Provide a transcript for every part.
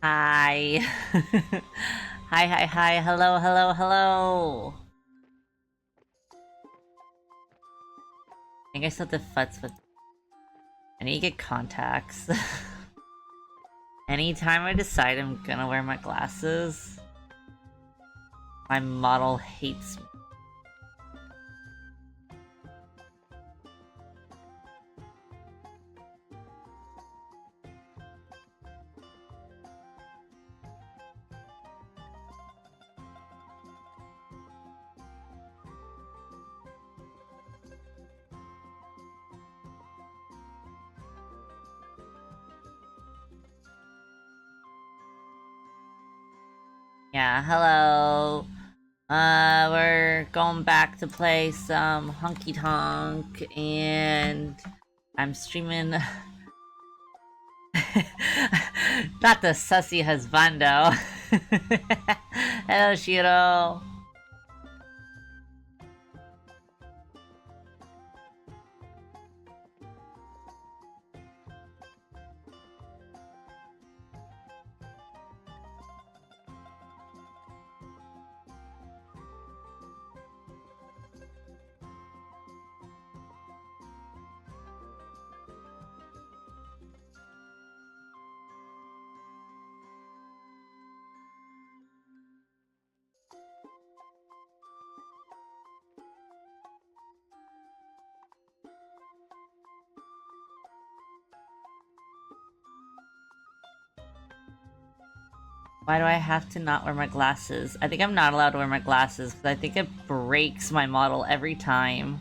Hi. Hi. Hello. I think I still have to futz with... I need to get contacts. Anytime I decide I'm gonna wear my glasses, my model hates me. Yeah, hello. We're going back to play some Honky Tonk, and I'm streaming... Not the sussy husbando. Hello, Shiro. Why do I have to not wear my glasses? I think I'm not allowed to wear my glasses because I think it breaks my model every time.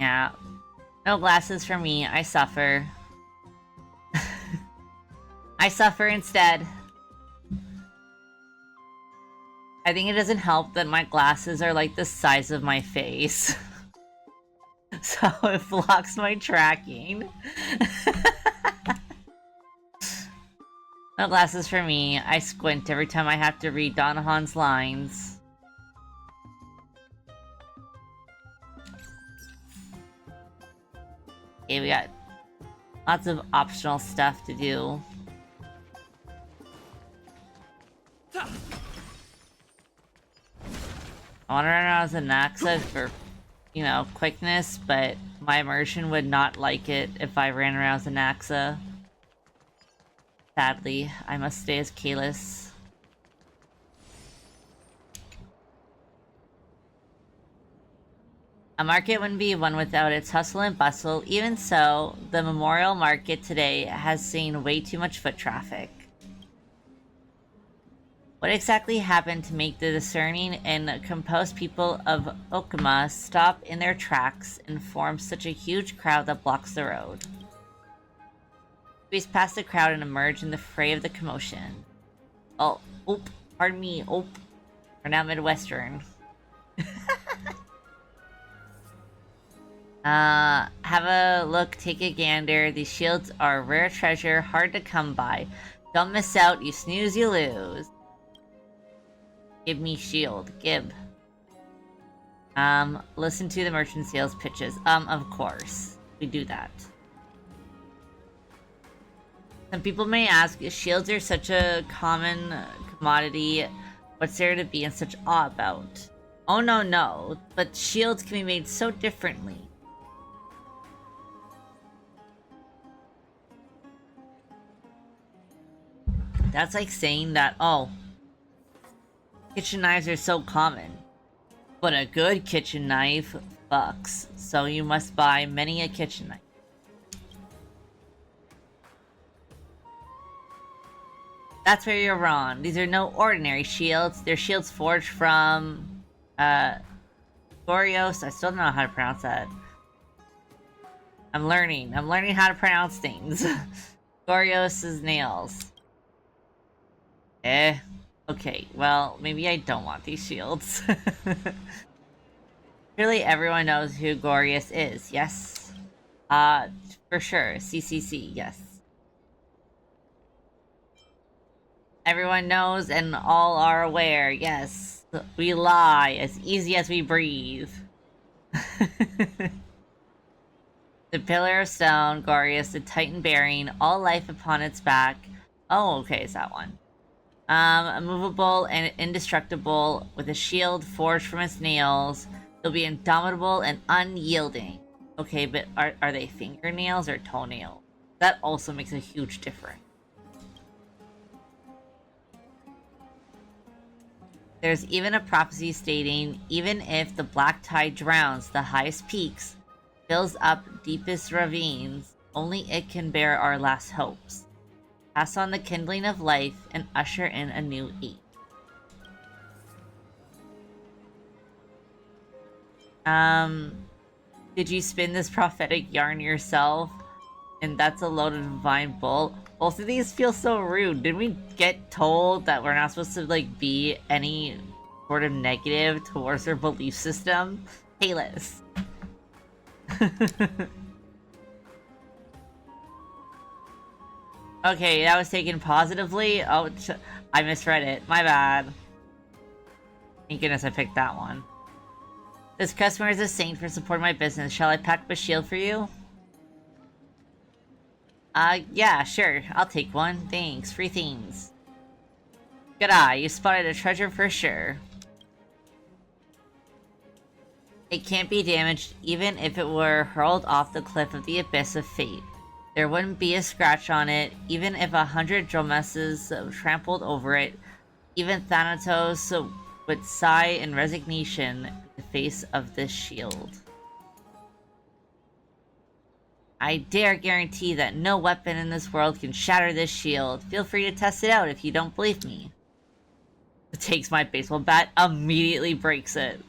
Yeah. No glasses for me. I suffer. I suffer instead. I think it doesn't help that my glasses are like the size of my face. So it blocks my tracking. No glasses for me. I squint every time I have to read Donahon's lines. Okay, we got lots of optional stuff to do. I want to run around as a Naxa for, you know, quickness, but my immersion would not like it if I ran around as a Naxa. Sadly, I must stay as Kalis. A market wouldn't be one without its hustle and bustle. Even so, the Memorial Market today has seen way too much foot traffic. What exactly happened to make the discerning and composed people of Okuma stop in their tracks and form such a huge crowd that blocks the road? Squeeze past the crowd and emerge in the fray of the commotion. Oh, oop, pardon me, oop. We're now Midwestern. Have a look, take a gander. These shields are a rare treasure, hard to come by. Don't miss out, you snooze, you lose. Give me shield, Gib. Listen to the merchant sales pitches. Of course. We do that. Some people may ask, if shields are such a common commodity, what's there to be in such awe about? Oh no, but shields can be made so differently. That's like saying that, oh, kitchen knives are so common, but a good kitchen knife fucks, so you must buy many a kitchen knife. That's where you're wrong. These are no ordinary shields. They're shields forged from, Gorios. I still don't know how to pronounce that. I'm learning how to pronounce things. Gorios' nails. Okay, well, maybe I don't want these shields. Surely everyone knows who Gorius is, yes? For sure. CCC, yes. Everyone knows and all are aware, yes. We lie as easy as we breathe. The pillar of stone, Glorious, the titan bearing all life upon its back. Oh, okay, it's that one. Immovable and indestructible, with a shield forged from its nails. It'll be indomitable and unyielding. Okay, but are they fingernails or toenails? That also makes a huge difference. There's even a prophecy stating, even if the black tide drowns the highest peaks, fills up deepest ravines, only it can bear our last hopes. Pass on the kindling of life and usher in a new age. Did you spin this prophetic yarn yourself? And that's a load of divine bolt. Both of these feel so rude. Did we get told that we're not supposed to, like, be any sort of negative towards their belief system? Hey, Liz. Okay, that was taken positively. Oh, I misread it. My bad. Thank goodness I picked that one. This customer is a saint for supporting my business. Shall I pack up a shield for you? Yeah, sure. I'll take one. Thanks. Free things. Good eye. You spotted a treasure for sure. It can't be damaged even if it were hurled off the cliff of the abyss of fate. There wouldn't be a scratch on it, even if 100 Dromeses trampled over it. Even Thanatos would sigh in resignation in the face of this shield. I dare guarantee that no weapon in this world can shatter this shield. Feel free to test it out if you don't believe me. It takes my baseball bat, immediately breaks it.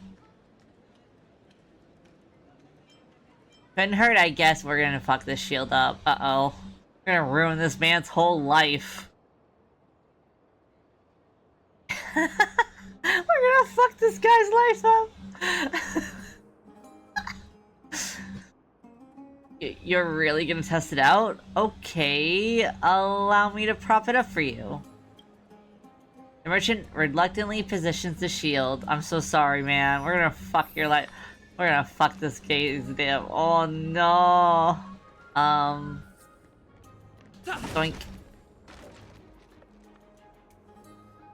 Couldn't hurt, I guess. We're gonna fuck this shield up. Uh-oh. We're gonna ruin this man's whole life. We're gonna fuck this guy's life up. You're really gonna test it out? Okay, allow me to prop it up for you. The merchant reluctantly positions the shield. I'm so sorry, man. We're gonna fuck your life. We're gonna fuck this guy's damn. Oh no. Doink.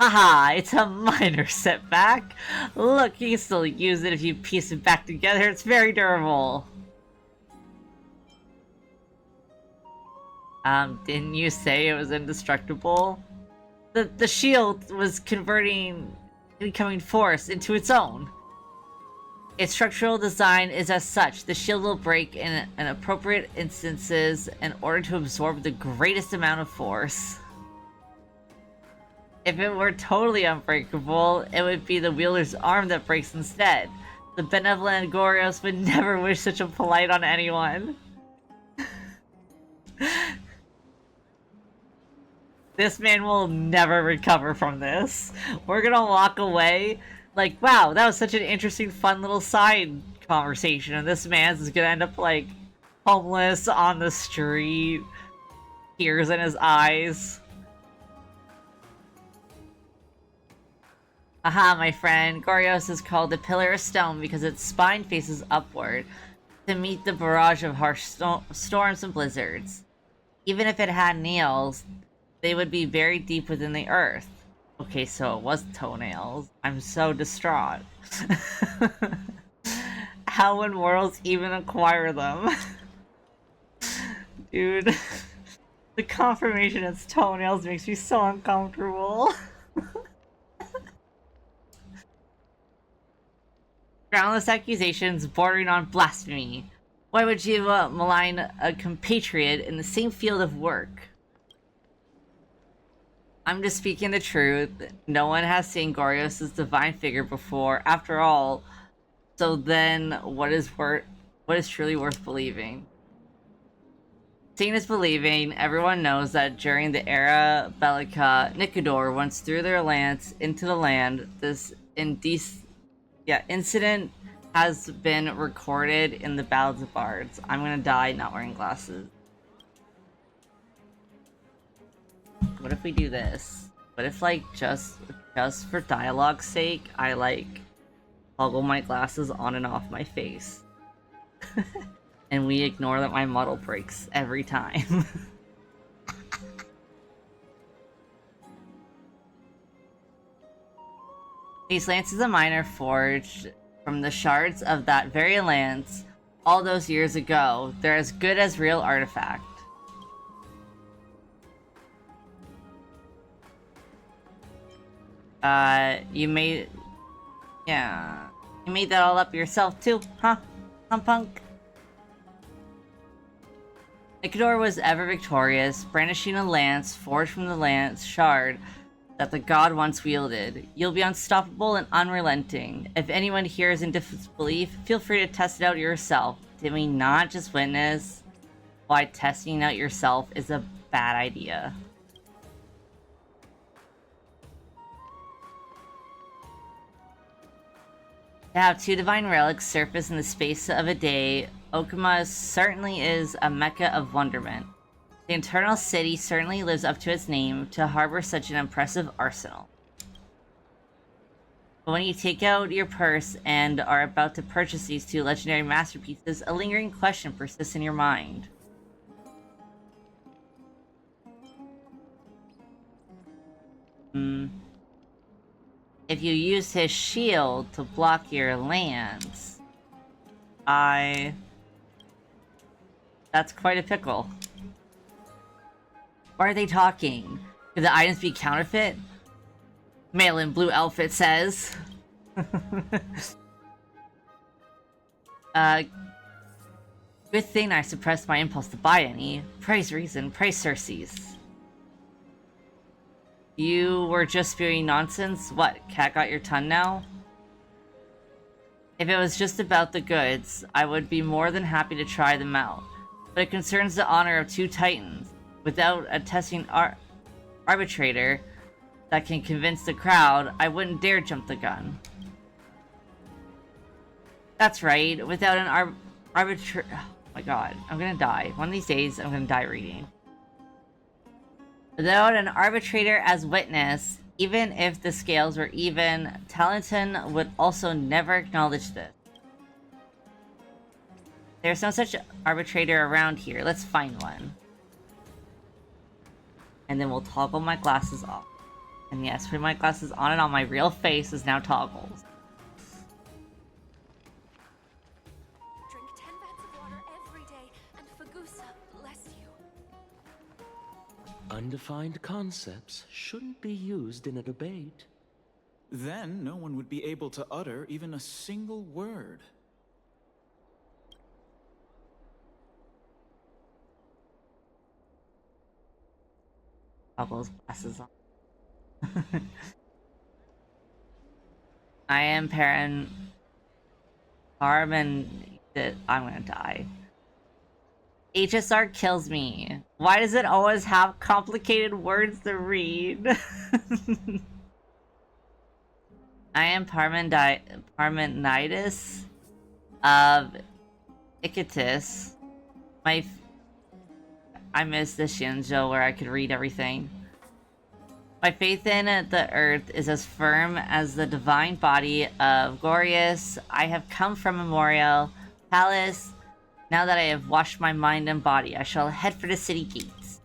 Haha, it's a minor setback. Look, you can still use it if you piece it back together. It's very durable. Didn't you say it was indestructible? The shield was converting incoming force into its own. Its structural design is as such. The shield will break in appropriate instances in order to absorb the greatest amount of force. If it were totally unbreakable, it would be the wielder's arm that breaks instead. The benevolent Gorios would never wish such a plight on anyone. This man will never recover from this. We're gonna walk away like, wow, that was such an interesting, fun little side conversation, and this man's gonna end up, like, homeless on the street, tears in his eyes. Aha, my friend. Gorios is called the Pillar of Stone because its spine faces upward to meet the barrage of harsh storms and blizzards. Even if it had nails, they would be buried deep within the earth. Okay, so it was toenails. I'm so distraught. How would mortals even acquire them? Dude, the confirmation it's toenails makes me so uncomfortable. Groundless accusations bordering on blasphemy. Why would you malign a compatriot in the same field of work? I'm just speaking the truth. No one has seen Gorios' divine figure before, after all. So then, what is truly worth believing? Seeing is believing. Everyone knows that during the era Bellica, Nicodor once threw their lance into the land. This incident has been recorded in the Ballads of Bards. I'm gonna die not wearing glasses. What if we do this? What if, like, just Just for dialogue's sake, I like toggle my glasses on and off my face. And we ignore that my model breaks every time. These lances of mine are forged from the shards of that very lance all those years ago. They're as good as real artifact. You made... Yeah. You made that all up yourself too, huh? Punk? Icador was ever victorious, brandishing a lance forged from the lance shard that the god once wielded. You'll be unstoppable and unrelenting. If anyone here is in disbelief, feel free to test it out yourself. Did we not just witness why testing out yourself is a bad idea? To have two divine relics surface in the space of a day, Okuma certainly is a mecca of wonderment. The Eternal City certainly lives up to its name to harbor such an impressive arsenal. But when you take out your purse and are about to purchase these two legendary masterpieces, a lingering question persists in your mind. If you use his shield to block your lance, that's quite a pickle. Why are they talking? Could the items be counterfeit? Male in blue outfit says. Good thing I suppressed my impulse to buy any. Praise reason, praise Circes. You were just spewing nonsense? What, cat got your tongue now? If it was just about the goods, I would be more than happy to try them out. But it concerns the honor of two titans. Without a testing arbitrator that can convince the crowd, I wouldn't dare jump the gun. That's right, without an arbitrator... Oh my god, I'm gonna die. One of these days, I'm gonna die reading. Without an arbitrator as witness, even if the scales were even, Talenton would also never acknowledge this. There's no such arbitrator around here. Let's find one. And then we'll toggle my glasses off. And yes, putting my glasses on and on my real face is now toggles. Drink 10 vats of water every day, and Fagusa bless you. Undefined concepts shouldn't be used in a debate. Then no one would be able to utter even a single word. Toggles glasses on. I am Perrin. I'm gonna die. HSR kills me. Why does it always have complicated words to read? I am Parmenides of Icatus. I miss the Shinjo where I could read everything. My faith in the earth is as firm as the divine body of Glorious. I have come from Memorial Palace. Now that I have washed my mind and body, I shall head for the city gates.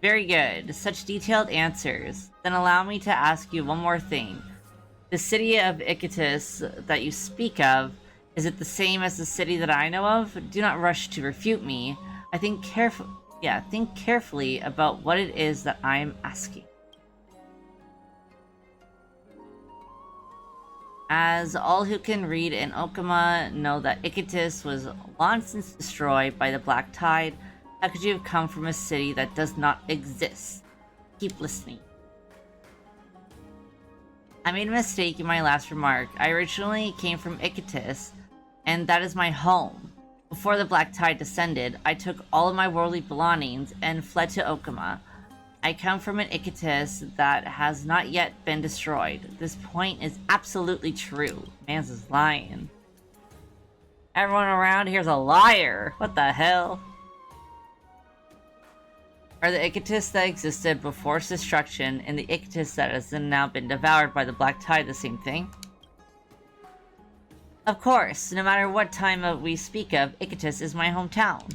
Very good. Such detailed answers. Then allow me to ask you one more thing. The city of Icatus that you speak of, is it the same as the city that I know of? Do not rush to refute me. Think carefully about what it is that I am asking. As all who can read in Okuma know that Icatus was long since destroyed by the Black Tide, how could you have come from a city that does not exist? Keep listening. I made a mistake in my last remark. I originally came from Icatus, and that is my home. Before the Black Tide descended, I took all of my worldly belongings and fled to Okuma. I come from an Icatus that has not yet been destroyed. This point is absolutely true. Mans is lying. Everyone around here's a liar. What the hell? Are the Icatus that existed before its destruction and the Icatus that has now been devoured by the Black Tide the same thing? Of course, no matter what time we speak of, Icatus is my hometown.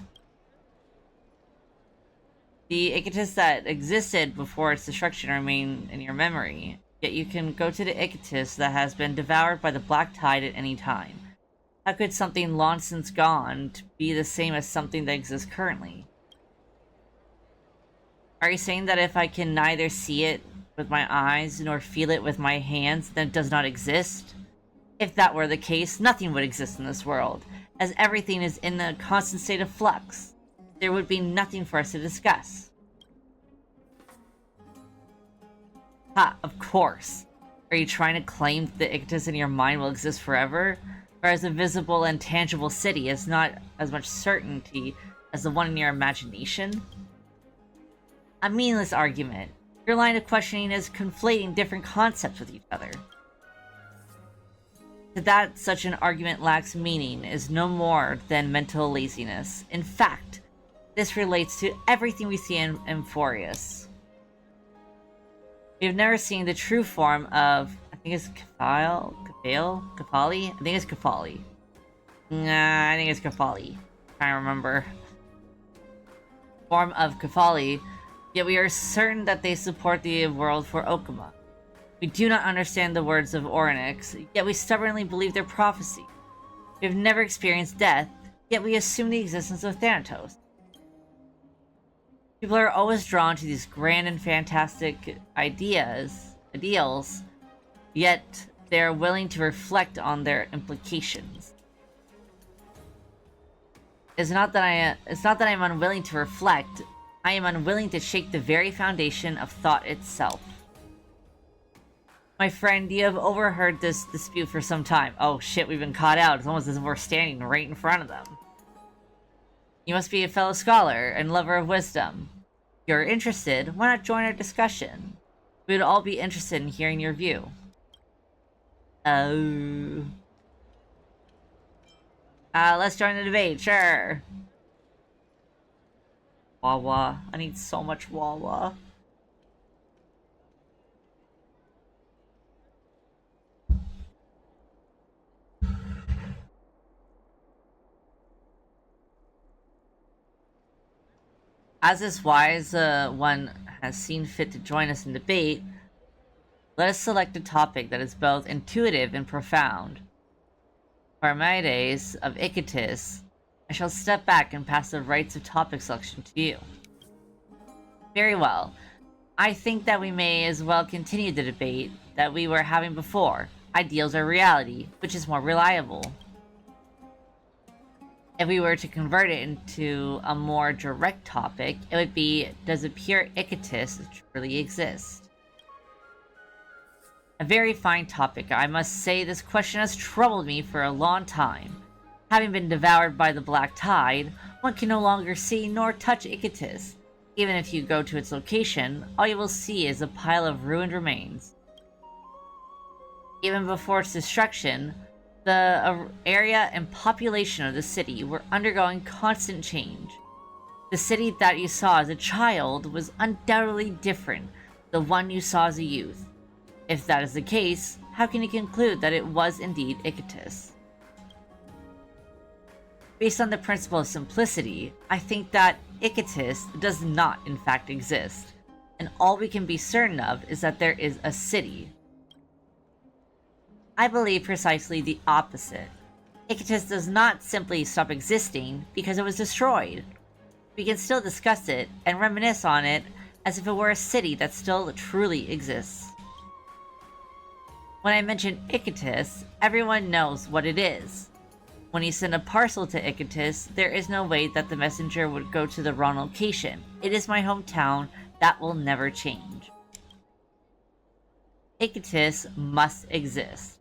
The Icatus that existed before its destruction remain in your memory, yet you can go to the Icatus that has been devoured by the Black Tide at any time. How could something long since gone be the same as something that exists currently? Are you saying that if I can neither see it with my eyes nor feel it with my hands, then it does not exist? If that were the case, nothing would exist in this world, as everything is in a constant state of flux. There would be nothing for us to discuss. Ha, of course. Are you trying to claim that the Icatus in your mind will exist forever? Whereas a visible and tangible city is not as much certainty as the one in your imagination? A meaningless argument. Your line of questioning is conflating different concepts with each other. That such an argument lacks meaning is no more than mental laziness. In fact, this relates to everything we see in Amphorius. We have never seen the true form of, I think it's Kafali? I think it's Kafali. Nah, I think it's Kafali. Trying to remember. Form of Kafali, yet we are certain that they support the world for Okuma. We do not understand the words of Oryx, yet we stubbornly believe their prophecy. We have never experienced death, yet we assume the existence of Thanatos. People are always drawn to these grand and fantastic ideals, yet they are willing to reflect on their implications. It's not that I am unwilling to reflect, I am unwilling to shake the very foundation of thought itself. My friend, you have overheard this dispute for some time. Oh shit, we've been caught out. It's almost as if we're standing right in front of them. You must be a fellow scholar and lover of wisdom. If you're interested, why not join our discussion? We would all be interested in hearing your view. Oh. Let's join the debate, sure. Wawa. I need so much Wawa. As this wise one has seen fit to join us in debate, let us select a topic that is both intuitive and profound. For Armides of Icatus, I shall step back and pass the rights of topic selection to you. Very well. I think that we may as well continue the debate that we were having before. Ideals or reality, which is more reliable? If we were to convert it into a more direct topic, it would be, does a pure Icatus truly exist? A very fine topic. I must say this question has troubled me for a long time. Having been devoured by the Black Tide, one can no longer see nor touch Icatus. Even if you go to its location, all you will see is a pile of ruined remains. Even before its destruction, the area and population of the city were undergoing constant change. The city that you saw as a child was undoubtedly different than the one you saw as a youth. If that is the case, how can you conclude that it was indeed Icatus? Based on the principle of simplicity, I think that Icatus does not in fact exist, and all we can be certain of is that there is a city. I believe precisely the opposite. Icatus does not simply stop existing because it was destroyed. We can still discuss it and reminisce on it as if it were a city that still truly exists. When I mention Icatus, everyone knows what it is. When you send a parcel to Icatus, there is no way that the messenger would go to the wrong location. It is my hometown. That will never change. Icatus must exist.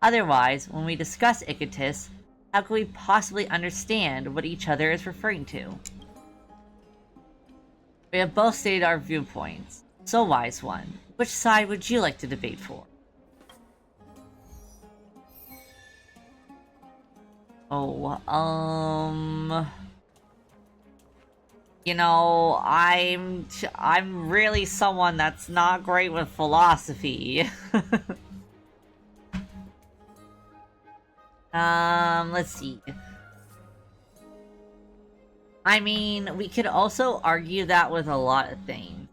Otherwise, when we discuss Icatus, how can we possibly understand what each other is referring to? We have both stated our viewpoints. So, wise one, which side would you like to debate for? You know, I'm really someone that's not great with philosophy. Let's see. I mean, we could also argue that with a lot of things.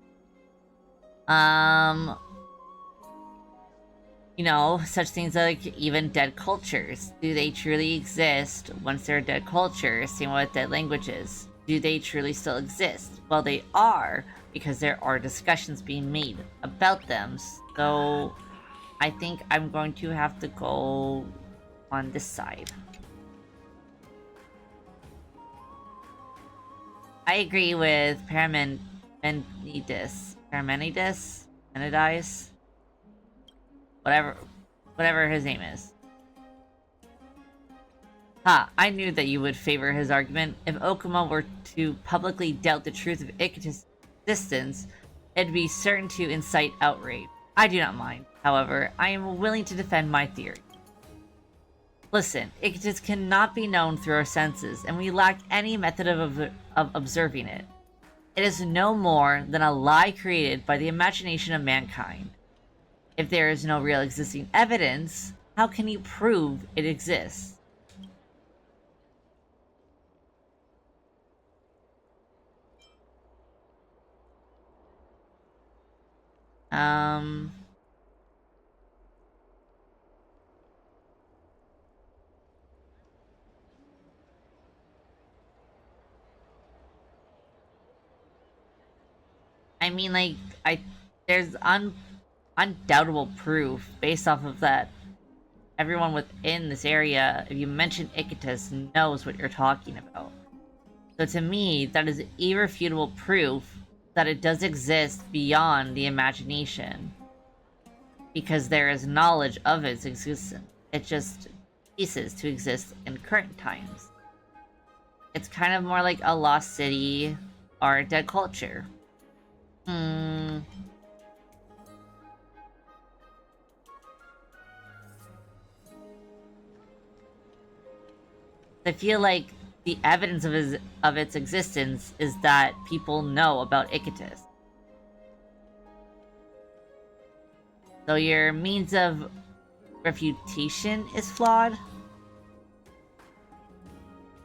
You know, such things like even dead cultures. Do they truly exist once they're dead cultures? Same with dead languages. Do they truly still exist? Well, they are, because there are discussions being made about them. So, I think I'm going to have to go on this side. I agree with Parmenides. Parmenides? Whatever his name is. Ha, I knew that you would favor his argument. If Okuma were to publicly doubt the truth of Iketus' existence, it'd be certain to incite outrage. I do not mind. However, I am willing to defend my theory. Listen, Iketus cannot be known through our senses, and we lack any method of observing it. It is no more than a lie created by the imagination of mankind. If there is no real existing evidence, how can you prove it exists? I mean, like, there's undoubtable proof based off of that. Everyone within this area, if you mention Iketus, knows what you're talking about. So to me, that is irrefutable proof that it does exist beyond the imagination. Because there is knowledge of its existence. It just ceases to exist in current times. It's kind of more like a lost city or a dead culture. I feel like the evidence of its existence is that people know about Iketus. So your means of refutation is flawed?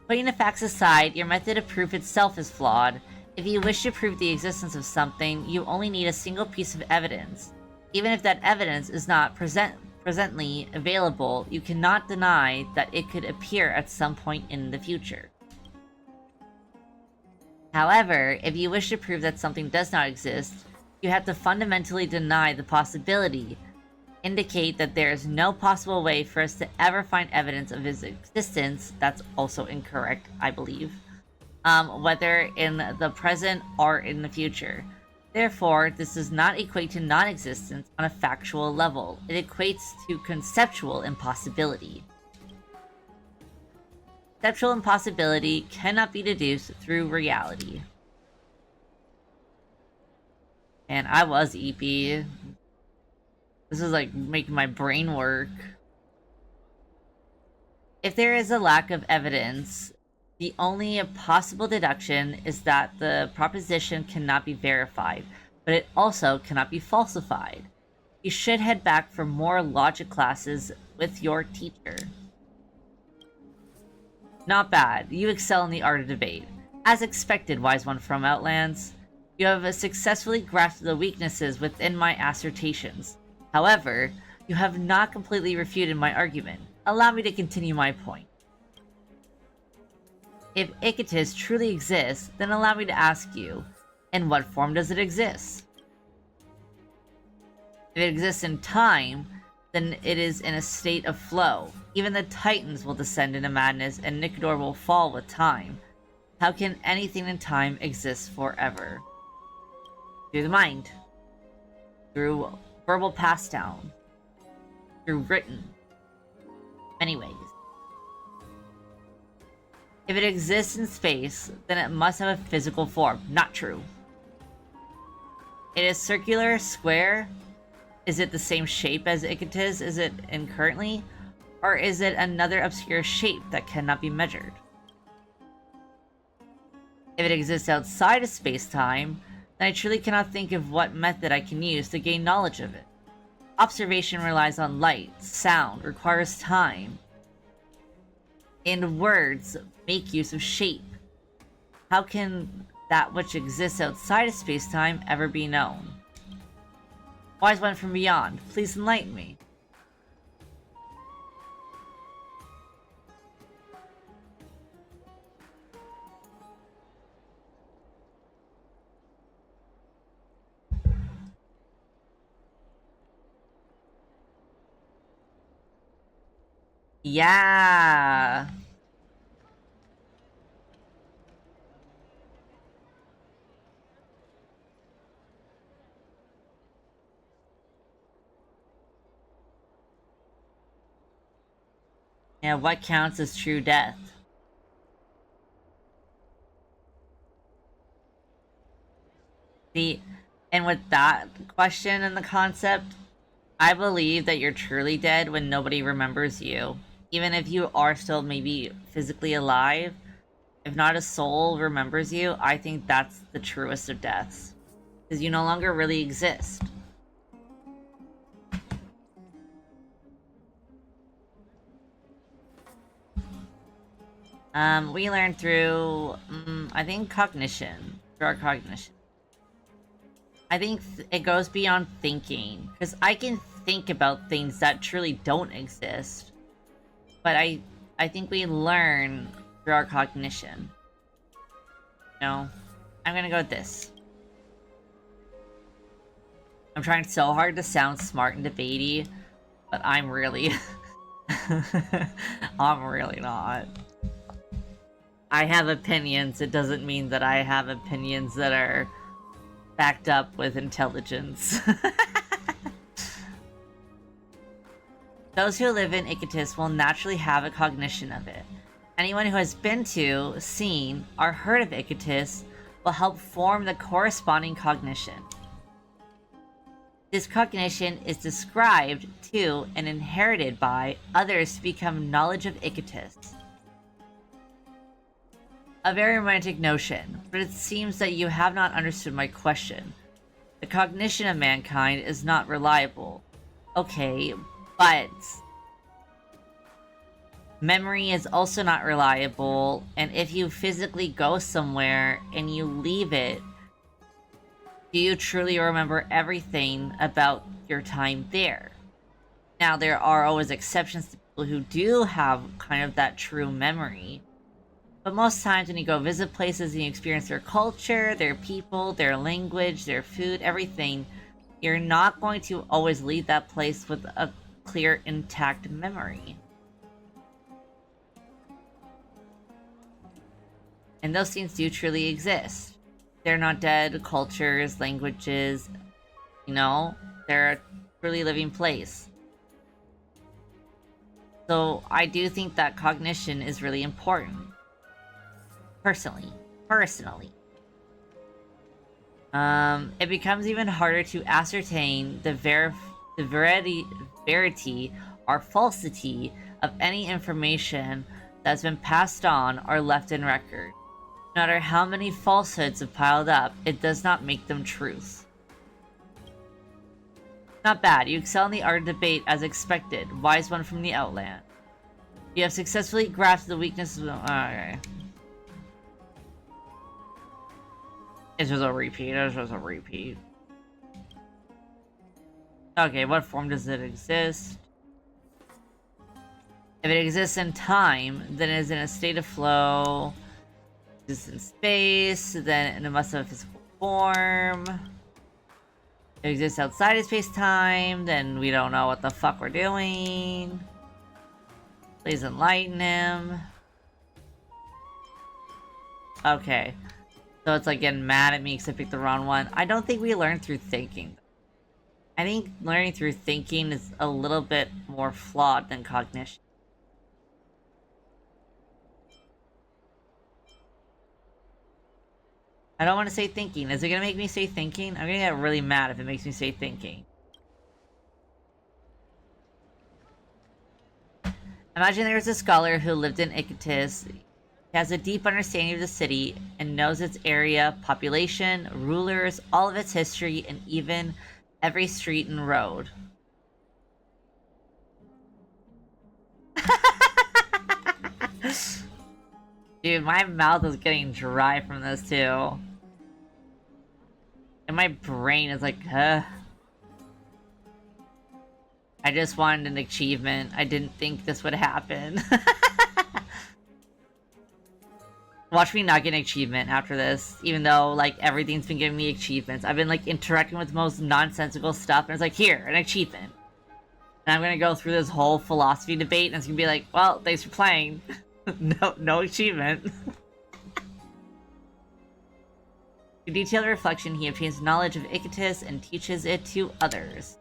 Putting the facts aside, your method of proof itself is flawed. If you wish to prove the existence of something, you only need a single piece of evidence. Even if that evidence is not presently available, you cannot deny that it could appear at some point in the future. However, if you wish to prove that something does not exist, you have to fundamentally deny the possibility, indicate that there is no possible way for us to ever find evidence of his existence. That's also incorrect, I believe. Whether in the present or in the future. Therefore, this does not equate to non-existence on a factual level. It equates to conceptual impossibility. Conceptual impossibility cannot be deduced through reality. And I was EP. This is like making my brain work. If there is a lack of evidence, the only possible deduction is that the proposition cannot be verified, but it also cannot be falsified. You should head back for more logic classes with your teacher. Not bad. You excel in the art of debate. As expected, wise one from Outlands. You have successfully grasped the weaknesses within my assertions. However, you have not completely refuted my argument. Allow me to continue my point. If Iketus truly exists, then allow me to ask you, in what form does it exist? If it exists in time, then it is in a state of flow. Even the Titans will descend into madness, and Nicodor will fall with time. How can anything in time exist forever? Through the mind. Through verbal pass down. Through written. Many ways. If it exists in space, then it must have a physical form. Not true. It is circular, square. Is it the same shape as Iketus is it in currently? Or is it another obscure shape that cannot be measured? If it exists outside of space-time, then I truly cannot think of what method I can use to gain knowledge of it. Observation relies on light, sound, requires time, and words make use of shape. How can that which exists outside of space-time ever be known? Wise one from beyond, please enlighten me. Yeah. Yeah, what counts as true death? See, and with that question and the concept, I believe that you're truly dead when nobody remembers you. Even if you are still maybe physically alive, if not a soul remembers you, I think that's the truest of deaths. Because you no longer really exist. We learned through, I think cognition. Through our cognition. I think it goes beyond thinking. Because I can think about things that truly don't exist. But I think we learn through our cognition. No, I'm gonna go with this. I'm trying so hard to sound smart and debatey, but I'm really... I'm really not. I have opinions, it doesn't mean that I have opinions that are backed up with intelligence. Those who live in Icatus will naturally have a cognition of it. Anyone who has been to, seen, or heard of Icatus will help form the corresponding cognition. This cognition is described to and inherited by others to become knowledge of Icatus. A very romantic notion, but it seems that you have not understood my question. The cognition of mankind is not reliable. Okay, but memory is also not reliable, and if you physically go somewhere and you leave it, do you truly remember everything about your time there? Now, there are always exceptions to people who do have kind of that true memory. But most times when you go visit places and you experience their culture, their people, their language, their food, everything, you're not going to always leave that place with a clear, intact memory. And those things do truly exist. They're not dead cultures, languages, you know? They're a truly living place. So I do think that cognition is really important. Personally. It becomes even harder to ascertain the verity or falsity of any information that's been passed on or left in record. No matter how many falsehoods have piled up, it does not make them truth. Not bad, you excel in the art of debate as expected. Wise one from the Outland. You have successfully grasped the weaknesses of... Okay. This was a repeat. Okay, what form does it exist? If it exists in time, then it is in a state of flow. If it exists in space, then it must have a physical form. If it exists outside of space-time, then we don't know what the fuck we're doing. Please enlighten him. Okay. So it's like getting mad at me because I picked the wrong one. I don't think we learn through thinking. I think learning through thinking is a little bit more flawed than cognition. I don't want to say thinking. Is it gonna make me say thinking? I'm gonna get really mad if it makes me say thinking. Imagine there was a scholar who lived in Icatus. He has a deep understanding of the city and knows its area, population, rulers, all of its history, and even every street and road. Dude, my mouth is getting dry from this too. And my brain is like, I just wanted an achievement. I didn't think this would happen. Watch me not get an achievement after this, even though, like, everything's been giving me achievements. I've been, like, interacting with the most nonsensical stuff, and it's like, here, an achievement. And I'm gonna go through this whole philosophy debate, and it's gonna be like, well, thanks for playing. No achievement. Through detailed reflection, he obtains knowledge of Icatus and teaches it to others.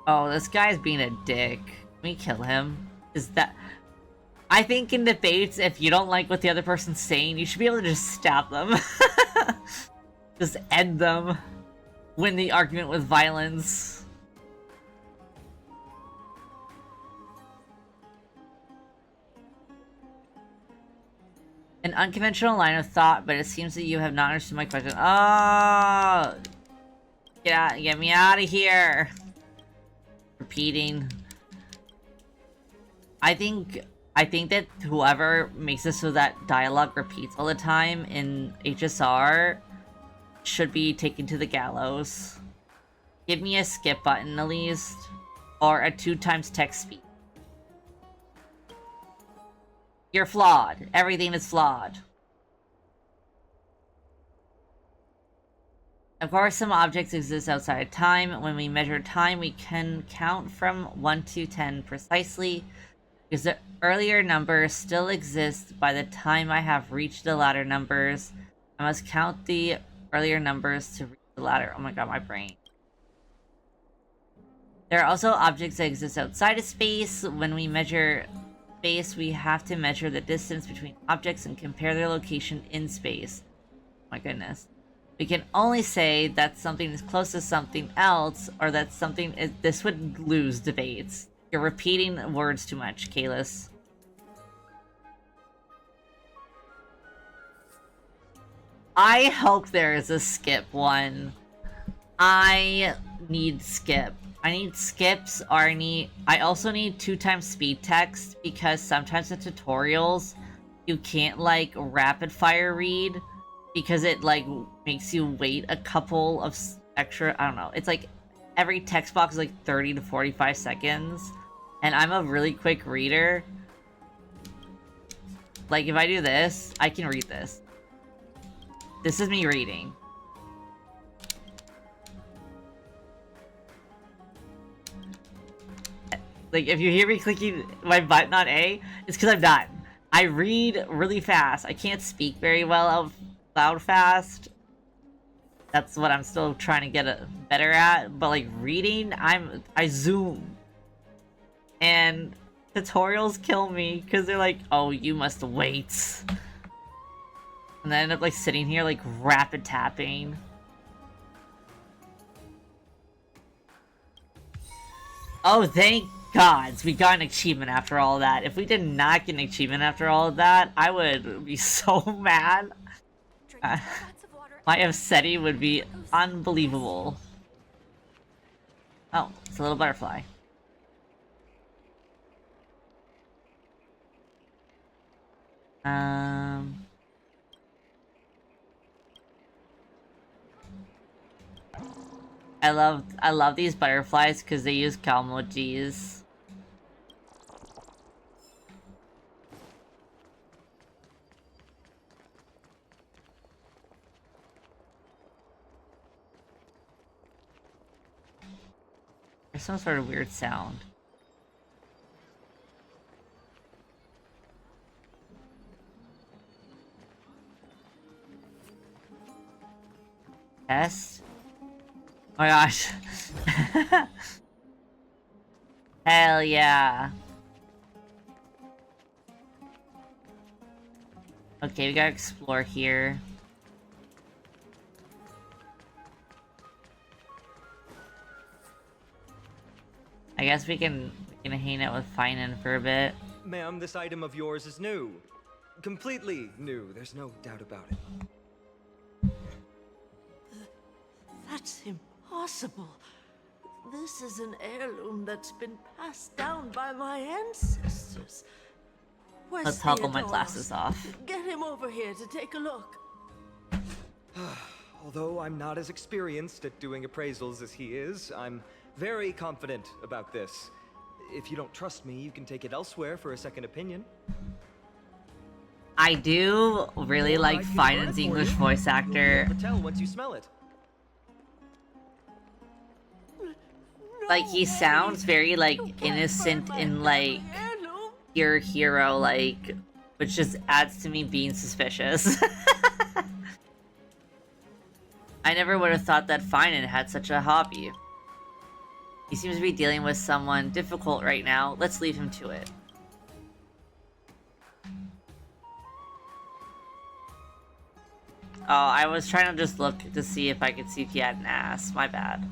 Oh, this guy's being a dick. Can we kill him? Is that... I think in debates, if you don't like what the other person's saying, you should be able to just stab them. Just end them. Win the argument with violence. An unconventional line of thought, but it seems that you have not understood my question. Oh! Get me out of here! Repeating. I think that whoever makes it so that dialogue repeats all the time in HSR should be taken to the gallows. Give me a skip button at least, or a 2x text speed. You're flawed. Everything is flawed. Of course, some objects exist outside of time. When we measure time, we can count from 1 to 10 precisely, because the earlier numbers still exist by the time I have reached the latter numbers. I must count the earlier numbers to reach the latter. Oh my god, my brain. There are also objects that exist outside of space. When we measure space, we have to measure the distance between objects and compare their location in space. Oh my goodness. We can only say that something is close to something else, or that something is... This would lose debates. You're repeating words too much, Kalis. I hope there is a skip one. I need skip. I need skips, or I also need 2x speed text, because sometimes in tutorials, you can't, like, rapid fire read, because it, like, makes you wait a couple of extra... I don't know. It's like, every text box is, like, 30 to 45 seconds, and I'm a really quick reader. Like, if I do this, I can read this. This is me reading. Like, if you hear me clicking my button on A, it's because I'm done. I read really fast. I can't speak very well out loud fast. That's what I'm still trying to get better at. But, like, reading, I zoom. And tutorials kill me, because they're like, oh, you must wait. And then I end up, like, sitting here, like, rapid tapping. Oh, thank gods, we got an achievement after all that. If we did not get an achievement after all of that, I would be so mad. My upsetting would be unbelievable. Oh, it's a little butterfly. I love these butterflies because they use calmojis. There's some sort of weird sound. Test? Oh my gosh. Hell yeah. Okay, we gotta explore here. I guess we can hang out with Phainon for a bit. Ma'am, this item of yours is new. Completely new, there's no doubt about it. That's impossible. This is an heirloom that's been passed down by my ancestors. Where's Let's toggle my Theodoros? glasses off. Get him over here to take a look. Although I'm not as experienced at doing appraisals as he is, I'm very confident about this. If you don't trust me, you can take it elsewhere for a second opinion. I do really Or like I can burn it Phainon's for English you. voice You'll be actor. able to tell once you smell it. Like, he sounds very, like, innocent and, like, your hero, like, which just adds to me being suspicious. I never would have thought that Phainon had such a hobby. He seems to be dealing with someone difficult right now. Let's leave him to it. Oh, I was trying to just look to see if I could see if he had an ass. My bad.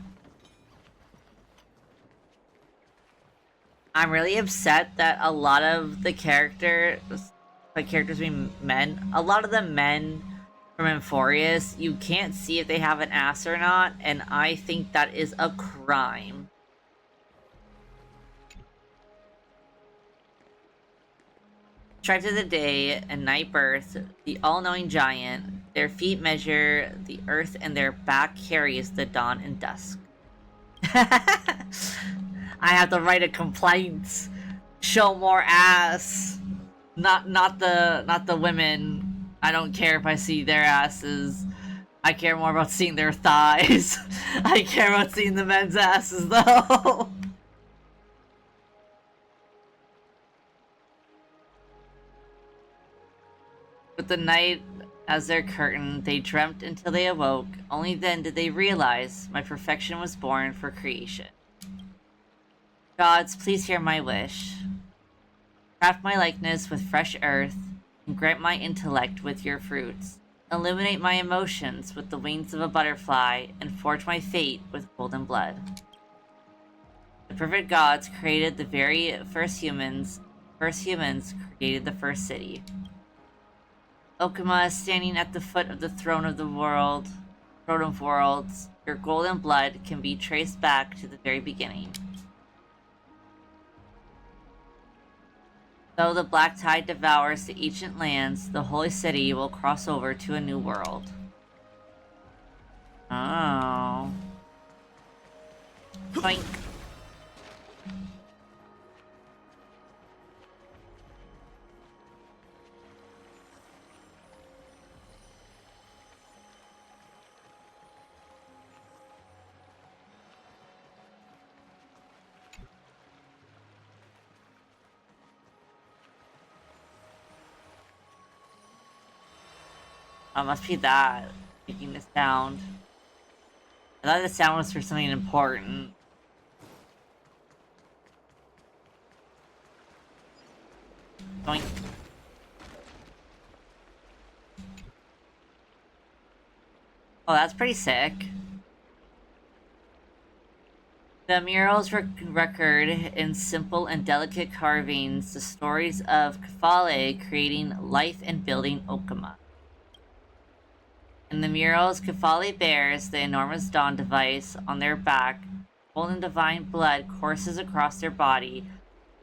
I'm really upset that a lot of the characters being men, a lot of the men from Emphorius, you can't see if they have an ass or not, and I think that is a crime. Tribes of the day and night birth, the all-knowing giant, their feet measure the earth and their back carries the dawn and dusk. I have to write a complaint. Show more ass. Not the women. I don't care if I see their asses. I care more about seeing their thighs. I care about seeing the men's asses though. With the night as their curtain, they dreamt until they awoke. Only then did they realize my perfection was born for creation. Gods, please hear my wish. Craft my likeness with fresh earth, and grant my intellect with your fruits. Illuminate my emotions with the wings of a butterfly, and forge my fate with golden blood. The perfect gods created the very first humans. First humans created the first city. Okuma is standing at the foot of the throne of worlds. Your golden blood can be traced back to the very beginning. Though the black tide devours the ancient lands, the holy city will cross over to a new world. Oh. Boink. Oh, must be that. Making the sound. I thought the sound was for something important. Boink. Oh, that's pretty sick. The murals record in simple and delicate carvings the stories of Kefale creating life and building Okuma. In the murals, Kefale bears the enormous dawn device on their back. Golden divine blood courses across their body,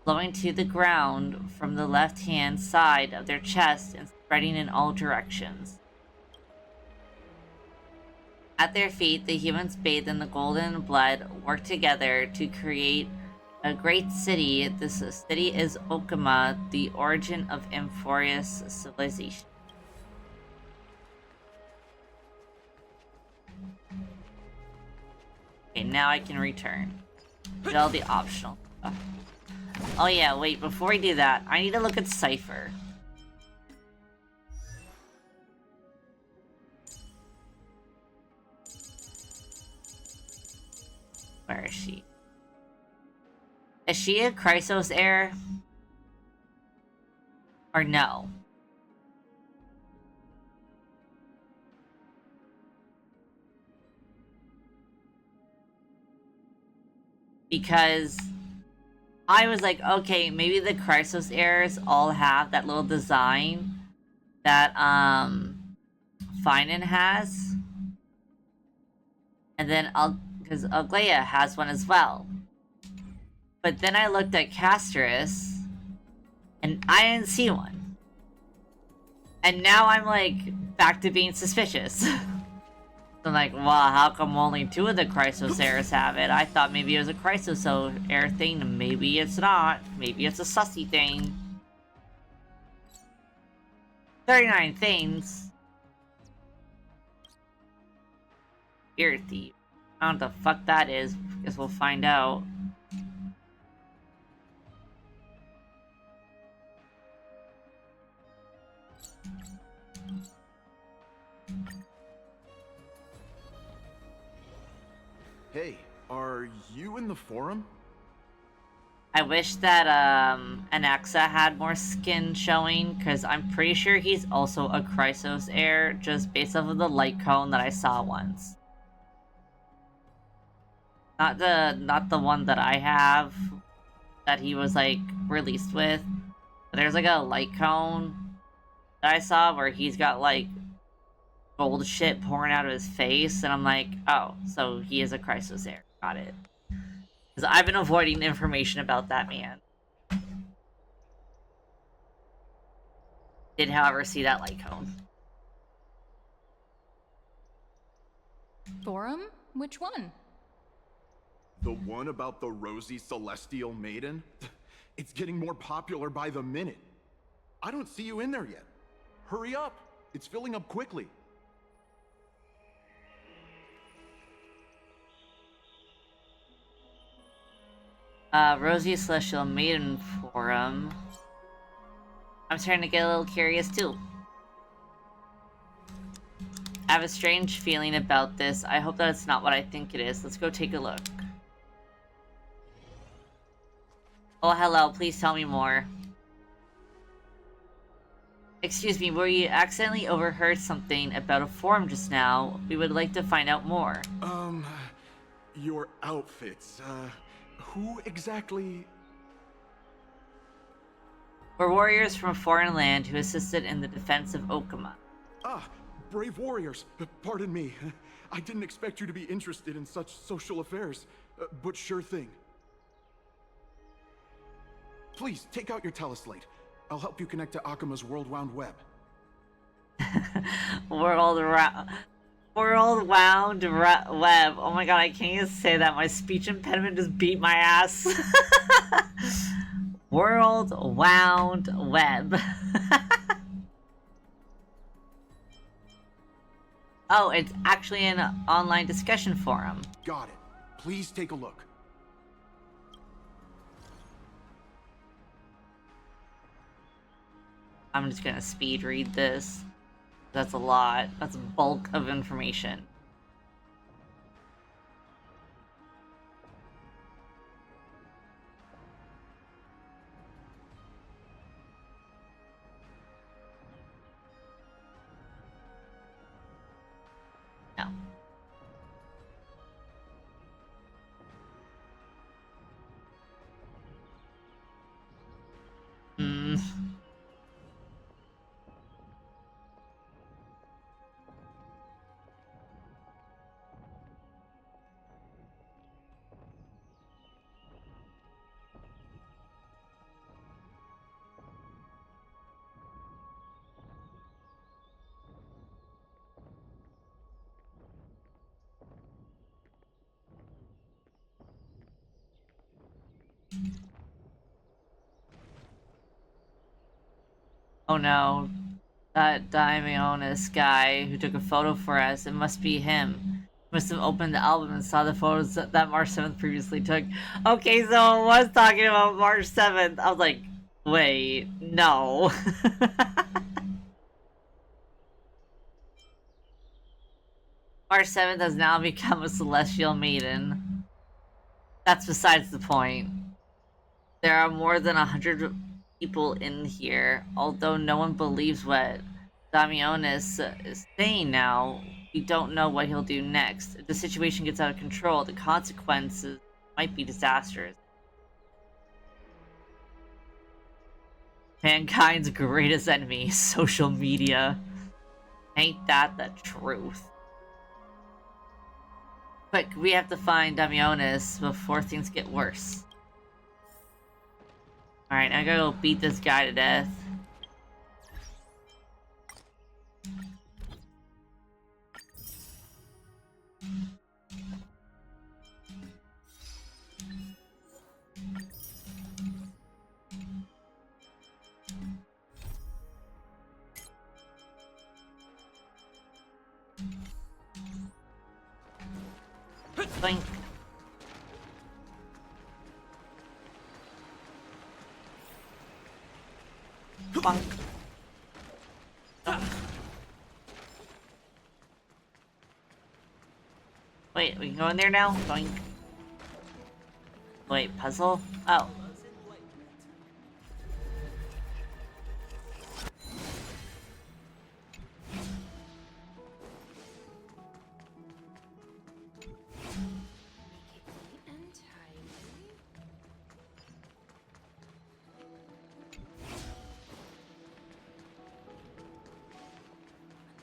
flowing to the ground from the left-hand side of their chest and spreading in all directions. At their feet, the humans bathed in the golden blood work together to create a great city. This city is Okuma, the origin of Emphorius civilization. Okay, now I can return. Get all the optional stuff. Oh yeah, wait, before we do that, I need to look at Cypher. Where is she? Is she a Chrysos heir? Or no? Because I was like, okay, maybe the Chrysos heirs all have that little design that Phainon has. And then because Aglaia has one as well. But then I looked at Casterus and I didn't see one. And now I'm like back to being suspicious. I'm like, well, how come only 2 of the Chrysos heirs have it? I thought maybe it was a Chrysos heir thing. Maybe it's not. Maybe it's a sussy thing. 39 things. Ear thief. I don't know what the fuck that is. Guess we'll find out. Hey, are you in the forum? I wish that Anaxa had more skin showing, because I'm pretty sure he's also a Chrysos heir, just based off of the light cone that I saw once. Not the one that I have, that he was like released with. But there's like a light cone that I saw where he's got like gold shit pouring out of his face, and I'm like, oh, so he is a Chrysos heir. Got it. Because I've been avoiding information about that man. Did, however, see that light cone. Forum? Which one? The one about the rosy celestial maiden? It's getting more popular by the minute. I don't see you in there yet. Hurry up! It's filling up quickly. Rosy Celestial Maiden Forum. I'm starting to get a little curious too. I have a strange feeling about this. I hope that it's not what I think it is. Let's go take a look. Oh, hello. Please tell me more. Excuse me, were you accidentally overheard something about a forum just now? We would like to find out more. Your outfits, who exactly? We're warriors from a foreign land who assisted in the defense of Okama. Ah, brave warriors. Pardon me. I didn't expect you to be interested in such social affairs, but sure thing. Please, take out your teleslate. I'll help you connect to Akama's World Wound Web. World Wound Web. Oh my god, I can't even say that. My speech impediment just beat my ass. World Wound Web. Oh, it's actually an online discussion forum. Got it. Please take a look. I'm just gonna speed read this. That's a lot. That's a bulk of information. No. Oh no, that Daimyonis guy who took a photo for us, it must be him. He must have opened the album and saw the photos that March 7th previously took. Okay, so I was talking about March 7th. I was like, wait, no. March 7th has now become a celestial maiden. That's besides the point. There are more than 100 people in here, although no one believes what Damionis is saying now. We don't know what he'll do next. If the situation gets out of control, the consequences might be disastrous. Mankind's greatest enemy, social media. Ain't that the truth? Quick, we have to find Damionis before things get worse. Alright, I gotta go beat this guy to death. Boink. Bonk. Wait, we can go in there now? Boink. Wait, puzzle? Oh. And tidy.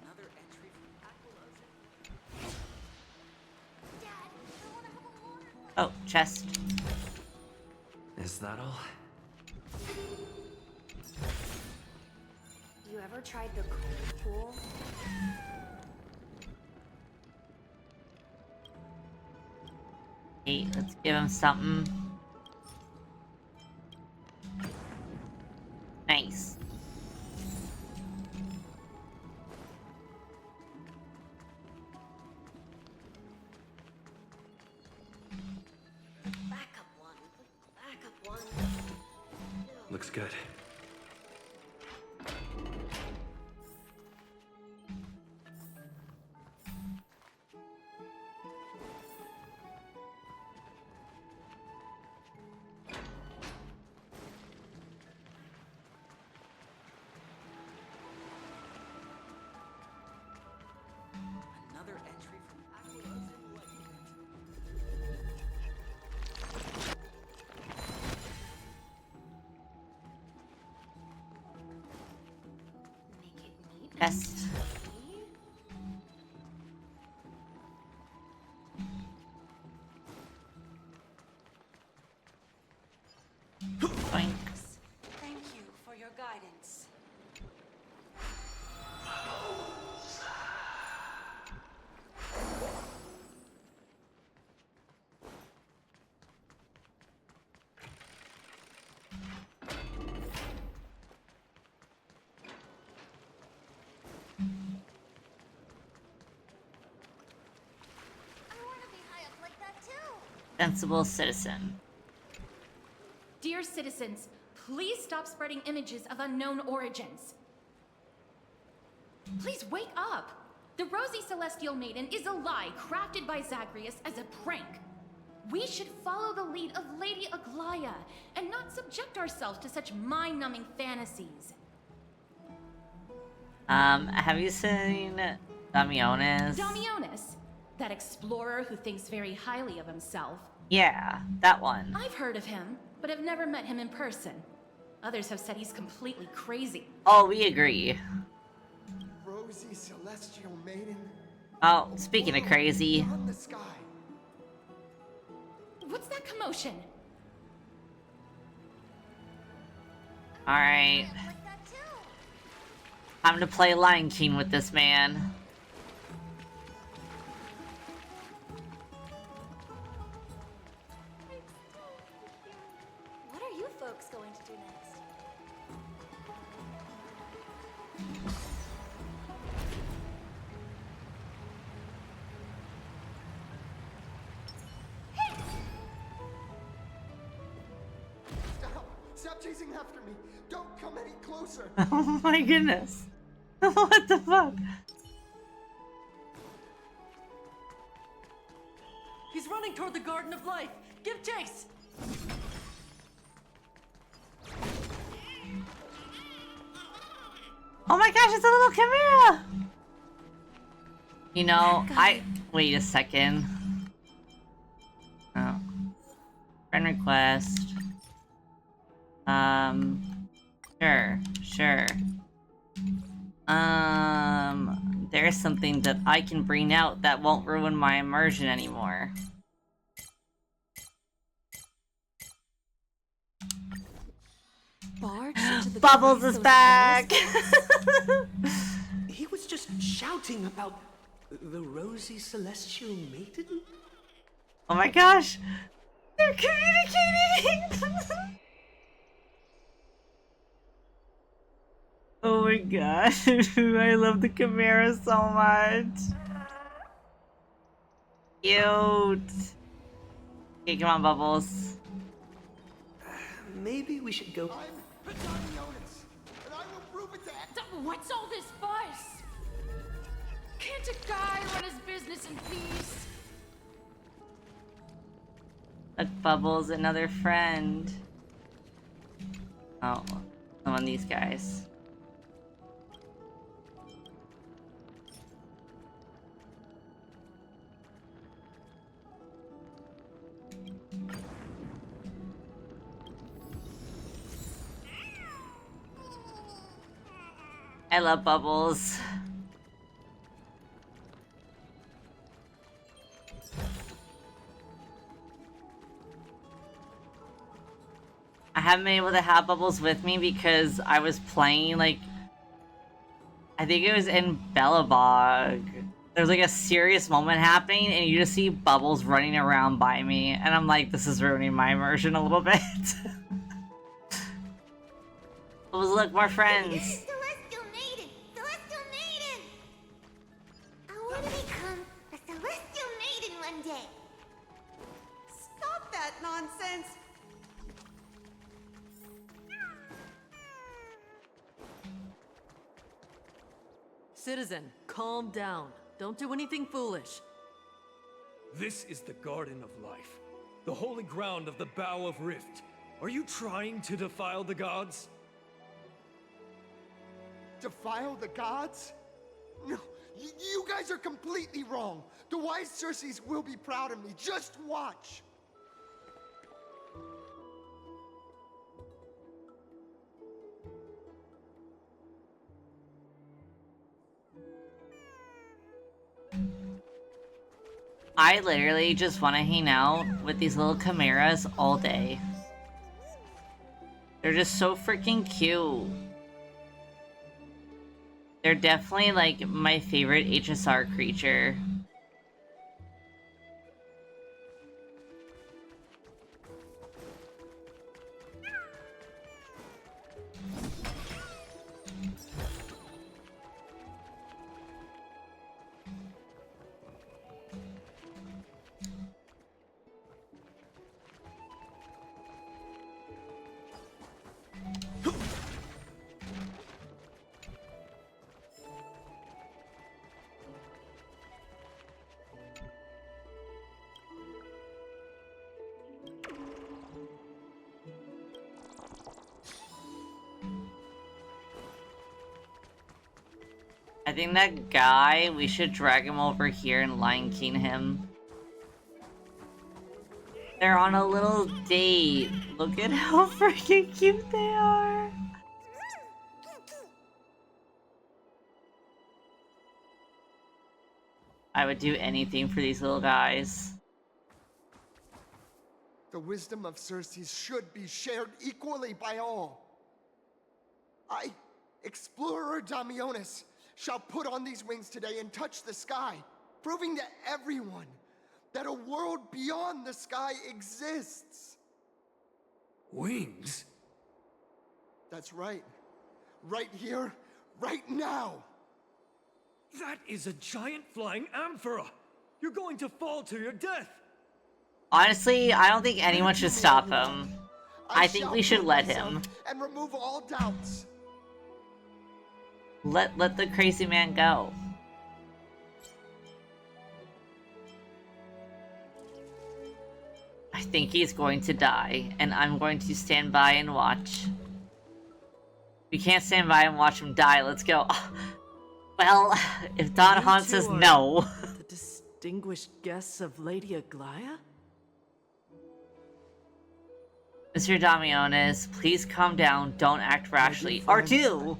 Another entry from Dad, I want to have a water. Oh, chest. Is that all? You ever tried the cold pool? Hey, let's give him something. Nice. backup one. Backup one. Looks good. Another entry from Make it neat and Chest. tidy. Boink. Thank you for your guidance. I want to be high up like that too. Sensible citizen. Dear citizens, please stop spreading images of unknown origins. Please wake up! The Rosy Celestial Maiden is a lie crafted by Zagreus as a prank. We should follow the lead of Lady Aglaya and not subject ourselves to such mind-numbing fantasies. Have you seen Damionis? Damionis, that explorer who thinks very highly of himself. Yeah, that one. I've heard of him, but have never met him in person. Others have said he's completely crazy. Oh, we agree. Rosy Celestial Maiden. Oh, speaking of crazy. Beyond the sky. What's that commotion? Alright. Like that too. Time to play Lion King with this man. What are you folks going to do next? Stop! Stop chasing after me! Don't come any closer! Oh my goodness. What the fuck? He's running toward the Garden of Life. Give chase. Oh my gosh, it's a little chimera! You know, wait a second. Oh. Friend request. Sure, sure. There's something that I can bring out that won't ruin my immersion anymore. Barge into the Bubbles grace is those back! He was just shouting about the rosy celestial maiden? Oh my gosh! They're communicating! Oh my gosh, I love the Chimera so much. Cute. Okay, come on, Bubbles. Maybe we should go. I'm Phainon, and I will prove it to What's all this fuss? Can't a guy run his business in peace? Look, Bubbles, another friend. Oh, some of these guys. I love Bubbles. I haven't been able to have Bubbles with me because I was playing, like, I think it was in Bellabog. There's like a serious moment happening and you just see Bubbles running around by me and I'm like, this is ruining my immersion a little bit. Bubbles, look, more friends. Celestial Maiden! Celestial Maiden! I want to become a Celestial Maiden one day. Stop that nonsense! Citizen, calm down. Don't do anything foolish. This is the Garden of Life, the holy ground of the Bow of Rift. Are you trying to defile the gods? defile the gods? No, you guys are completely wrong. The wise Circes will be proud of me. Just watch. I literally just want to hang out with these little chimeras all day. They're just so freaking cute. They're definitely like my favorite HSR creature. I think that guy, we should drag him over here and Lion King him. They're on a little date. Look at how freaking cute they are. I would do anything for these little guys. The wisdom of Circes should be shared equally by all. I, Explorer Damionis, shall put on these wings today and touch the sky, proving to everyone that a world beyond the sky exists. Wings? That's right. Right here, right now. That is a giant flying amphora! You're going to fall to your death! Honestly, I don't think anyone should stop him. I think we should let him. And remove all doubts. Let the crazy man go. I think he's going to die, and I'm going to stand by and watch. We can't stand by and watch him die. Let's go. Well, if Don Hahn says no. The distinguished guests of Lady Aglaya? Mr. Damionis, please calm down. Don't act rashly. Or do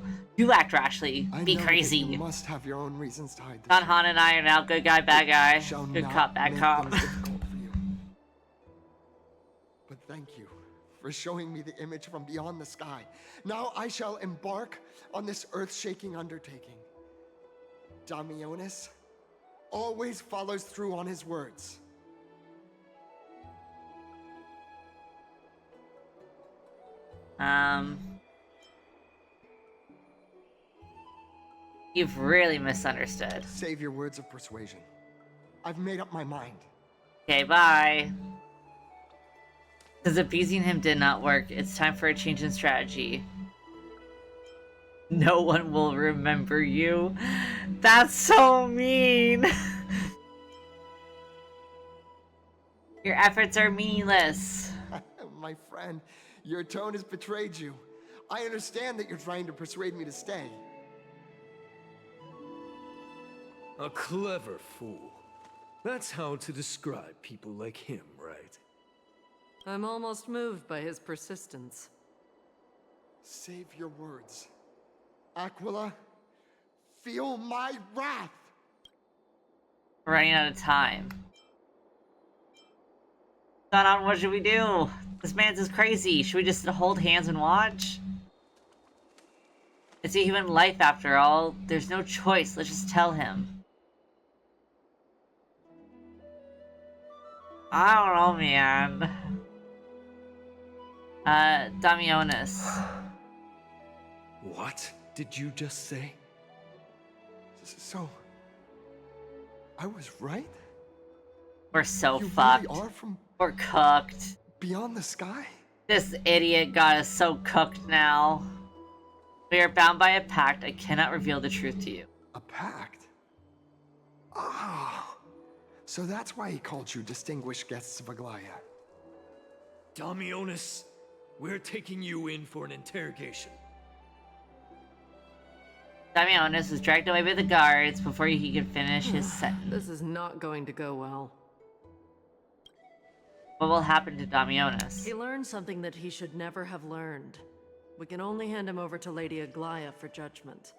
act rashly. I Be know that crazy. you must have your own reasons to hide this. Don Han and I are now good guy, bad guy. Shall Good not cop, bad make cop. things difficult for you. But thank you for showing me the image from beyond the sky. Now I shall embark on this earth-shaking undertaking. Damionis always follows through on his words. You've really misunderstood. Save your words of persuasion. I've made up my mind. Okay, bye. Because appeasing him did not work. It's time for a change in strategy. No one will remember you. That's so mean. Your efforts are meaningless. My friend, your tone has betrayed you. I understand that you're trying to persuade me to stay. A clever fool. That's how to describe people like him, right? I'm almost moved by his persistence. Save your words. Aquila, feel my wrath! We're running out of time. What's going on? What should we do? This man's is crazy. Should we just hold hands and watch? It's a human life after all. There's no choice. Let's just tell him. I don't know, man. Damionis. What did you just say? So, I was right? We're so You fucked. really are from We're cooked. beyond the sky? This idiot got us so cooked now. We are bound by a pact. I cannot reveal the truth to you. A pact? Ah, so that's why he called you distinguished guests of Aglaya. Damionis, we're taking you in for an interrogation. Damionis was dragged away by the guards before he could finish his sentence. This is not going to go well. What will happen to Damionis? He learned something that he should never have learned. We can only hand him over to Lady Aglaya for judgment.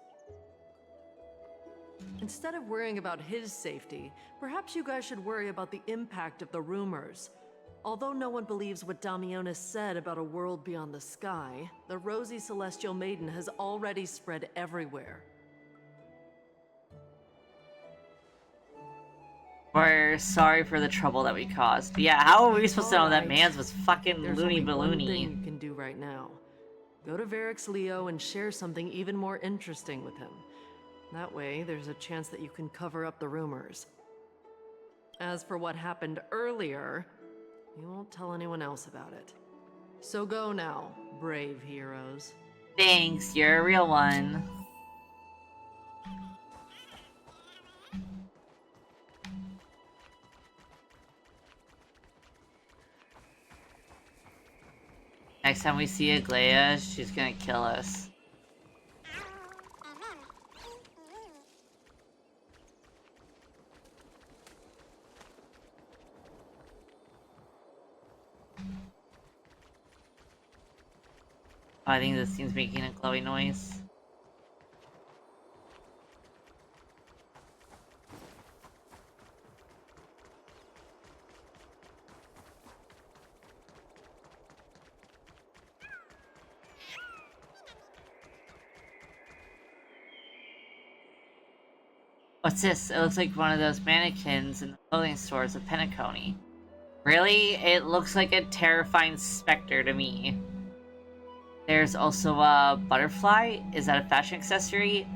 Instead of worrying about his safety, perhaps you guys should worry about the impact of the rumors. Although no one believes what Damionis said about a world beyond the sky, the rosy celestial maiden has already spread everywhere. We're sorry for the trouble that we caused. Yeah, how are we supposed to know that Alright. man's was fucking There's loony only one thing balloony? you can do right now. Go to Varix Leo and share something even more interesting with him. That way, there's a chance that you can cover up the rumors. As for what happened earlier, you won't tell anyone else about it. So go now, brave heroes. Thanks, you're a real one. Next time we see Aglaya, she's gonna kill us. I think this thing's making a glowing noise. What's this? It looks like one of those mannequins in the clothing stores of Penacony. Really? It looks like a terrifying specter to me. There's also a butterfly. Is that a fashion accessory?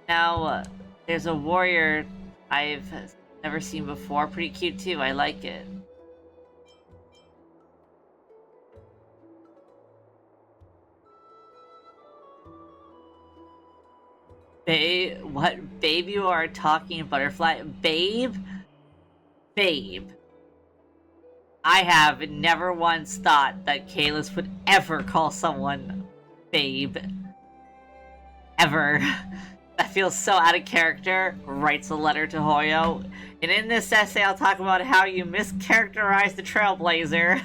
Now, there's a warrior I've never seen before. Pretty cute too. I like it. Babe, what? Babe, you are talking butterfly? Babe? Babe. I have never once thought that Kalis would ever call someone babe. Ever. That feels so out of character. Writes a letter to Hoyo. And in this essay, I'll talk about how you mischaracterized the Trailblazer.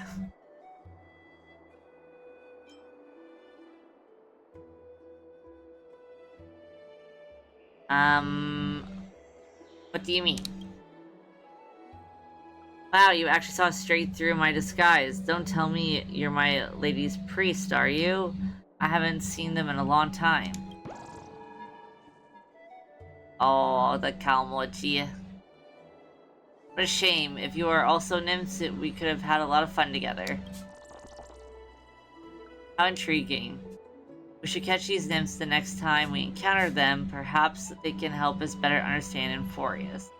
What do you mean? Wow, you actually saw straight through my disguise. Don't tell me you're my lady's priest, are you? I haven't seen them in a long time. Oh, the Kalmochi. What a shame. If you are also nymphs, we could have had a lot of fun together. How intriguing. We should catch these nymphs the next time we encounter them. Perhaps they can help us better understand Euphorius.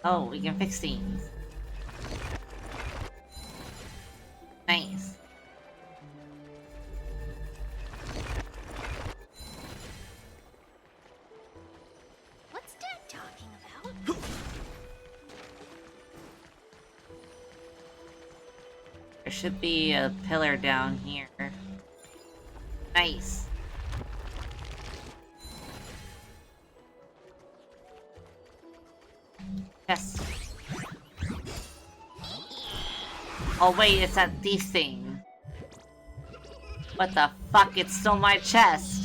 Oh, we can fix things. Nice. What's Dad talking about? There should be a pillar down here. Nice. Yes. Oh wait, it's that thief thing. What the fuck? It stole my chest.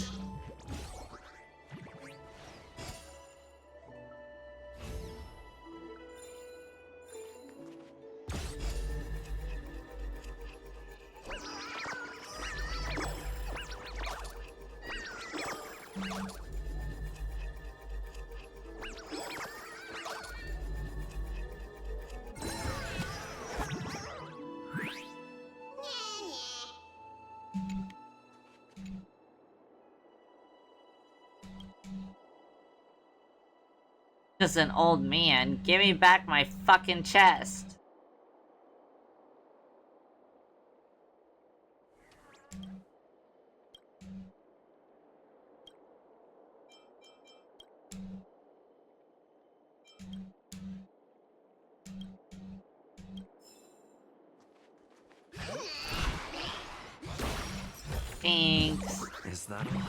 Just an old man. Give me back my fucking chest. Thanks. Is that all?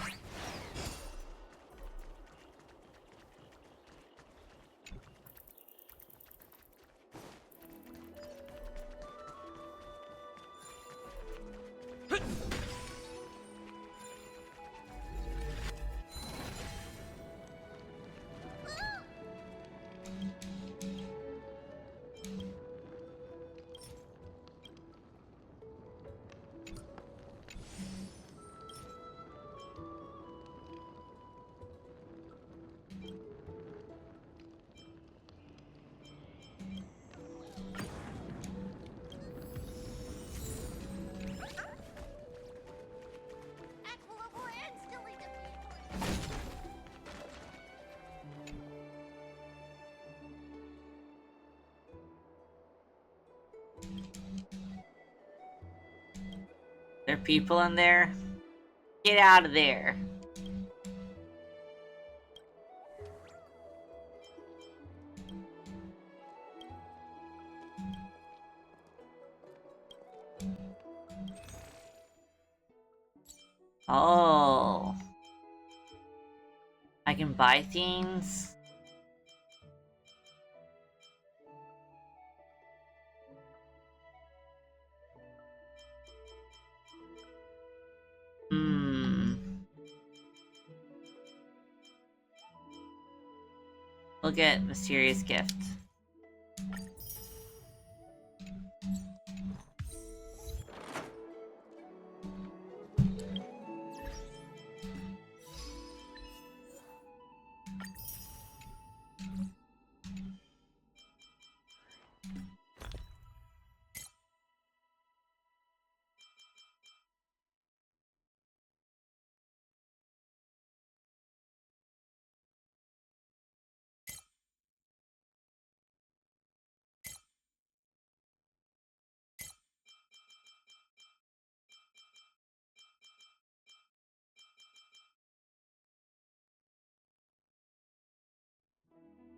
Aquila will instantly defeat. There are people in there? Get out of there. Oh. I can buy things? Look at Mysterious Gift.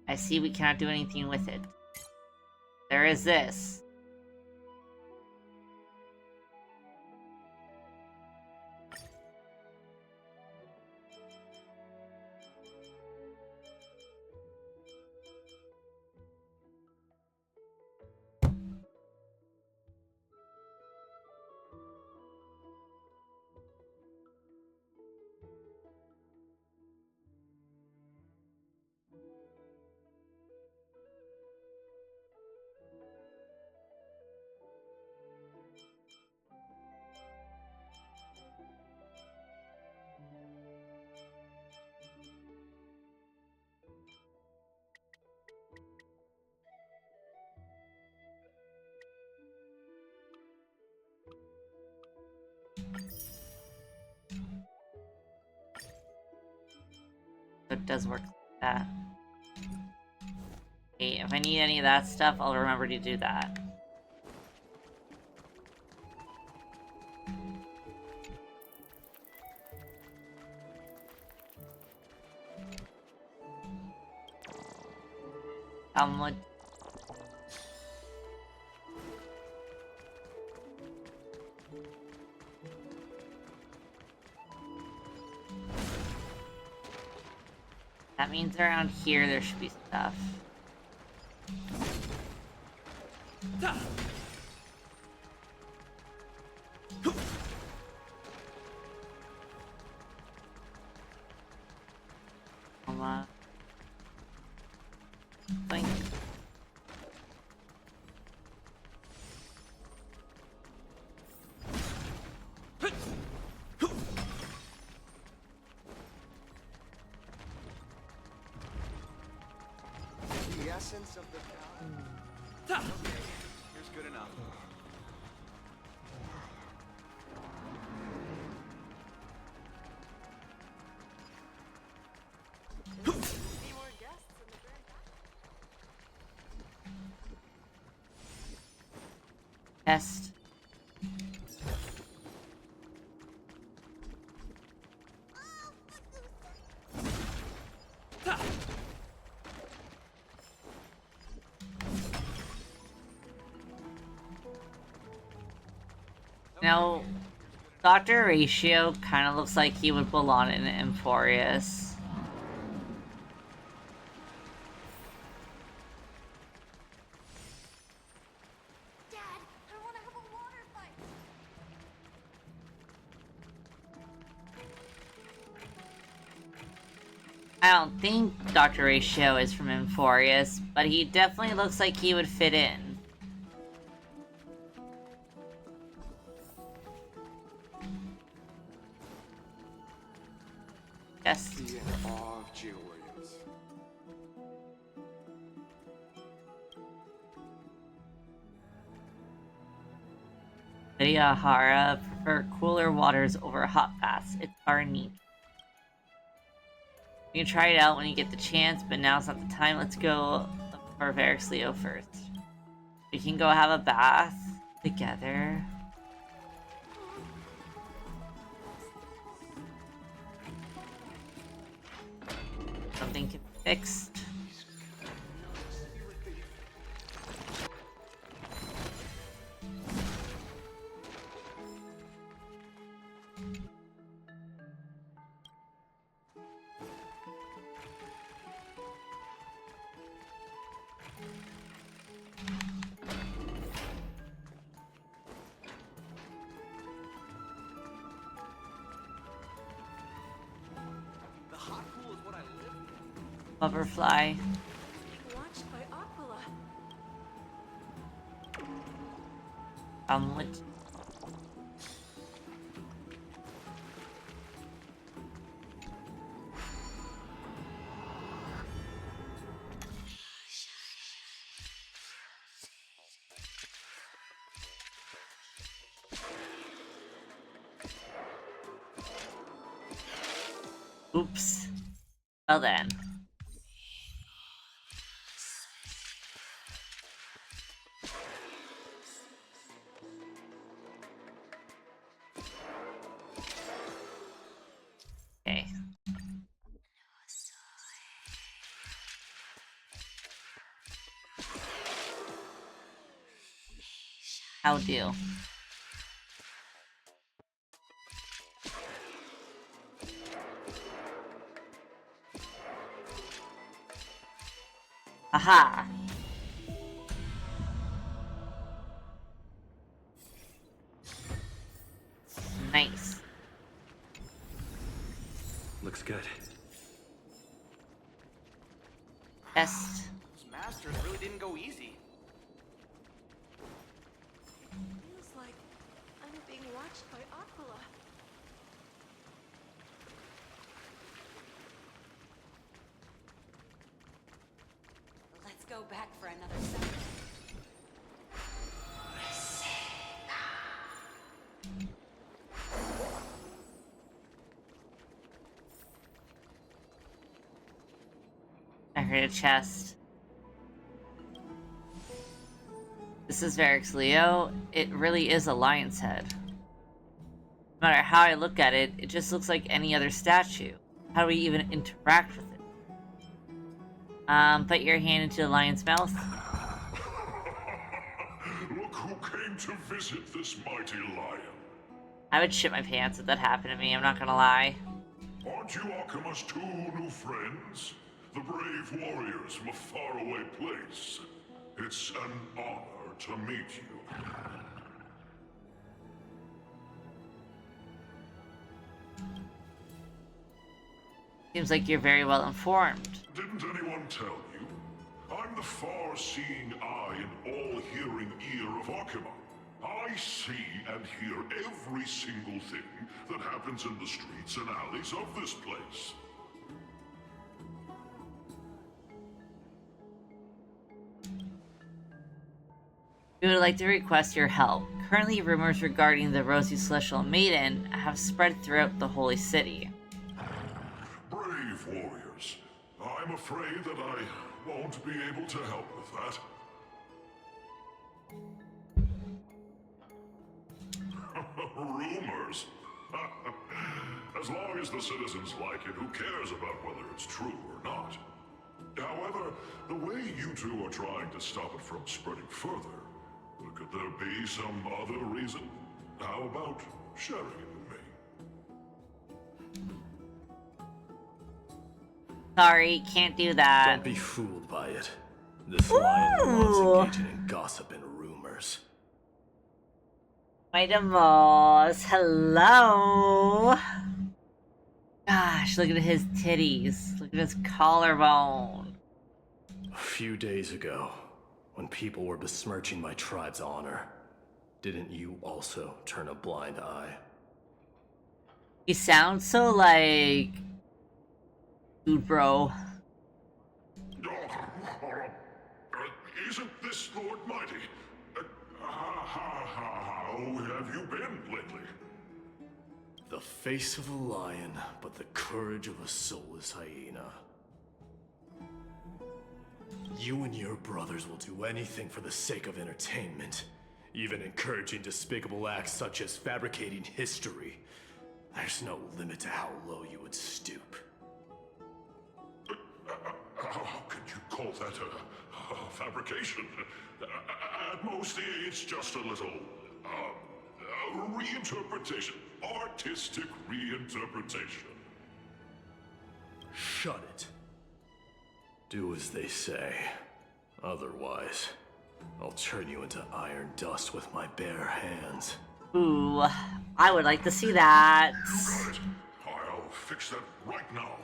I see we cannot do anything with it. There is this. It does work like that. Okay, if I need any of that stuff, I'll remember to do that. How much? That means around here there should be stuff. Come on. Blink. The essence of the cow. Okay, here's good enough. Test. Now, Dr. Ratio kind of looks like he would belong in Emphorius. Dad, I want to have a water fight. I don't think Dr. Ratio is from Emphorius, but he definitely looks like he would fit in. Yes. Be in awe of Jill Williams. Lydia Hara prefer cooler waters over hot baths. It's our need. You can try it out when you get the chance, but now's not the time. Let's go for Varix Leo first. We can go have a bath together. Something can be fixed. The hot pool is what I live in. Butterfly. Watched by Aquila. What? Oops. Well then. Okay. How do? Aha! Nice. Looks good. Best. Those masters really didn't go easy. Feels like I'm being watched by Aquila. Let's go back for another second. I heard a chest. This is Varix Leo. It really is a lion's head. No matter how I look at it, it just looks like any other statue. How do we even interact with it? Put your hand into the lion's mouth. Look who came to visit this mighty lion. I would shit my pants if that happened to me, I'm not gonna lie. Aren't you Akima's two new friends? The brave warriors from a faraway place. It's an honor to meet you. Seems like you're very well informed. Didn't anyone tell you? I'm the far-seeing eye and all-hearing ear of Akima. I see and hear every single thing that happens in the streets and alleys of this place. We would like to request your help. Currently, rumors regarding the Rosy Celestial Maiden have spread throughout the Holy City. Brave warriors. I'm afraid that I won't be able to help with that. Rumors? As long as the citizens like it, who cares about whether it's true or not? However, the way you two are trying to stop it from spreading further, could there be some other reason? How about sharing it with me? Sorry, can't do that. Don't be fooled by it. This lion loves engaging in gossip and rumors. My Demos, hello. Gosh, look at his titties. Look at his collarbone. A few days ago, when people were besmirching my tribe's honor, didn't you also turn a blind eye? You sound so like... dude, bro. Isn't this Lord Mighty? How have you been lately? The face of a lion, but the courage of a soulless hyena. You and your brothers will do anything for the sake of entertainment, even encouraging despicable acts such as fabricating history. There's no limit to how low you would stoop. How could you call that a fabrication? At most, it's just a little reinterpretation, artistic reinterpretation. Shut it. Do as they say. Otherwise, I'll turn you into iron dust with my bare hands. Ooh, I would like to see that. You got it. I'll fix that right now.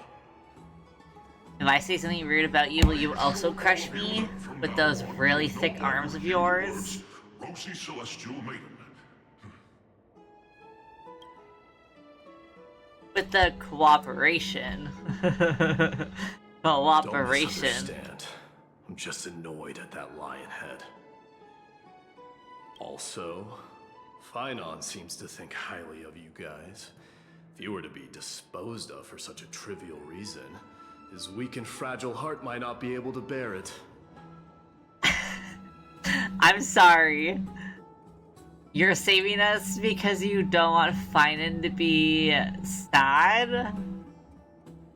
If I say something rude about you, will you also crush me with those really thick arms of yours? Rosy Celestial Maiden. With the cooperation. Don't Cooperation. misunderstand. I'm just annoyed at that lion head. Also, Phainon seems to think highly of you guys. If you were to be disposed of for such a trivial reason, his weak and fragile heart might not be able to bear it. I'm sorry. You're saving us because you don't want Phainon to be sad?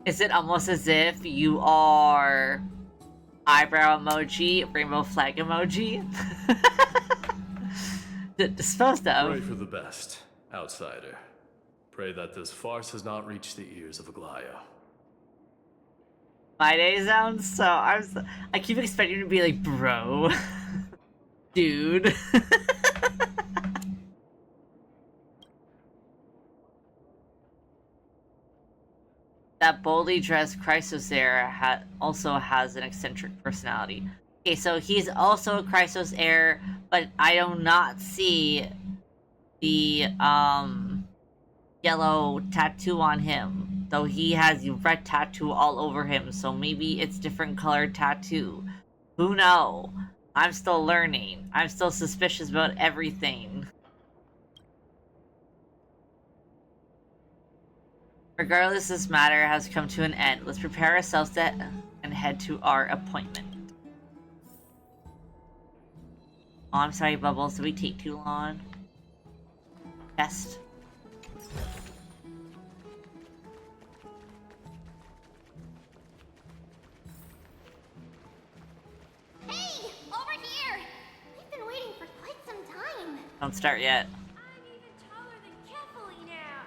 Is it almost as if you are eyebrow emoji, rainbow flag emoji? disposed of. Pray for the best, outsider. Pray that this farce has not reached the ears of Aglaya. My day sounds so. I keep expecting to be like, bro, dude. That boldly dressed Chrysos also has an eccentric personality. Okay, so he's also a Chrysos heir, but I do not see the yellow tattoo on him, though he has a red tattoo all over him, so maybe it's different colored tattoo. Who knows? I'm still learning. I'm still suspicious about everything. Regardless, this matter has come to an end. Let's prepare ourselves and head to our appointment. Oh, I'm sorry, Bubbles. Did we take too long? Test. Hey, over here! We've been waiting for quite some time. Don't start yet. I'm even taller than Kefali now.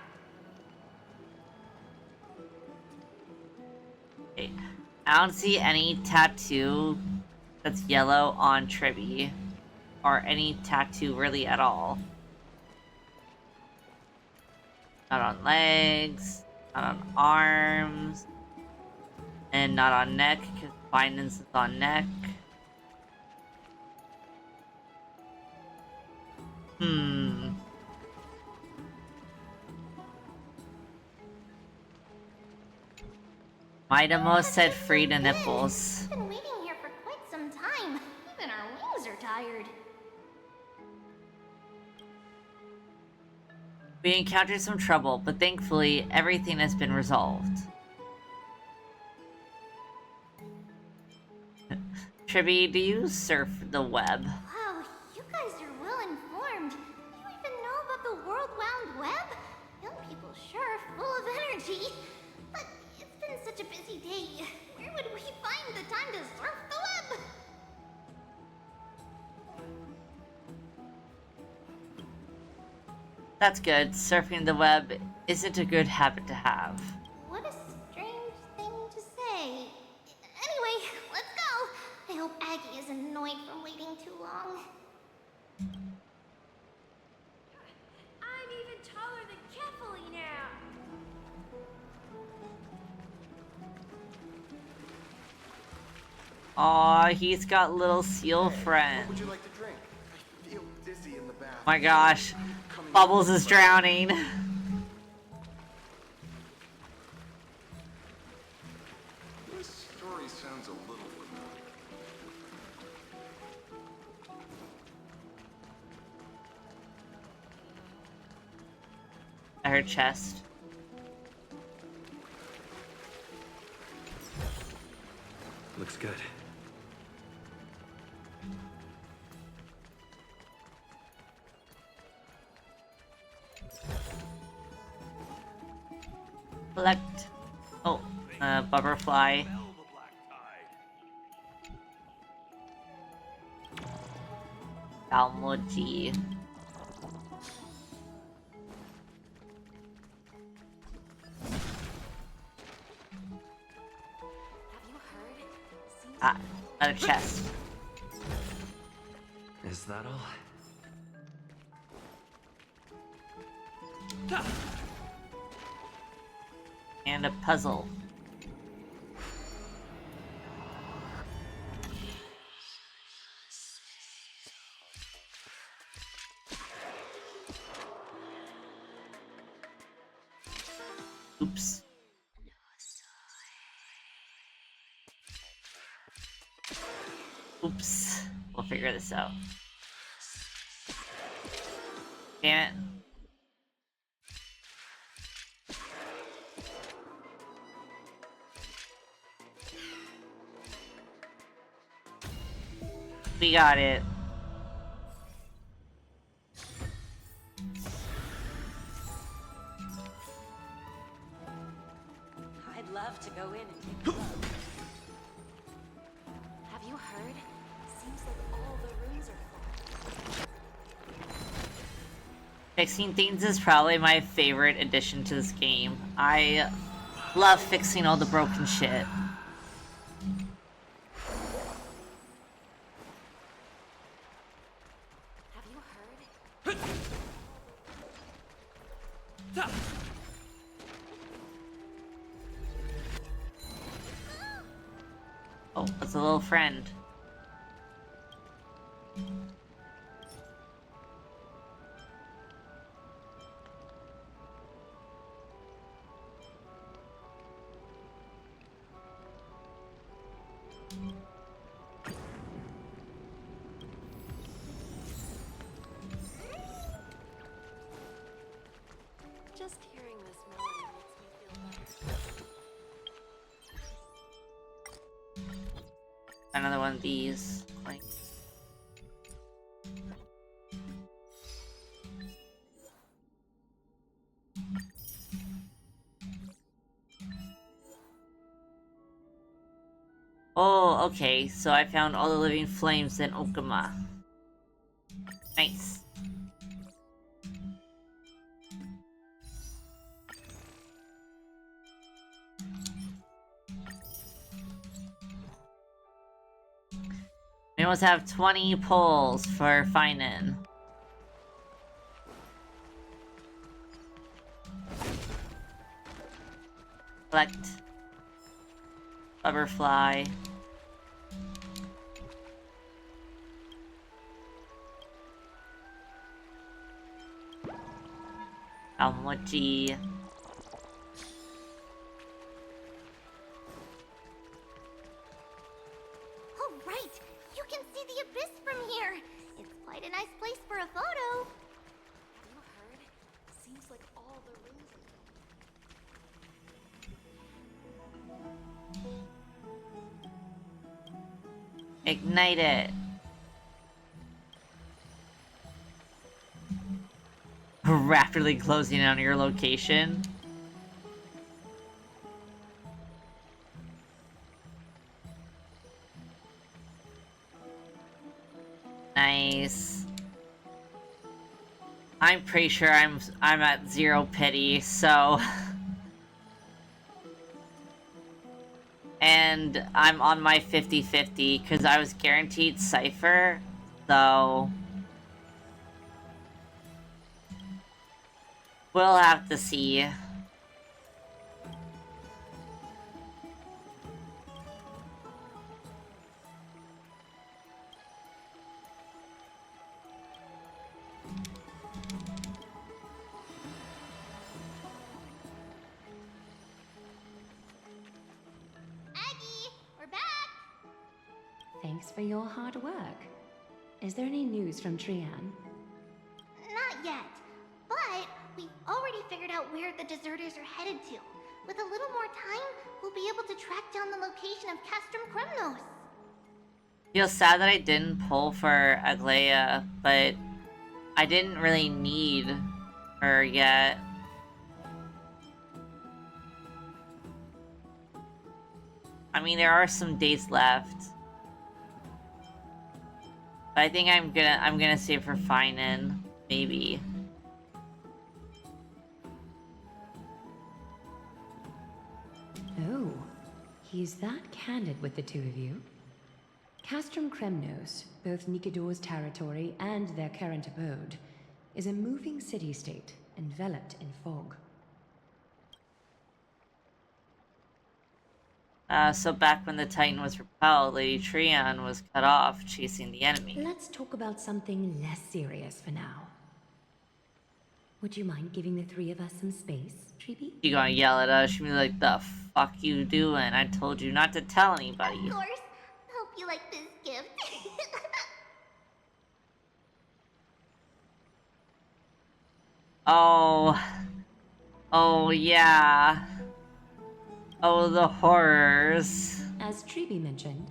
Okay. I don't see any tattoo that's yellow on Tribby. Or any tattoo really at all. Not on legs, not on arms, and not on neck, because Phainon's is on neck. Might have most said free the nipples. We've been waiting here for quite some time. Even our wings are tired. We encountered some trouble, but thankfully everything has been resolved. Tribby, do you surf the web? Wow, you guys are well informed. You even know about the World Wound Web? Young people sure are full of energy. But it's been such a busy day. Where would we find the time to surf the web? That's good. Surfing the web isn't a good habit to have. What a strange thing to say. Anyway, let's go. I hope Aggie isn't annoyed from waiting too long. I'm even taller than Kefali now. Aw, he's got little seal friends. What would you like to drink? I feel dizzy in the bath. My gosh. Bubbles is drowning. This story sounds a little familiar. Her chest. Looks good. Collect. Oh, butterfly. Dalmoji. Ah, another chest. Is that all? And a puzzle. Oops. Oops. We'll figure this out. Damn it. We got it. I'd love to go in and take a look. Have you heard? Seems like all the rooms are full. Fixing things is probably my favorite addition to this game. I love fixing all the broken shit. Oh, it's a little friend. Just hearing this melody makes me feel better. Another one of these. Like, oh, okay. So I found all the living flames in Okuma. Nice. We almost have 20 pulls for Phainon. Collect. Butterfly. Almochi. Oh, right! You can see the abyss from here! It's quite a nice place for a photo! Have you heard? Seems like all the rings are... Ignite it. Rapidly closing on your location. Nice. I'm pretty sure I'm at 0 pity, so and I'm on my 50-50 because I was guaranteed Cypher, so we'll have to see. Aggie, we're back! Thanks for your hard work. Is there any news from Trian? Not yet, but we've already figured out where the deserters are headed to. With a little more time, we'll be able to track down the location of Castrum Kremnos. Feel sad that I didn't pull for Aglaia, but I didn't really need her yet. I mean, there are some days left. But I think I'm gonna save for Phainon, maybe. Oh, he's that candid with the two of you. Castrum Kremnos, both Nikidor's territory and their current abode, is a moving city-state enveloped in fog. So back when the Titan was repelled, Lady Trian was cut off chasing the enemy. Let's talk about something less serious for now. Would you mind giving the three of us some space, Treeby? She gonna yell at us, she be like, the fuck you doing? I told you not to tell anybody. Of course. Hope you like this gift. Oh. Oh, yeah. Oh, the horrors. As Treeby mentioned,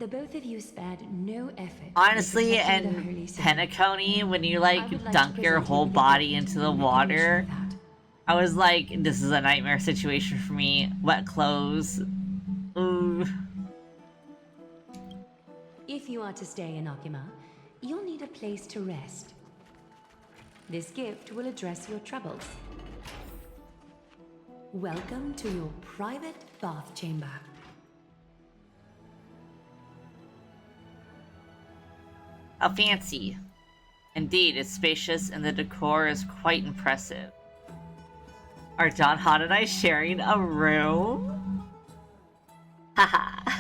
the both of you spared no effort. Honestly, and Penacony, when you like dunk your whole body into the water, I was like, this is a nightmare situation for me. Wet clothes. Ooh. If you are to stay in Okuma, you'll need a place to rest. This gift will address your troubles. Welcome to your private bath chamber. How fancy. Indeed, it's spacious and the decor is quite impressive. Are Don Han and I sharing a room? Haha.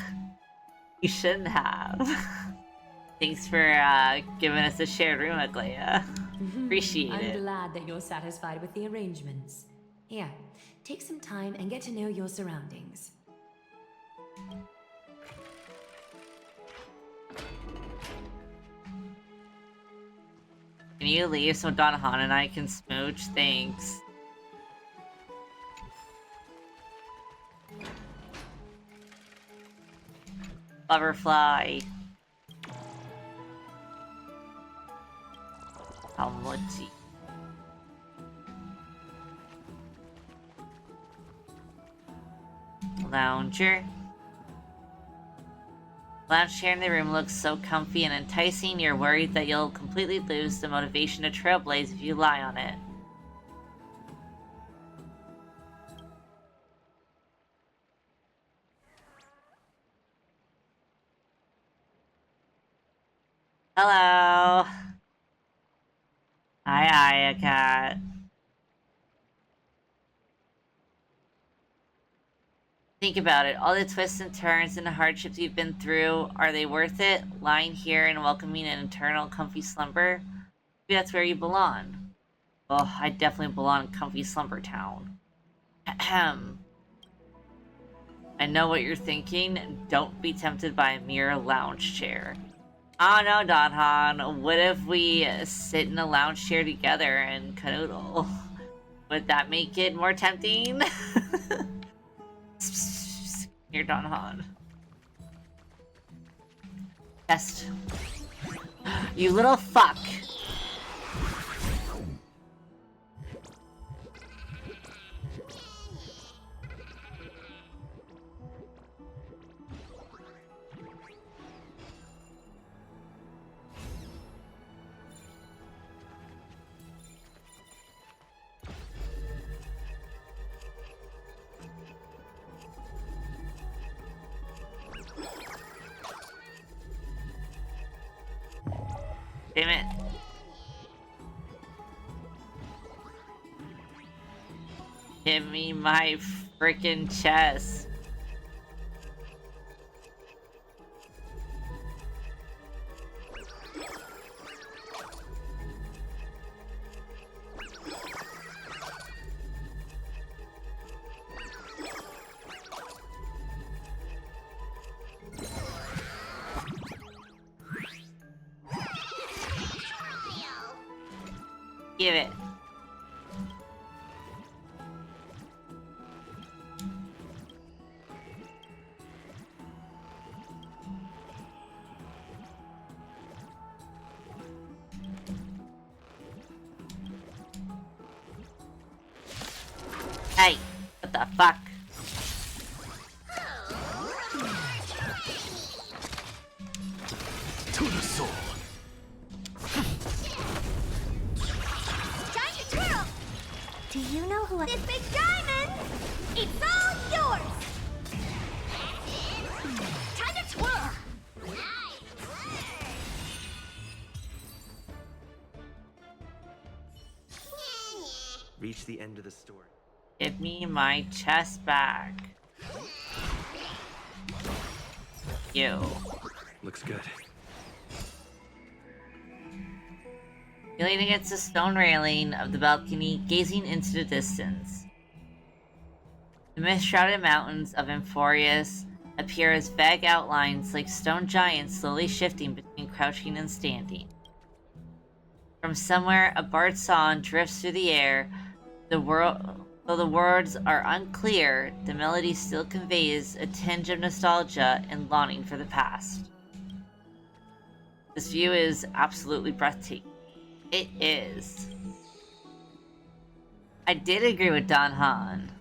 You shouldn't have. Thanks for giving us a shared room, Aglaia. Appreciate it. I'm glad that you're satisfied with the arrangements. Here, take some time and get to know your surroundings. Can you leave so Don Han and I can smooch? Thanks. Butterfly. How muchy. Lounger. Lounge chair in the room looks so comfy and enticing, you're worried that you'll completely lose the motivation to trailblaze if you lie on it. Hello. Hi, Cat. Think about it. All the twists and turns and hardships you've been through, are they worth it? Lying here and welcoming an eternal comfy slumber? Maybe that's where you belong. Oh, I definitely belong in comfy slumber town. Ahem. I know what you're thinking. Don't be tempted by a mere lounge chair. Oh no, Don Han. What if we sit in a lounge chair together and canoodle? Would that make it more tempting? Here, Don Han. Test. You little fuck. Damn it. Give me my frickin' chest. Give it. Hey, what the fuck? To the soul. Time to twirl! Do you know who this big diamond? It's all yours! Time to twirl! Reach the end of the story. Give me my chest back. You. Looks good. Leaning against the stone railing of the balcony, gazing into the distance. The mist-shrouded mountains of Emphorius appear as vague outlines like stone giants slowly shifting between crouching and standing. From somewhere, a bard song drifts through the air. Though the words are unclear, the melody still conveys a tinge of nostalgia and longing for the past. This view is absolutely breathtaking. It is. I did agree with Don Han.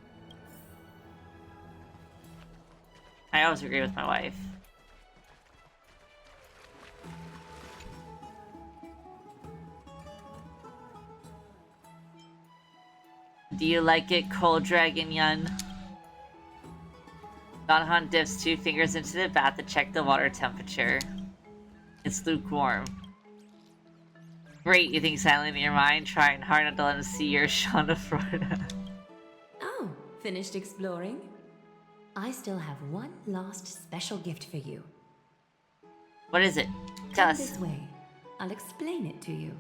I always agree with my wife. Do you like it, cold dragon Yun? Donhan dips 2 fingers into the bath to check the water temperature. It's lukewarm. Great, you think silently in your mind, trying hard not to let him see your Shonda Florida. Oh, finished exploring? I still have one last special gift for you. What is it? Tell us. Come this way. I'll explain it to you.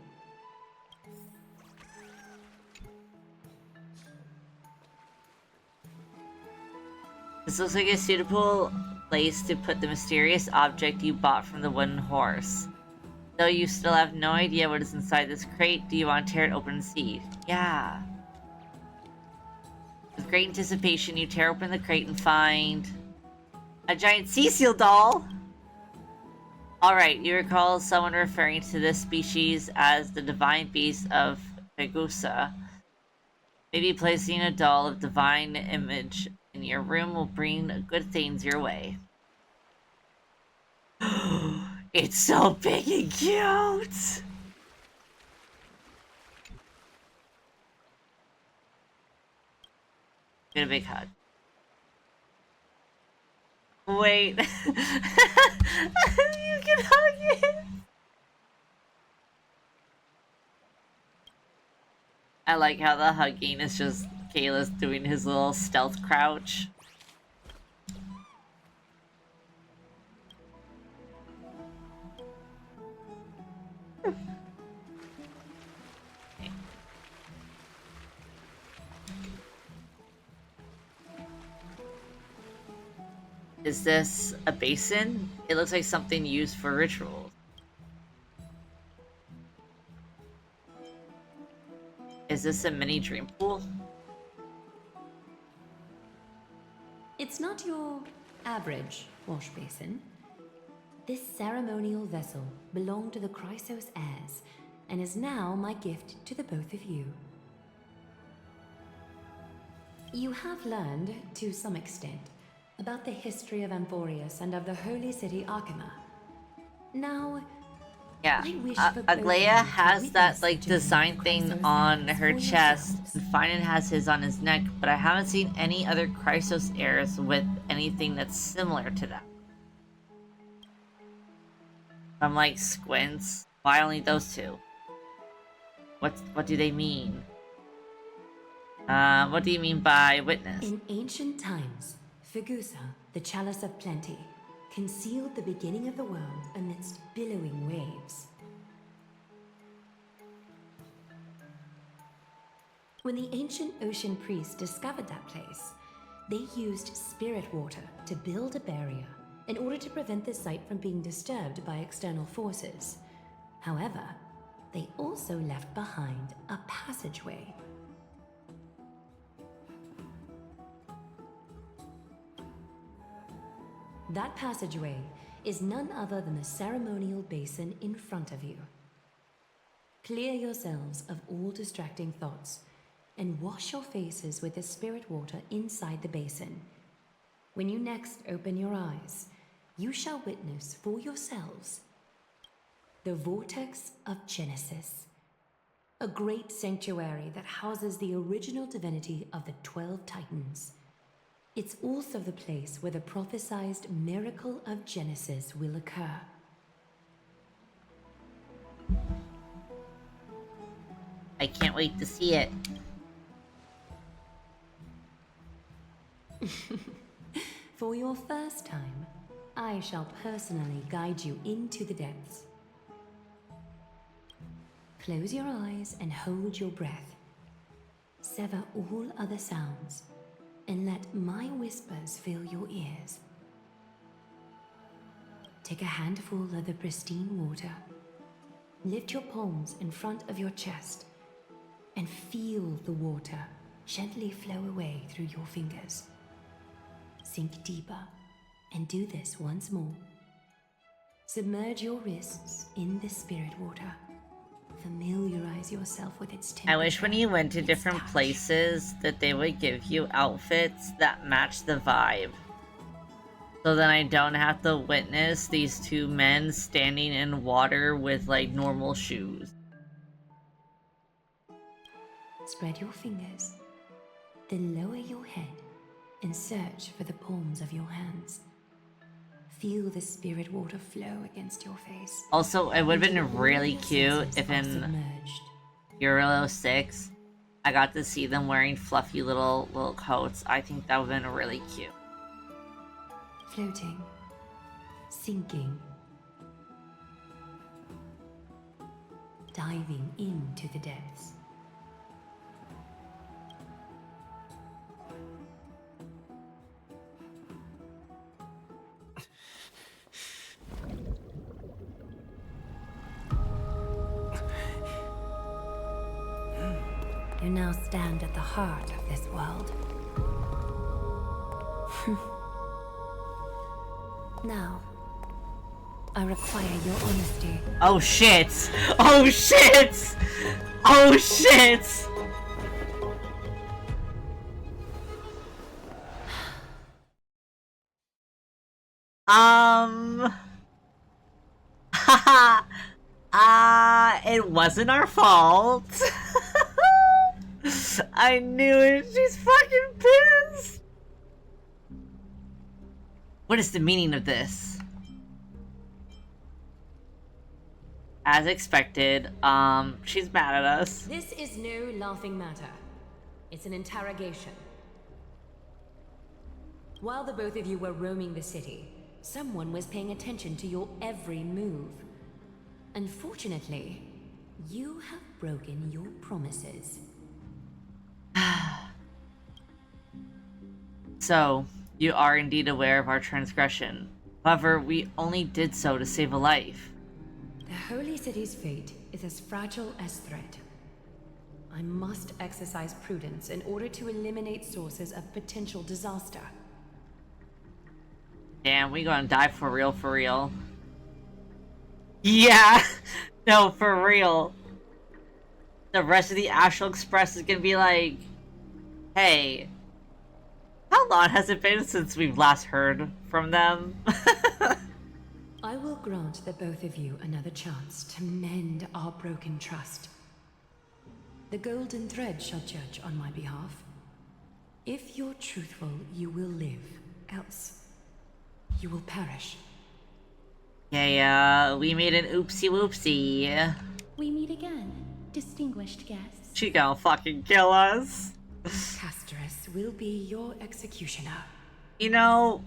This looks like a suitable place to put the mysterious object you bought from the wooden horse. Though you still have no idea what is inside this crate, do you want to tear it open and see? Yeah. With great anticipation, you tear open the crate and find a giant sea seal doll! Alright, you recall someone referring to this species as the divine beast of Pegusa. Maybe placing a doll of divine image in your room will bring good things your way. It's so big and cute! Get a big hug. Wait. You can hug it! I like how the hugging is just Kayla's doing his little stealth crouch. Is this a basin? It looks like something used for rituals. Is this a mini dream pool? It's not your average wash basin. This ceremonial vessel belonged to the Chrysos heirs and is now my gift to the both of you. You have learned, to some extent, about the history of Amphorius and of the holy city Arkema. Now, yeah, I wish for both of you Aglaia to has that witness like the journey design of thing Chrysos on heirs her for chest, yourselves. and Phainon has his on his neck, but I haven't seen any other Chrysos heirs with anything that's similar to that. I'm like, squints? Why only those two? What do they mean? What do you mean by witness? In ancient times, Fegusa, the chalice of plenty, concealed the beginning of the world amidst billowing waves. When the ancient ocean priests discovered that place, they used spirit water to build a barrier in order to prevent the site from being disturbed by external forces. However, they also left behind a passageway. That passageway is none other than the ceremonial basin in front of you. Clear yourselves of all distracting thoughts and wash your faces with the spirit water inside the basin. When you next open your eyes, you shall witness for yourselves the Vortex of Genesis, a great sanctuary that houses the original divinity of the 12 Titans. It's also the place where the prophesied miracle of Genesis will occur. I can't wait to see it. For your first time, I shall personally guide you into the depths. Close your eyes and hold your breath. Sever all other sounds and let my whispers fill your ears. Take a handful of the pristine water. Lift your palms in front of your chest and feel the water gently flow away through your fingers. Sink deeper and do this once more. Submerge your wrists in the spirit water. Familiarize yourself with its temperature. I wish when you went to different places that they would give you outfits that match the vibe. So then I don't have to witness these two men standing in water with like normal shoes. Spread your fingers Then lower your head and search for the palms of your hands. Feel the spirit water flow against your face. Also, it would have been really cute if in submerged. Euro 6, I got to see them wearing fluffy little coats. I think that would have been really cute. Floating. Sinking. Diving into the depths. You now stand at the heart of this world. Now, I require your honesty. Oh shit! Oh shit! Oh shit! It wasn't our fault. I knew it. She's fucking pissed. What is the meaning of this? As expected, she's mad at us. This is no laughing matter. It's an interrogation. While the both of you were roaming the city, someone was paying attention to your every move. Unfortunately, you have broken your promises. So, you are indeed aware of our transgression. However, we only did so to save a life. The Holy City's fate is as fragile as threat. I must exercise prudence in order to eliminate sources of potential disaster. Damn, we gonna die for real, for real. Yeah! No, for real. The rest of the Astral Express is gonna be like, hey, how long has it been since we've last heard from them? I will grant the both of you another chance to mend our broken trust. The golden thread shall judge on my behalf. If you're truthful, you will live. Else, you will perish. Yeah, we made an oopsie whoopsie. We meet again, distinguished guests. She gonna fucking kill us. Castress will be your executioner. You know,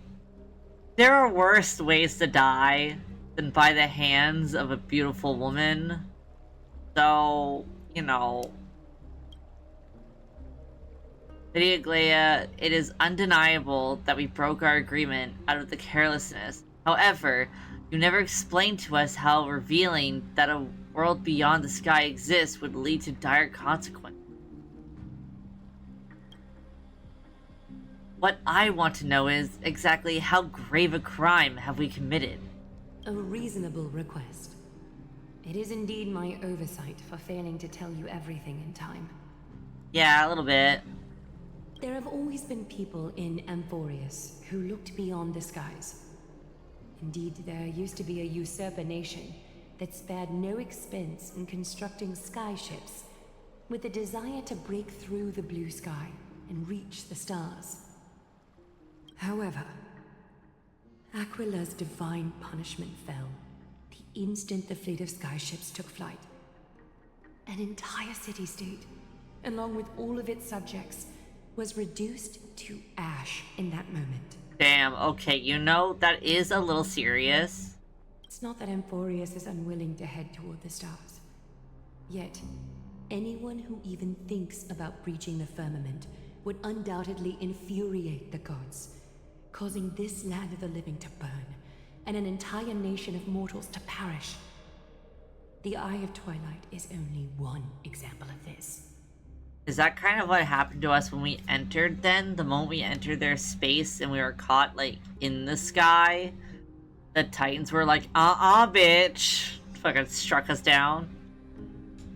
there are worse ways to die than by the hands of a beautiful woman. So, you know. Lady Aglaia, it is undeniable that we broke our agreement out of the carelessness. However, you never explained to us how revealing that a world beyond the sky exists would lead to dire consequences. What I want to know is exactly how grave a crime have we committed? A reasonable request. It is indeed my oversight for failing to tell you everything in time. Yeah, a little bit. There have always been people in Amphorius who looked beyond the skies. Indeed, there used to be a usurper nation that spared no expense in constructing sky ships with the desire to break through the blue sky and reach the stars. However, Aquila's divine punishment fell the instant the fleet of sky ships took flight. An entire city-state, along with all of its subjects, was reduced to ash in that moment. Damn, okay, you know, that is a little serious. It's not that Amphorius is unwilling to head toward the stars. Yet, anyone who even thinks about breaching the firmament would undoubtedly infuriate the gods, causing this land of the living to burn, and an entire nation of mortals to perish. The Eye of Twilight is only one example of this. Is that kind of what happened to us when we entered then? The moment we entered their space and we were caught, like, in the sky? The Titans were like, bitch! Fucking struck us down.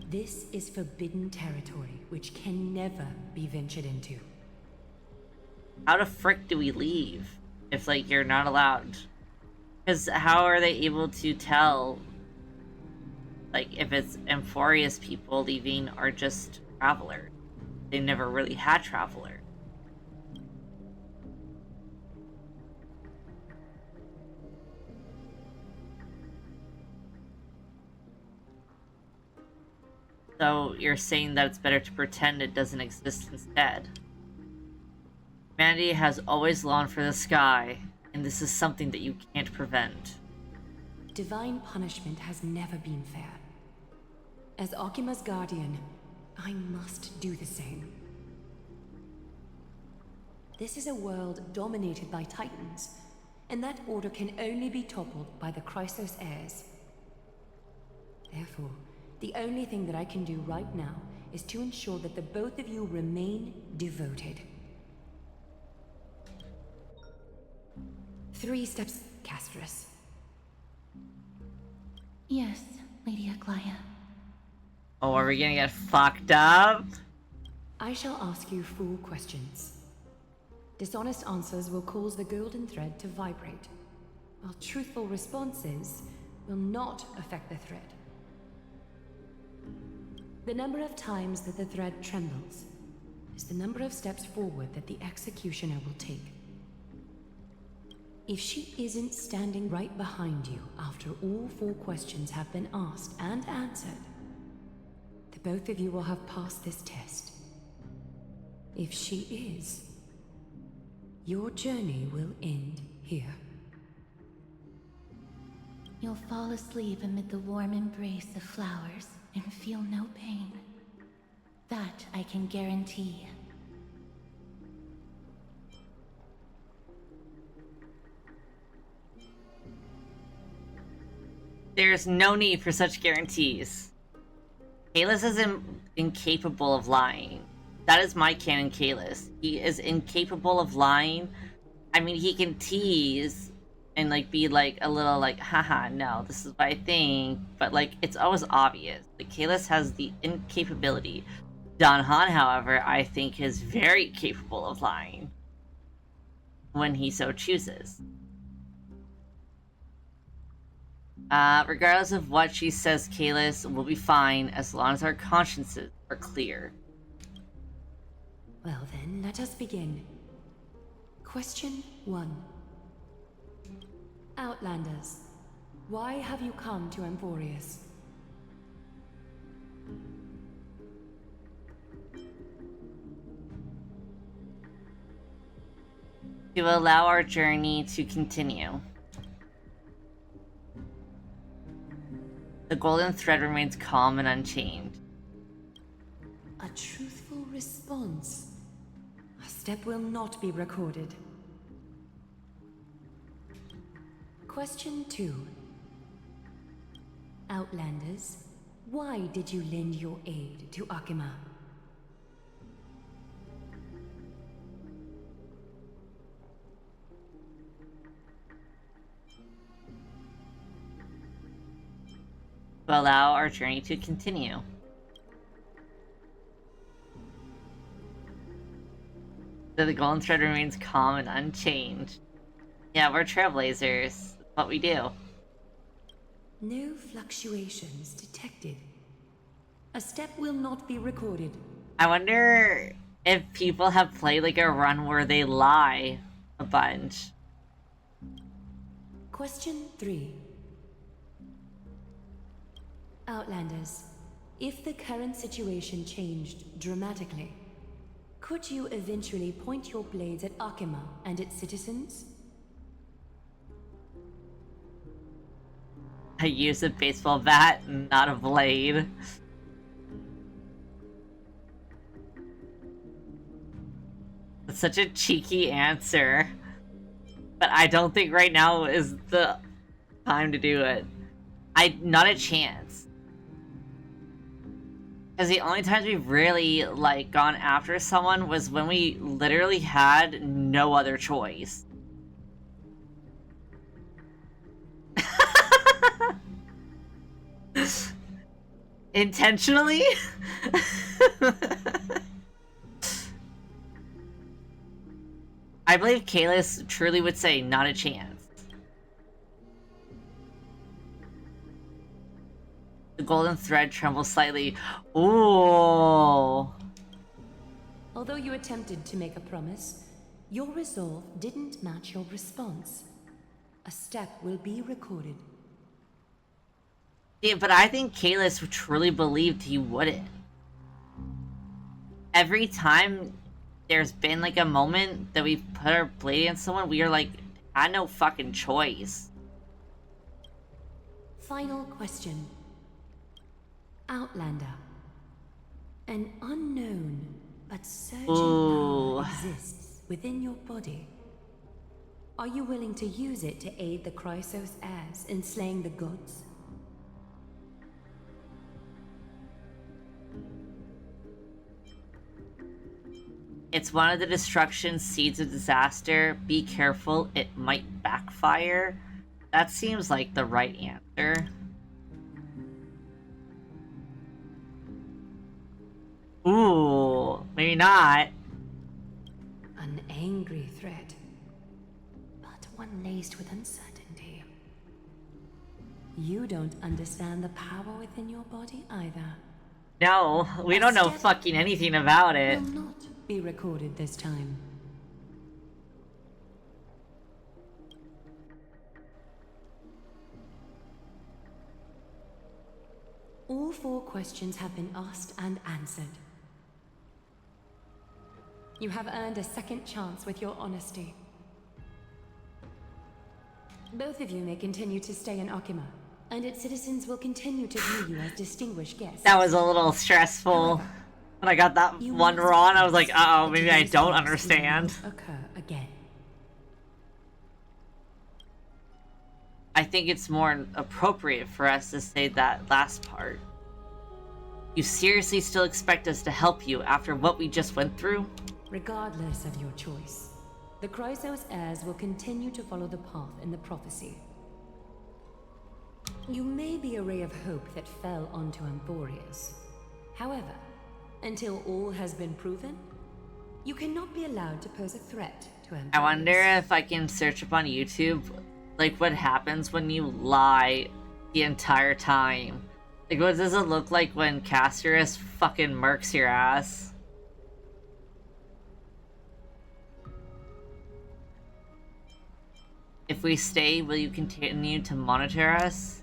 This is forbidden territory, which can never be ventured into. How the frick do we leave? If, like, you're not allowed? Because how are they able to tell, like, if it's Amphorius people leaving or just travelers? They never really had travelers. So you're saying that it's better to pretend it doesn't exist instead. Humanity has always longed for the sky, and this is something that you can't prevent. Divine punishment has never been fair. As Akima's guardian, I must do the same. This is a world dominated by Titans, and that order can only be toppled by the Chrysos heirs. Therefore, the only thing that I can do right now is to ensure that the both of you remain devoted. 3 steps, Castrus. Yes, Lady Aglaya. Oh, are we gonna get fucked up? I shall ask you 4 questions. Dishonest answers will cause the golden thread to vibrate, while truthful responses will not affect the thread. The number of times that the thread trembles is the number of steps forward that the executioner will take. If she isn't standing right behind you after all 4 questions have been asked and answered, the both of you will have passed this test. If she is, your journey will end here. You'll fall asleep amid the warm embrace of flowers and feel no pain. That I can guarantee. There's no need for such guarantees. Kalis is incapable of lying. That is my canon Kalis. He is incapable of lying. I mean, he can tease and like be like a little like, haha, no, this is what I think, but like it's always obvious. Like Kalis has the incapability. Don Han, however, I think is very capable of lying when he so chooses. Regardless of what she says, Kalis will be fine as long as our consciences are clear. Well then, let us begin. Question 1. Outlanders, why have you come to Amphorius? To allow our journey to continue. The golden thread remains calm and unchanged. A truthful response. A step will not be recorded. Question 2. Outlanders, why did you lend your aid to Akima? To allow our journey to continue. So the golden thread remains calm and unchanged. Yeah, we're trailblazers. That's what we do. No fluctuations detected. A step will not be recorded. I wonder if people have played like a run where they lie a bunch. Question 3. Outlanders, if the current situation changed dramatically, could you eventually point your blades at Akima and its citizens? I use a baseball bat, not a blade. That's such a cheeky answer. But I don't think right now is the time to do it. Not a chance. Because the only times we've really, like, gone after someone was when we literally had no other choice. Intentionally? I believe Kalis truly would say, not a chance. The golden thread trembles slightly. Ooh. Although you attempted to make a promise, your resolve didn't match your response. A step will be recorded. Yeah, but I think Kalis truly believed he wouldn't. Every time there's been like a moment that we've put our blade in someone, we are like, had no fucking choice. Final question. Outlander. An unknown but surging power exists within your body. Are you willing to use it to aid the Chrysos heirs in slaying the gods? It's one of the destruction seeds of disaster. Be careful, it might backfire. That seems like the right answer. Ooh, maybe not. An angry threat, but one laced with uncertainty. You don't understand the power within your body either. No, we don't know fucking anything about it. Will not be recorded this time. All 4 questions have been asked and answered. You have earned a second chance with your honesty. Both of you may continue to stay in Akima, and its citizens will continue to view you as distinguished guests. That was a little stressful. When I got that one wrong, I was like, uh-oh, maybe I don't understand. Occur again. I think it's more appropriate for us to say that last part. You seriously still expect us to help you after what we just went through? Regardless of your choice, the Chrysos heirs will continue to follow the path in the prophecy. You may be a ray of hope that fell onto Amphorius. However, until all has been proven, you cannot be allowed to pose a threat to Amphorius. I wonder if I can search up on YouTube, like, what happens when you lie the entire time. Like, what does it look like when Casterus fucking murks your ass? If we stay, will you continue to monitor us?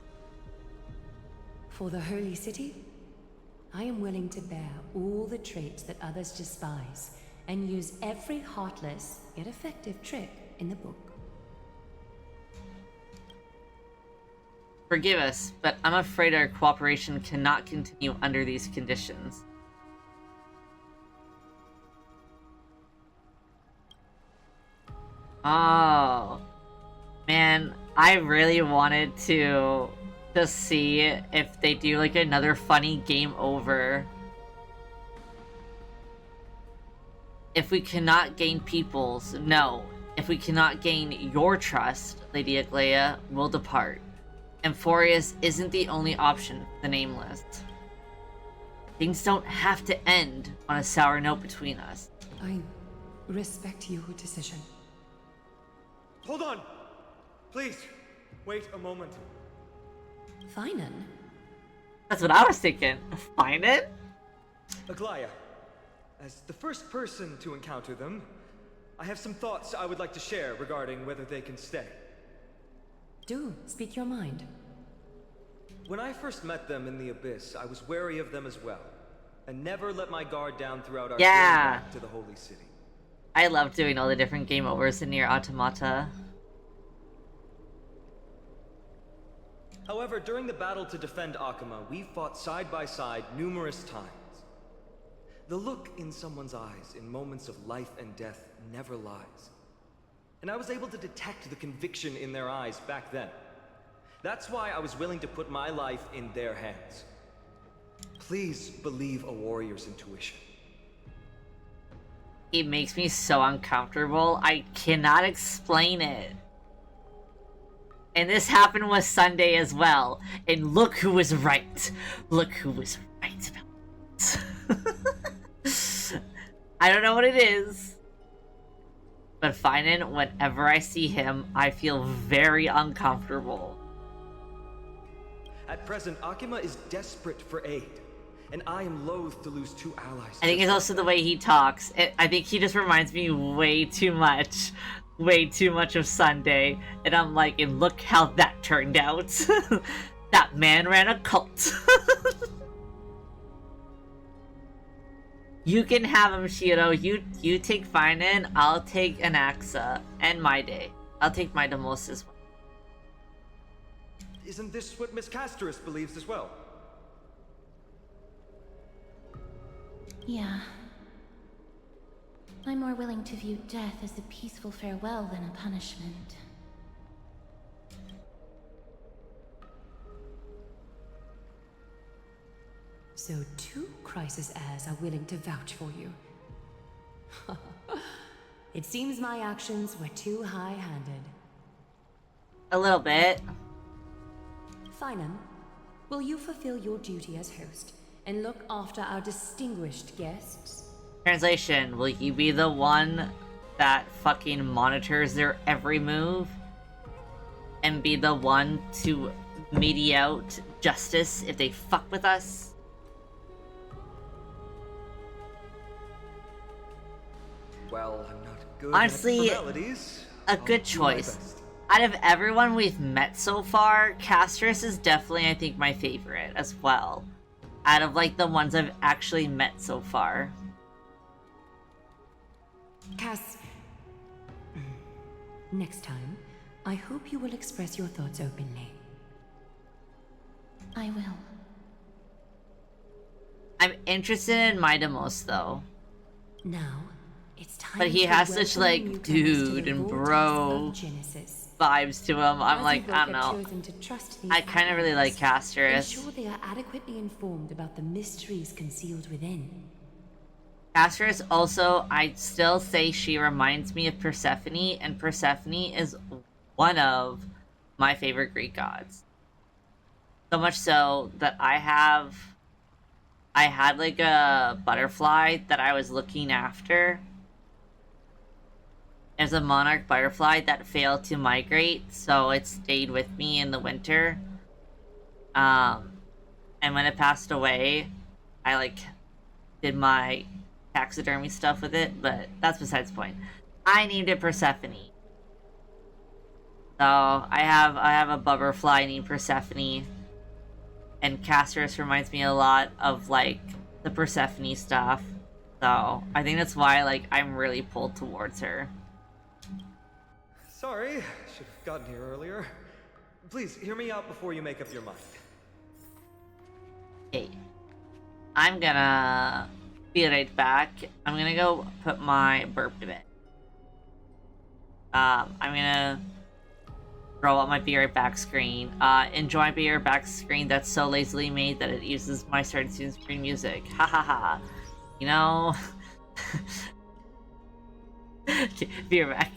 For the Holy City, I am willing to bear all the traits that others despise and use every heartless yet effective trick in the book. Forgive us, but I'm afraid our cooperation cannot continue under these conditions. Oh. Man, I really wanted to just see if they do like another funny game over. If we cannot gain people's, no. If we cannot gain your trust, Lady Aglaia, we'll depart. Amphorius isn't the only option for the Nameless. Things don't have to end on a sour note between us. I respect your decision. Hold on! Please, wait a moment. Phainon? That's what I was thinking. Phainon? Aglaia, as the first person to encounter them, I have some thoughts I would like to share regarding whether they can stay. Do speak your mind. When I first met them in the Abyss, I was wary of them as well, and never let my guard down throughout our journey back to the Holy City. I love doing all the different game overs in Nier Automata. However, during the battle to defend Akima, we fought side by side numerous times. The look in someone's eyes in moments of life and death never lies. And I was able to detect the conviction in their eyes back then. That's why I was willing to put my life in their hands. Please believe a warrior's intuition. It makes me so uncomfortable. I cannot explain it. And this happened with Sunday as well. And look who was right. Look who was right about it. I don't know what it is. But Phainon, whenever I see him, I feel very uncomfortable. At present, Akima is desperate for aid. And I am loath to lose 2 allies. I think it's also the way he talks. I think he just reminds me way too much of Sunday. And I'm like, and look how that turned out. That man ran a cult. You can have him, Shiro. You take Phainon, I'll take Anaxa. And my day. I'll take my Demos as well. Isn't this what Miss Casterus believes as well? Yeah. I'm more willing to view death as a peaceful farewell than a punishment. So 2 Crisis heirs are willing to vouch for you. It seems my actions were too high-handed. A little bit. Phainon, will you fulfill your duty as host and look after our distinguished guests? Translation, will you be the one that fucking monitors their every move? And be the one to mediate justice if they fuck with us? Well, I'm not good Honestly, at formalities. a I'll good do my choice. best. Out of everyone we've met so far, Casterus is definitely, I think, my favorite as well. Out of, like, the ones I've actually met so far. Cass... Next time, I hope you will express your thoughts openly. I will. I'm interested in Midamos, though. Now, it's time. But he to has such, welcome like, newcomers to dude the and vortex bro of Genesis. vibes to him. I'm As like, you I both don't have know. chosen to trust these I kind of really like outlaws, Casterus. ensure they are adequately informed about the mysteries concealed within. Casterus also, I'd still say she reminds me of Persephone, and Persephone is one of my favorite Greek gods. So much so that I had like a butterfly that I was looking after. There's a monarch butterfly that failed to migrate, so it stayed with me in the winter. And when it passed away, I like did my taxidermy stuff with it, but that's besides the point. I named it Persephone. So I have a butterfly named Persephone, and Casterus reminds me a lot of like the Persephone stuff. So I think that's why like I'm really pulled towards her. Sorry, should have gotten here earlier. Please, hear me out before you make up your mind. Okay. I'm gonna be right back. I'm gonna go put my burp in it. I'm gonna roll up my Be Right Back screen. Enjoy my Be Right Back screen that's so lazily made that it uses my starting student screen music. Ha ha ha. You know? Okay, be right back.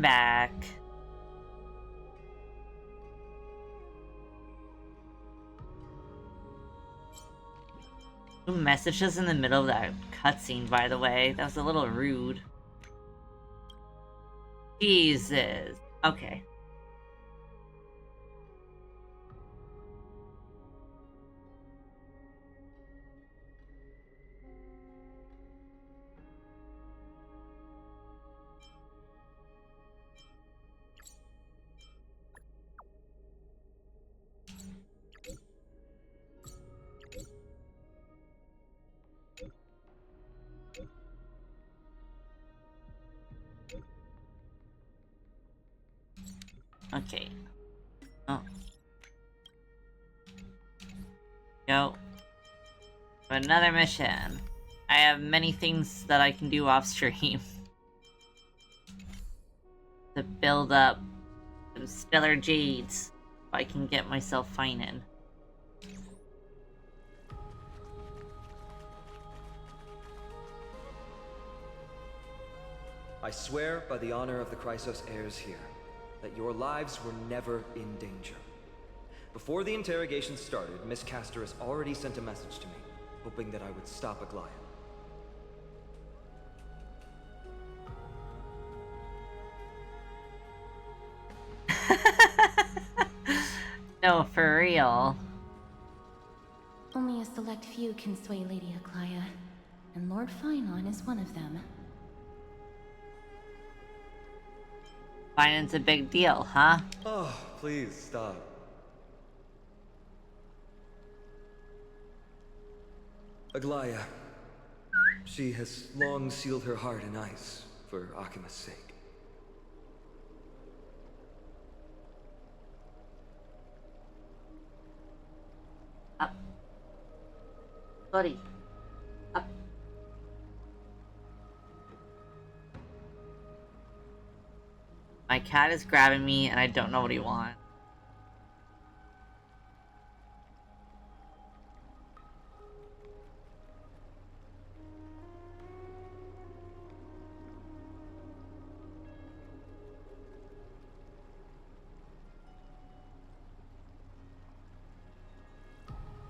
I'm back. Who messaged us in the middle of that cutscene, by the way? That was a little rude. Jesus. Okay. Okay. Oh. Go. Another mission. I have many things that I can do off stream. To build up some stellar jades. So I can get myself Phainon. I swear by the honor of the Chrysos heirs here, that your lives were never in danger. Before the interrogation started, Miss Castor has already sent a message to me, hoping that I would stop Aglaya. No, for real. Only a select few can sway Lady Aglaya, and Lord Phainon is one of them. Phainon's a big deal, huh? Oh, please stop. Aglaya. She has long sealed her heart in ice for Akima's sake. Up. Buddy. Up. My cat is grabbing me and I don't know what he wants.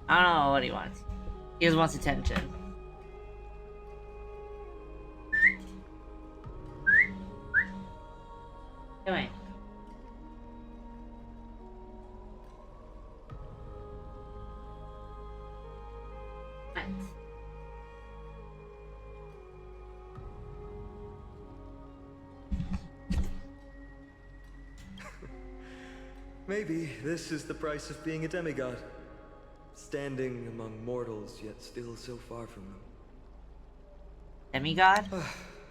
I don't know what he wants. He just wants attention. Come on. Maybe this is the price of being a demigod. Standing among mortals, yet still so far from them. Demigod?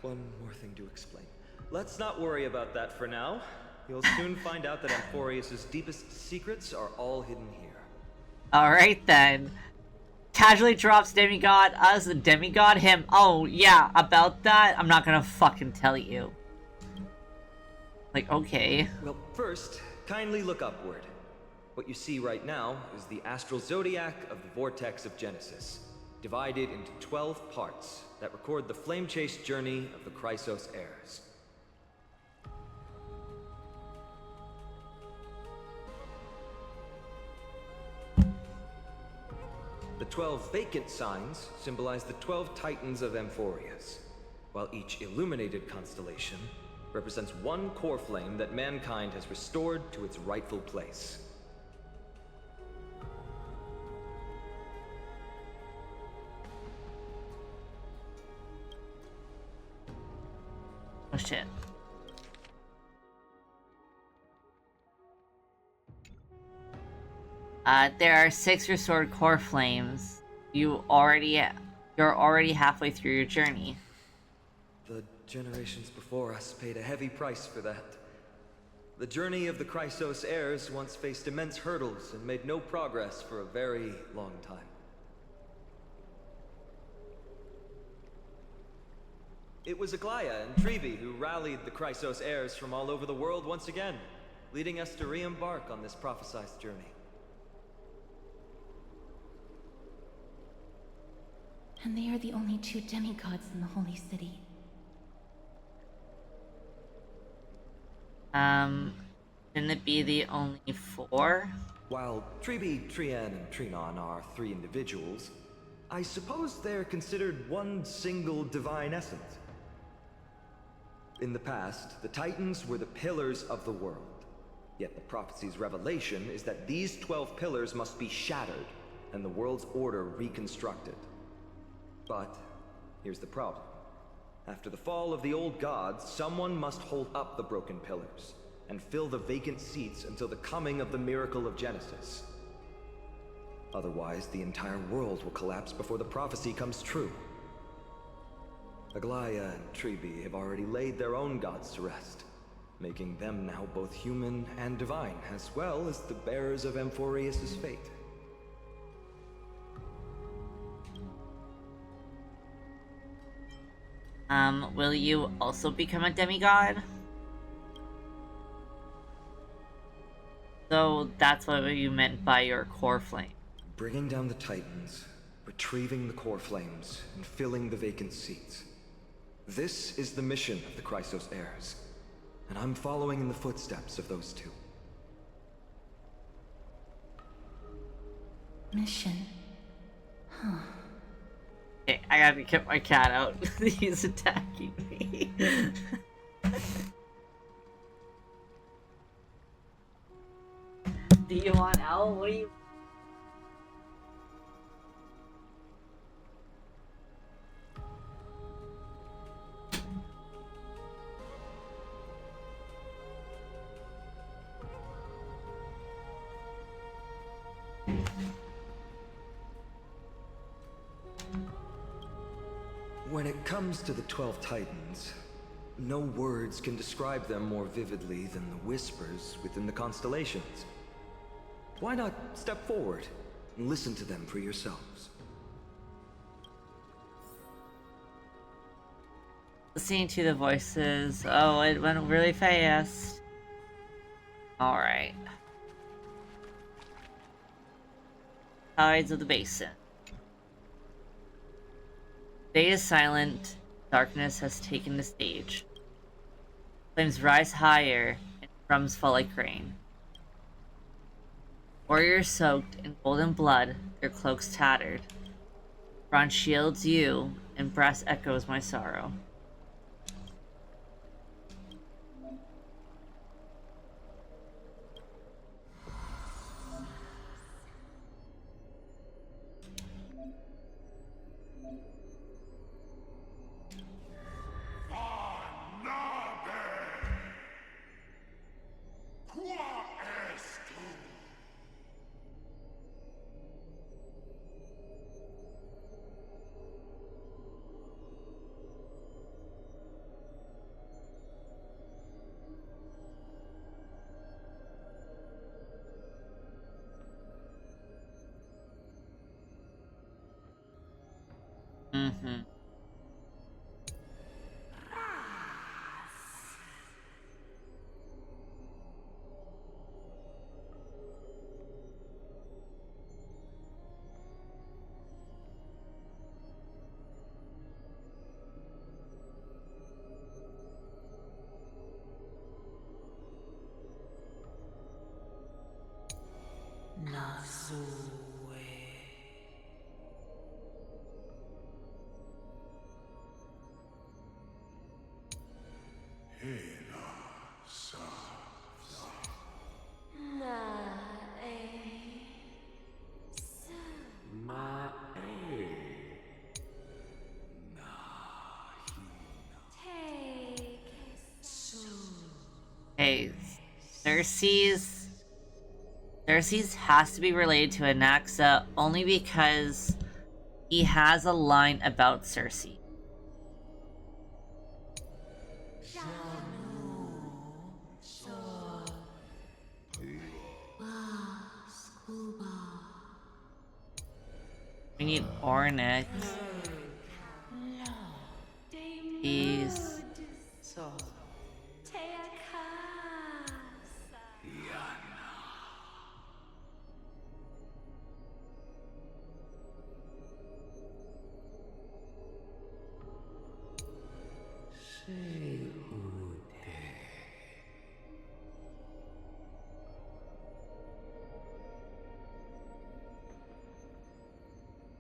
One more thing to explain. Let's not worry about that for now. You'll soon find out that Amphorius's deepest secrets are all hidden here. Alright then. Casually drops demigod, us, demigod, him. Oh, yeah, about that, I'm not gonna fucking tell you. Like, okay. Well, first, kindly look upward. What you see right now is the astral zodiac of the vortex of Genesis, divided into 12 parts that record the flame-chased journey of the Chrysos heirs. The 12 vacant signs symbolize the 12 titans of Amphorius, while each illuminated constellation represents one core flame that mankind has restored to its rightful place. Oh shit. There are 6 restored core flames. You're already halfway through your journey. The generations before us paid a heavy price for that. The journey of the Chrysos heirs once faced immense hurdles and made no progress for a very long time. It was Aglaya and Trevi who rallied the Chrysos heirs from all over the world once again, leading us to re-embark on this prophesized journey. And they are the only 2 demigods in the Holy City. Shouldn't it be the only 4? While Tribi, Trian, and Trinon are 3 individuals, I suppose they're considered one single divine essence. In the past, the Titans were the pillars of the world. Yet the prophecy's revelation is that these 12 pillars must be shattered, and the world's order reconstructed. But here's the problem. After the fall of the old gods, someone must hold up the broken pillars and fill the vacant seats until the coming of the miracle of Genesis. Otherwise, the entire world will collapse before the prophecy comes true. Aglaya and Tribi have already laid their own gods to rest, making them now both human and divine, as well as the bearers of Amphorius' fate. Will you also become a demigod? So that's what you meant by your core flame. Bringing down the Titans, retrieving the core flames, and filling the vacant seats. This is the mission of the Chrysos heirs, and I'm following in the footsteps of those 2. Mission. Huh. Okay, I gotta get my cat out. He's attacking me. Do you want out? What do you... When it comes to the 12 Titans, no words can describe them more vividly than the whispers within the constellations. Why not step forward and listen to them for yourselves? Listening to the voices. Oh, it went really fast. Alright. Sides of the basin. Day is silent. Darkness has taken the stage. Flames rise higher, and crumbs fall like rain. Warriors soaked in golden blood, their cloaks tattered. Bronze shields you, and brass echoes my sorrow. Mm-hmm. Okay, Cersei's has to be related to Anaxa only because he has a line about Cersei. We need Ornit. He's...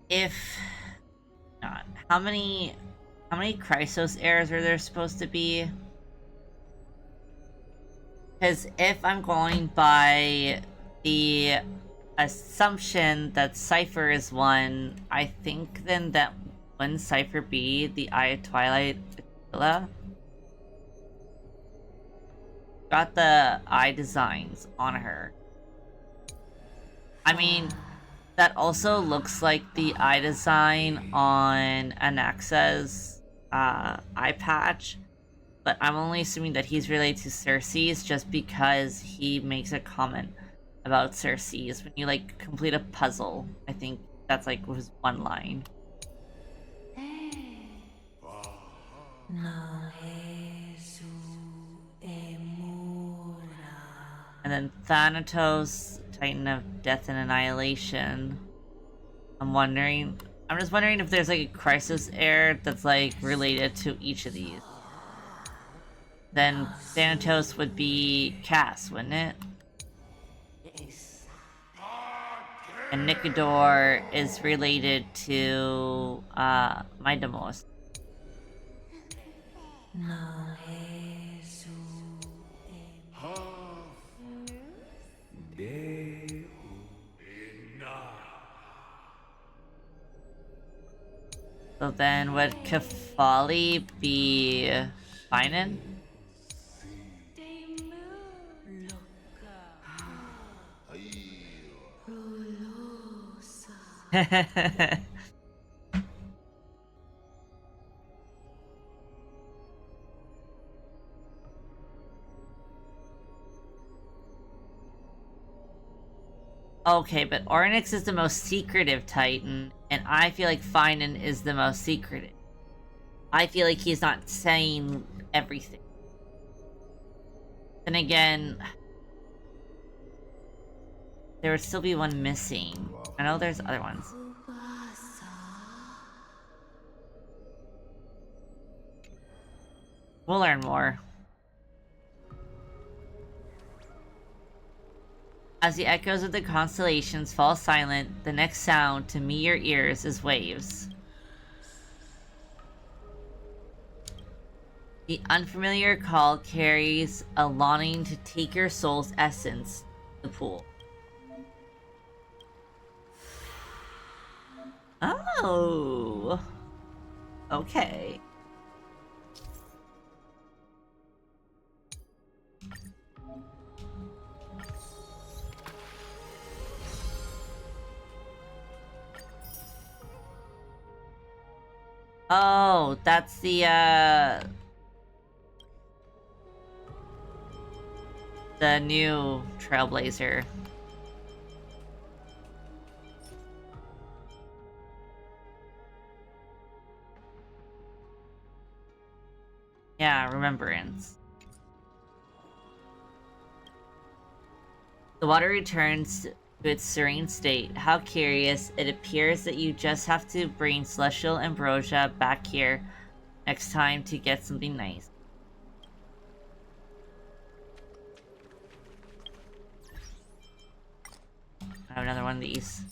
if not, how many Chrysos heirs are there supposed to be? Because if I'm going by the assumption that Cypher is one, I think then that wouldn't Cypher be the Eye of Twilight Aquila? Got the eye designs on her. I mean, that also looks like the eye design on Anaxa's eye patch, but I'm only assuming that he's related to Cersei's just because he makes a comment about Cersei's when you like complete a puzzle. I think that's like was one line. And then Thanatos, Titan of Death and Annihilation. I'm just wondering if there's like a Chrysos heir that's like related to each of these. Then Thanatos would be Cass, wouldn't it? And Nicodor is related to Maidamos. So then would Kefali be Phainon? Okay, but Ornyx is the most secretive Titan, and I feel like Phainon is the most secretive. I feel like he's not saying everything. Then again, there would still be one missing. I know there's other ones. We'll learn more. As the echoes of the constellations fall silent, the next sound to meet your ears is waves. The unfamiliar call carries a longing to take your soul's essence to the pool. Oh. Okay. Oh, that's the new Trailblazer. Yeah, Remembrance. The water returns to its serene state. How curious. It appears that you just have to bring Celestial Ambrosia back here next time to get something nice. I have another one of these.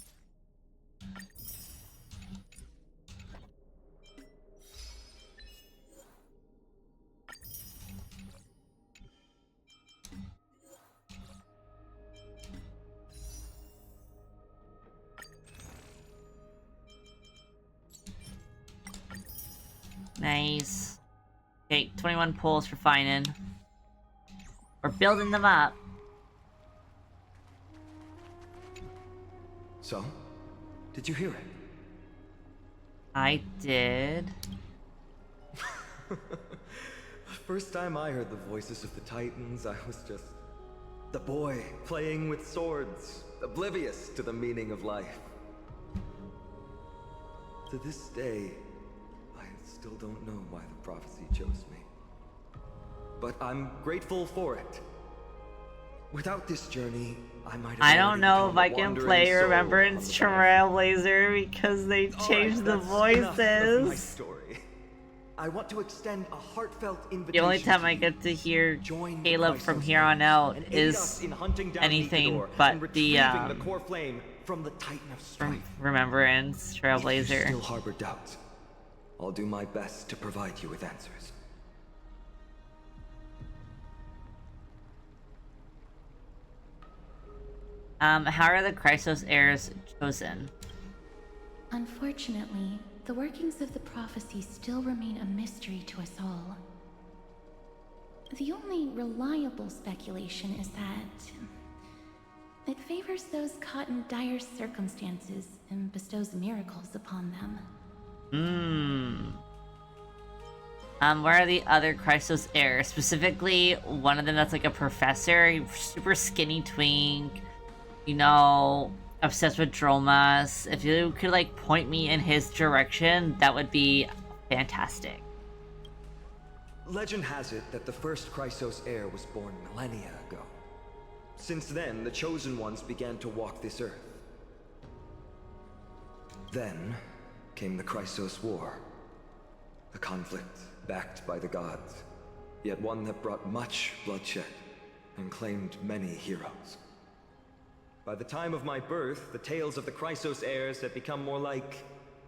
Nice. Okay, 21 pulls for Phainon. We're building them up. So, did you hear it? I did. First time I heard the voices of the Titans, I was just the boy playing with swords, oblivious to the meaning of life. To this day, I still don't know why the prophecy chose me. But I'm grateful for it. Without this journey, I don't know if I can play Remembrance Trailblazer because they changed the voices. My story. I want to extend a heartfelt invitation. The only time I get to hear Caleb from here on out is anything but the core flame from the Titan of Strife. Remembrance, If you Trailblazer. still harbor doubts, I'll do my best to provide you with answers. How are the Chrysos heirs chosen? Unfortunately, the workings of the prophecy still remain a mystery to us all. The only reliable speculation is that it favors those caught in dire circumstances and bestows miracles upon them. Where are the other Chrysos heirs? Specifically, one of them that's like a professor, super skinny twink, you know, obsessed with Dromas. If you could like point me in his direction, that would be fantastic. Legend has it that the first Chrysos heir was born millennia ago. Since then, the Chosen Ones began to walk this earth. Then came the Chrysos War. A conflict backed by the gods, yet one that brought much bloodshed and claimed many heroes. By the time of my birth, the tales of the Chrysos heirs had become more like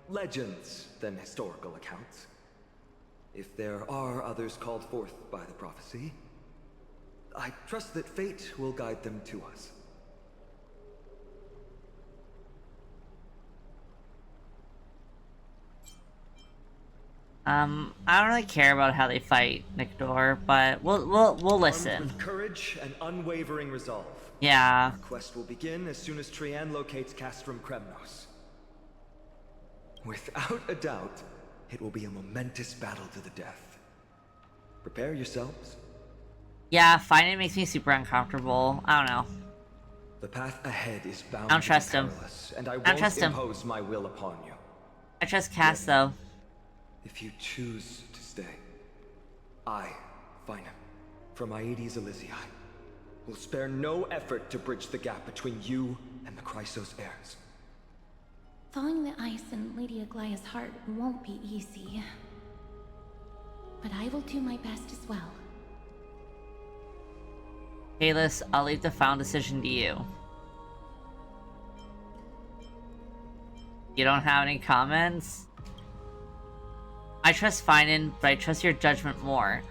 legends than historical accounts. If there are others called forth by the prophecy, I trust that fate will guide them to us. I don't really care about how they fight Nicodor, but we'll listen. Armed with courage and unwavering resolve. Yeah. Our quest will begin as soon as Trian locates Castrum Kremnos. Without a doubt, it will be a momentous battle to the death. Prepare yourselves. Yeah, fighting makes me super uncomfortable. I don't know. The path ahead is bound I don't to trust be him. perilous, and I don't won't trust him. impose my will upon you. I trust Cass though. If you choose to stay, I, Phainon, from Aedes Elysiae, will spare no effort to bridge the gap between you and the Chrysos heirs. Thawing the ice in Lady Aglaya's heart won't be easy. But I will do my best as well. Kalis, I'll leave the final decision to you. You don't have any comments? I trust Phainon, but I trust your judgment more.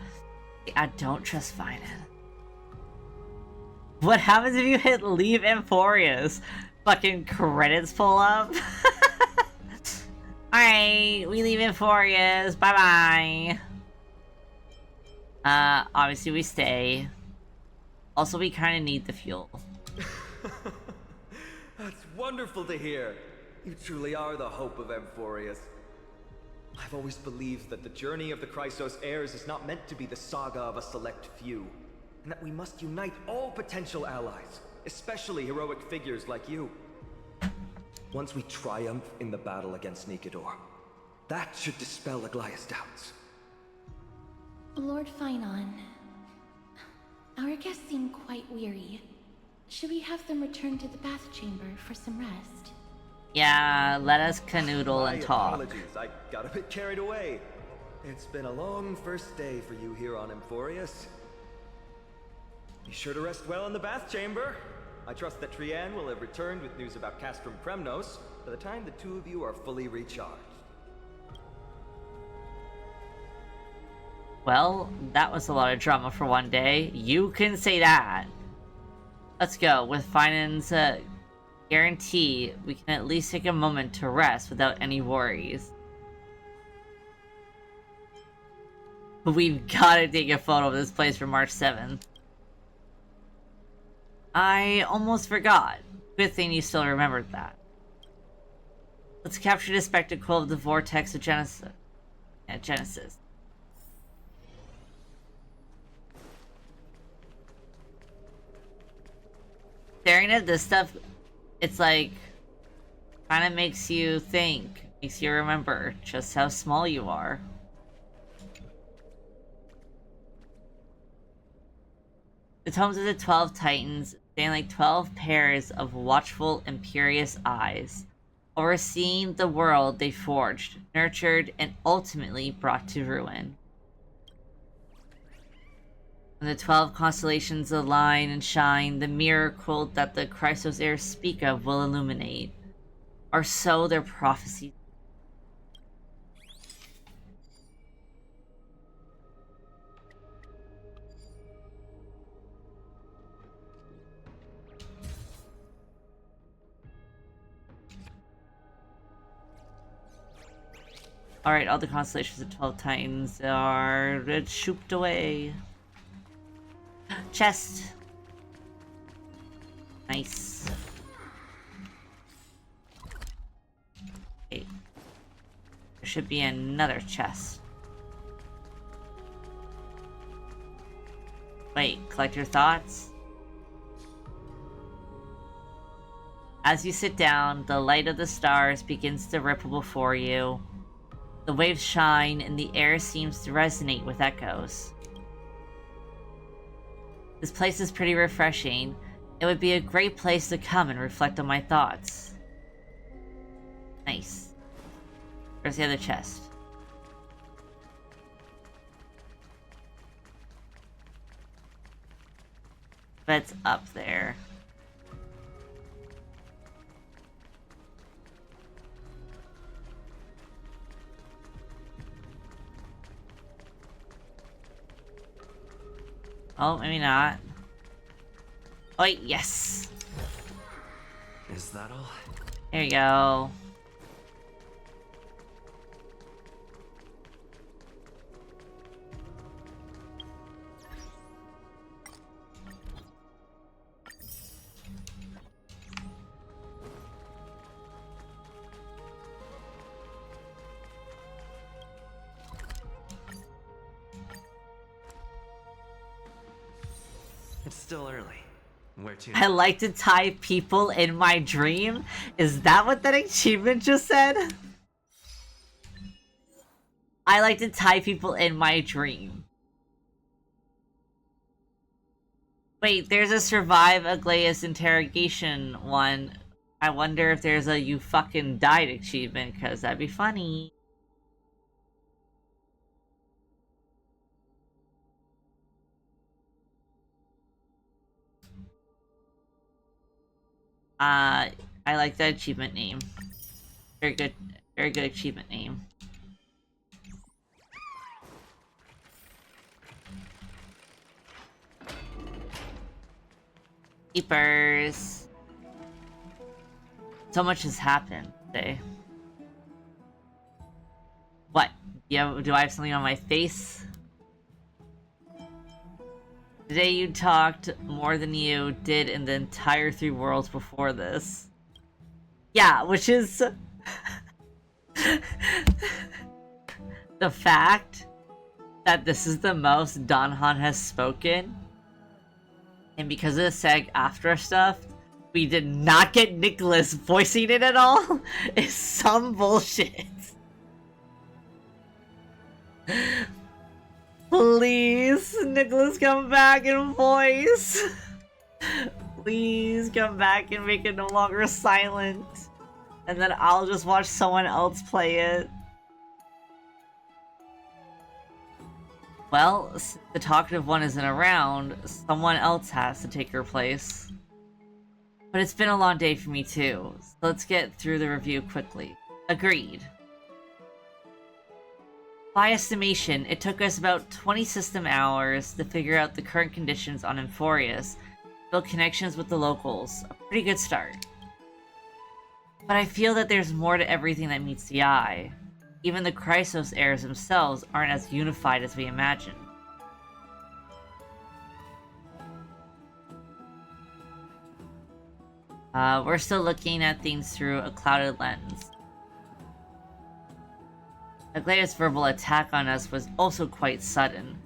I don't trust Phainon. What happens if you hit leave Emphorius? Fucking credits pull up? Alright, we leave Emphorius. Bye-bye. Obviously we stay. Also, we kind of need the fuel. That's wonderful to hear. You truly are the hope of Emphorius. I've always believed that the journey of the Chrysos heirs is not meant to be the saga of a select few, and that we must unite all potential allies, especially heroic figures like you. Once we triumph in the battle against Nicodor, that should dispel Aglaya's doubts. Lord Phainon, our guests seem quite weary. Should we have them return to the bath chamber for some rest? Yeah, let us canoodle and talk. Apologies, I got a bit carried away. It's been a long first day for you here on Emphorius. Be sure to rest well in the bath chamber. I trust that Trian will have returned with news about Castrum Kremnos by the time the two of you are fully recharged. Well, that was a lot of drama for one day. You can say that. Let's go. With Phainon's guarantee, we can at least take a moment to rest without any worries. We've gotta take a photo of this place for March 7th. I almost forgot. Good thing you still remembered that. Let's capture the spectacle of the vortex of Genesis. Genesis. Staring at this stuff, it's like, kind of makes you think, makes you remember just how small you are. The tomes of the 12 Titans stand like 12 pairs of watchful, imperious eyes, overseeing the world they forged, nurtured, and ultimately brought to ruin. When When the 12 constellations align and shine, the mirror quilt that the Chrysos heirs speak of will illuminate. Or so their prophecies. Alright, all the constellations of 12 Titans are shooped away. Chest. Nice. Okay. There should be another chest. Wait, collect your thoughts? As you sit down, the light of the stars begins to ripple before you. The waves shine and the air seems to resonate with echoes. This place is pretty refreshing. It would be a great place to come and reflect on my thoughts. Nice. Where's the other chest? But it's up there. Oh, maybe not. Oh, yes! Is that all? There you go. It's still early. Where to? I like to tie people in my dream? Is that what that achievement just said? I like to tie people in my dream. Wait, there's a survive Aglaeus interrogation one. I wonder if there's a you fucking died achievement, because that'd be funny. I like that achievement name. Very good achievement name. Keepers. So much has happened today. What? Yeah, do I have something on my face? Today you talked more than you did in the entire 3 worlds before this. Yeah, which is... the fact that this is the most Danhan has spoken. And because of the SAG-AFTRA stuff, we did not get Nicholas voicing it at all. Is some bullshit. Please, Nicholas, come back and voice. Please come back and make it no longer silent. And then I'll just watch someone else play it. Well, since the talkative one isn't around, someone else has to take her place. But it's been a long day for me too, so let's get through the review quickly. Agreed. By estimation, it took us about 20 system hours to figure out the current conditions on Emphorius, build connections with the locals. A pretty good start. But I feel that there's more to everything that meets the eye. Even the Chrysos heirs themselves aren't as unified as we imagined. We're still looking at things through a clouded lens. Aglaeus' verbal attack on us was also quite sudden.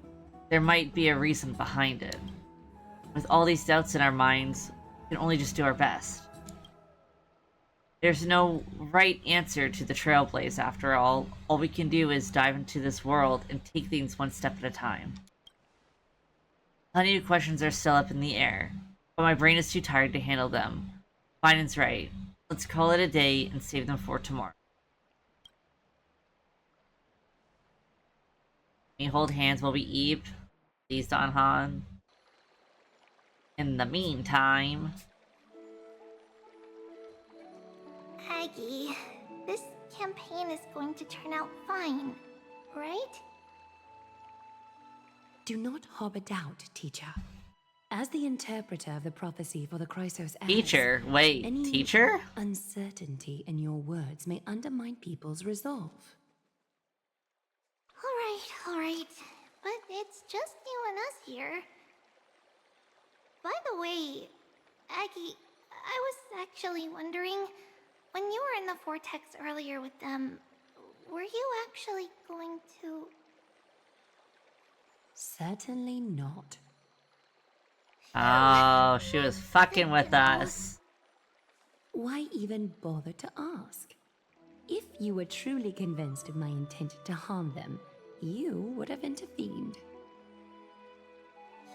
There might be a reason behind it. With all these doubts in our minds, we can only just do our best. There's no right answer to the Trailblaze after all. All we can do is dive into this world and take things one step at a time. Plenty of questions are still up in the air, but my brain is too tired to handle them. Phainon's right. Let's call it a day and save them for tomorrow. Can we hold hands while we eat? Please, Danhan. In the meantime... Aggie, this campaign is going to turn out fine, right? Do not harbor doubt, teacher. As the interpreter of the prophecy for the Chrysos heirs, Teacher? Wait, any teacher? uncertainty in your words may undermine people's resolve. Alright. But it's just you and us here. By the way, Aggie, I was actually wondering, when you were in the vortex earlier with them, were you actually going to... Certainly not. Oh, she was fucking with us. Why even bother to ask? If you were truly convinced of my intent to harm them, you would have intervened.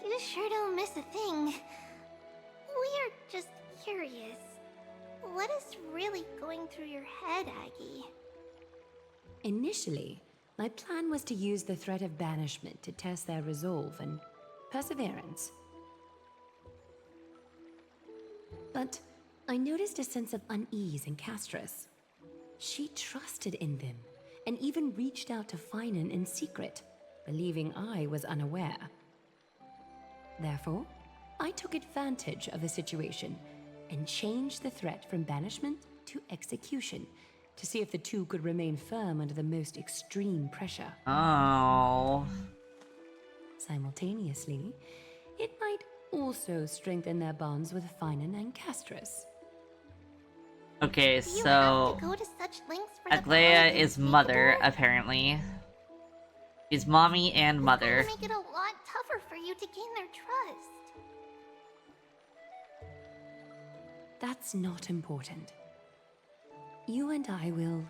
You sure don't miss a thing. We are just curious. What is really going through your head, Aggie? Initially, my plan was to use the threat of banishment to test their resolve and perseverance. But I noticed a sense of unease in Castris. She trusted in them, and even reached out to Phainon in secret, believing I was unaware. Therefore, I took advantage of the situation and changed the threat from banishment to execution to see if the two could remain firm under the most extreme pressure. Oh. Simultaneously, it might also strengthen their bonds with Phainon and Castris. Okay, so Aglaia is mother, apparently. She's mommy and mother. It's gonna make it a lot tougher for you to gain their trust. That's not important. You and I will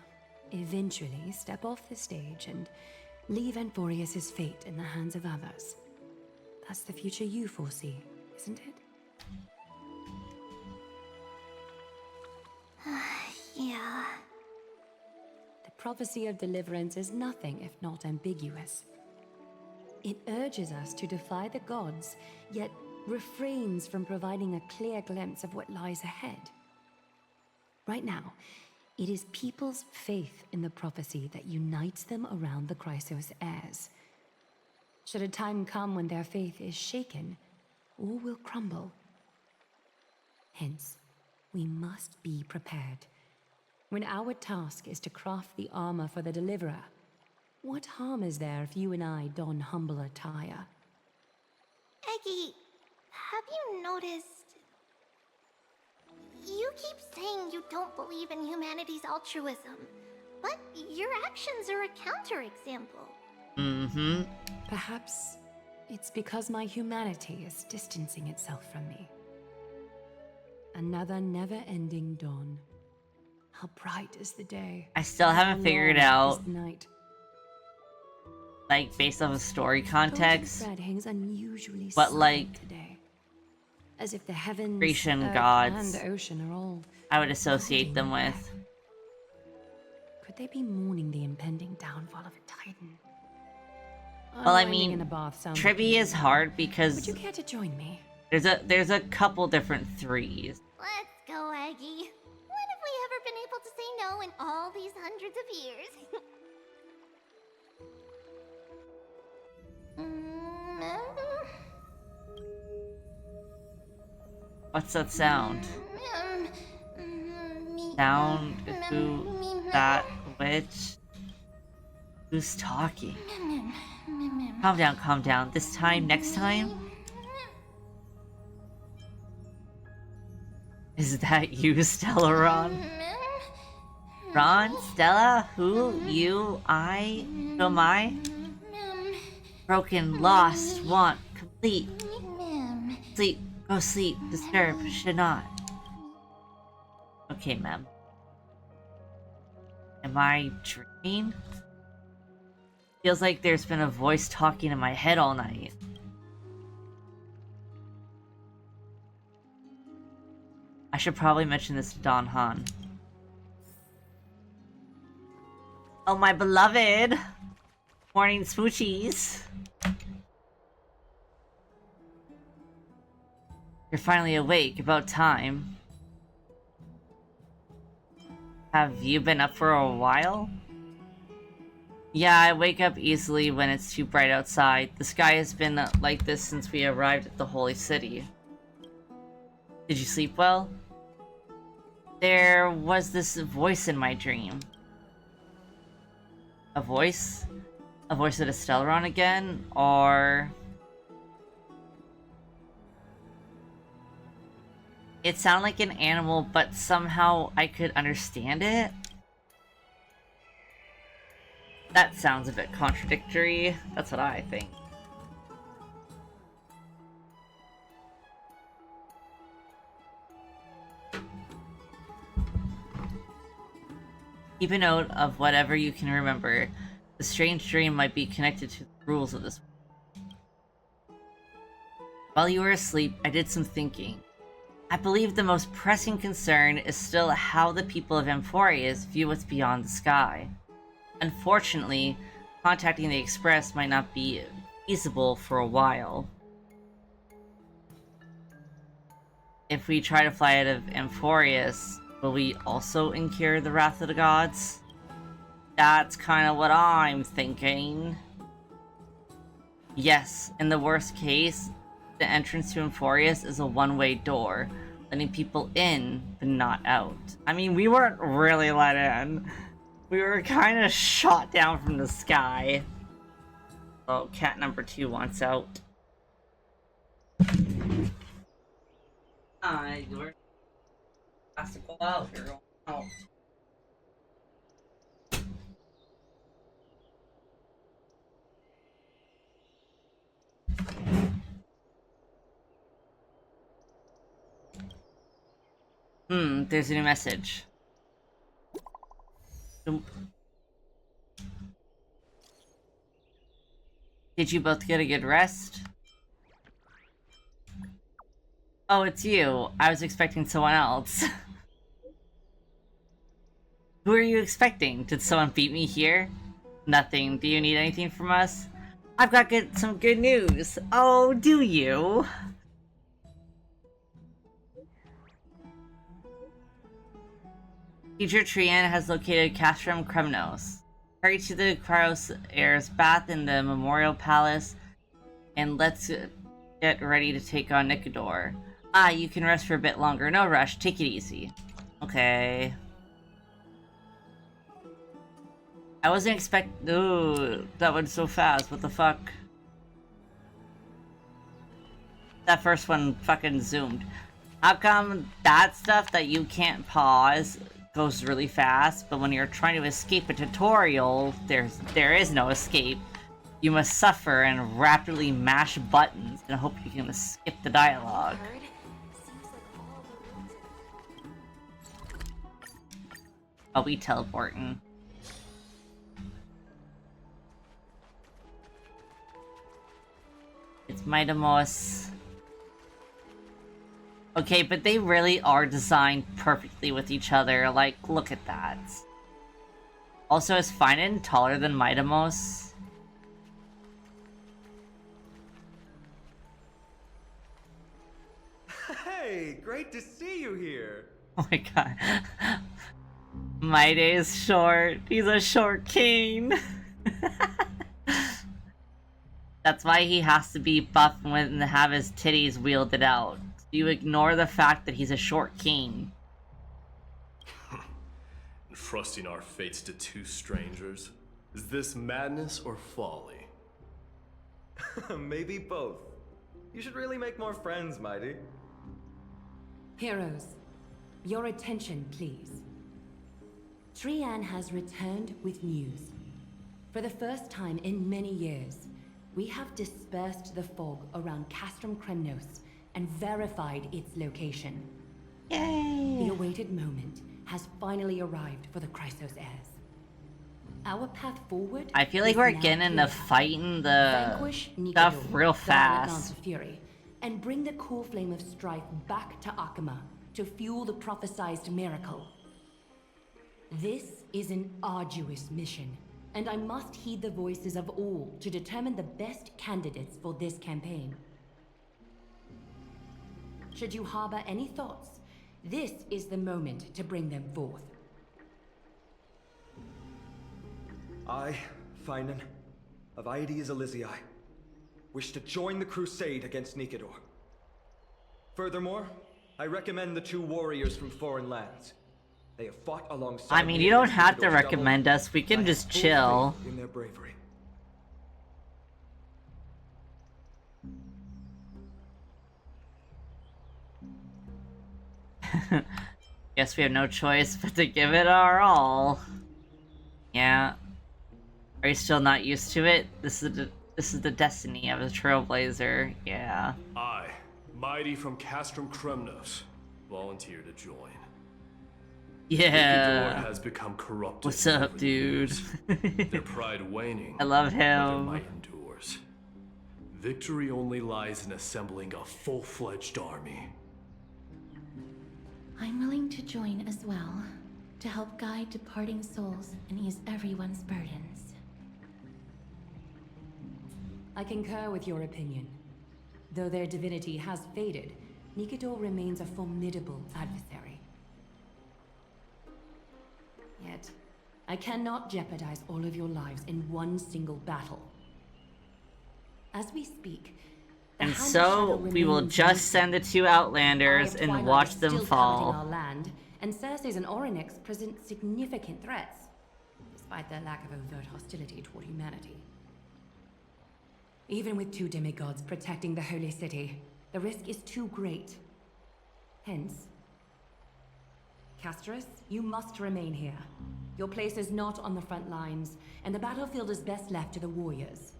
eventually step off the stage and leave Anforius' fate in the hands of others. That's the future you foresee, isn't it? Yeah. The prophecy of deliverance is nothing if not ambiguous. It urges us to defy the gods, yet refrains from providing a clear glimpse of what lies ahead. Right now, it is people's faith in the prophecy that unites them around the Chrysos heirs. Should a time come when their faith is shaken, all will crumble. Hence, we must be prepared. When our task is to craft the armor for the Deliverer, what harm is there if you and I don humble attire? Eggie, have you noticed... You keep saying you don't believe in humanity's altruism, but your actions are a counterexample. Mm-hmm. Perhaps it's because my humanity is distancing itself from me. Another never-ending dawn. How bright is the day? I still haven't figured out, night. like, based off of story context, Thread hangs unusually but like, today, as if the heavens, Grecian earth, gods, and the ocean are all I would associate them with. Could they be mourning the impending downfall of a titan? Well, I Unwinding mean, in a bath sounds trivia is appealing. hard because Would you care to join me? there's a couple different threes. Let's go, Aggie. When have we ever been able to say no in all these hundreds of years? What's that sound? Sound who that witch? Who's talking? Calm down. This time, next time? Is that you, Stella Ron? Ron? Stella? Who? You? I? Who am I? Broken, lost, want, complete. Sleep, go sleep, disturb, should not. Okay, ma'am. Am I dreaming? Feels like there's been a voice talking in my head all night. I should probably mention this to Don Han. Oh, my beloved! Morning smoochies! You're finally awake. About time. Have you been up for a while? Yeah, I wake up easily when it's too bright outside. The sky has been like this since we arrived at the Holy City. Did you sleep well? There was this voice in my dream. A voice? A voice of Estellaron again? Or... It sounded like an animal, but somehow I could understand it? That sounds a bit contradictory. That's what I think. Keep a note of whatever you can remember. The strange dream might be connected to the rules of this world. While you were asleep, I did some thinking. I believe the most pressing concern is still how the people of Amphorius view what's beyond the sky. Unfortunately, contacting the Express might not be feasible for a while. If we try to fly out of Amphorius, will we also incur the wrath of the gods? That's kind of what I'm thinking. Yes, in the worst case, the entrance to Amphorius is a one-way door, letting people in, but not out. I mean, we weren't really let in. We were kind of shot down from the sky. Oh, cat number 2 wants out. You're has to go out. You're going out. There's a new message. Did you both get a good rest? Oh, it's you. I was expecting someone else. Who are you expecting? Did someone beat me here? Nothing. Do you need anything from us? I've got some good news. Oh, do you? Teacher Trian has located Castrum Kremnos. Hurry to the Kryos Air's bath in the Memorial Palace, and let's get ready to take on Nicodor. Ah, you can rest for a bit longer. No rush. Take it easy. Okay. I wasn't expecting... Ooh, that went so fast. What the fuck? That first one fucking zoomed. How come that stuff that you can't pause goes really fast, but when you're trying to escape a tutorial, there is no escape. You must suffer and rapidly mash buttons and hope you can skip the dialogue. I'll be teleporting. It's Midamos. Okay, but they really are designed perfectly with each other. Like, look at that. Also, is Phainon taller than Midamos? Hey, great to see you here. Oh my god. My day is short. He's a short king. That's why he has to be buff and have his titties wielded out. You ignore the fact that he's a short king. Entrusting our fates to two strangers? Is this madness or folly? Maybe both. You should really make more friends, Mighty. Heroes, your attention, please. Trian has returned with news. For the first time in many years, we have dispersed the fog around Castrum Kremnos and verified its location. Yay! The awaited moment has finally arrived for the Kryos heirs. Our path forward. I feel like we're getting into fighting the stuff real fast. Fury, and bring the core flame of strife back to Akama to fuel the prophesized miracle. This is an arduous mission, and I must heed the voices of all to determine the best candidates for this campaign. should you harbor any thoughts, this is the moment to bring them forth. I, Phainon, of Aedes Elysiae, wish to join the crusade against Nikedor. Furthermore, I recommend the 2 warriors from foreign lands. They have fought alongside I mean, me you don't against have to Nikedor's recommend double, us. We can and I have just full chill. faith in their bravery. Guess we have no choice but to give it our all. Yeah. Are you still not used to it? This is the destiny of a trailblazer. Yeah. I, Mighty from Castrum Kremnos, volunteer to join. Yeah. Nikedor has become corrupted. What's up, over the dude? years. Their pride waning. I love but their him. might endures. Victory only lies in assembling a full-fledged army. I'm willing to join as well, to help guide departing souls and ease everyone's burdens. I concur with your opinion. Though their divinity has faded, Nikedor remains a formidable adversary. Yet, I cannot jeopardize all of your lives in one single battle. As we speak, the And Hand of so, Shadow we will remains just weakened. send the 2 Outlanders Eye of and Twilight watch is them still coveting our fall. land, and Circes and Orynyx present significant threats, despite their lack of overt hostility toward humanity. Even with 2 demigods protecting the Holy City, the risk is too great. Hence, Casterus, you must remain here. Your place is not on the front lines, and the battlefield is best left to the warriors.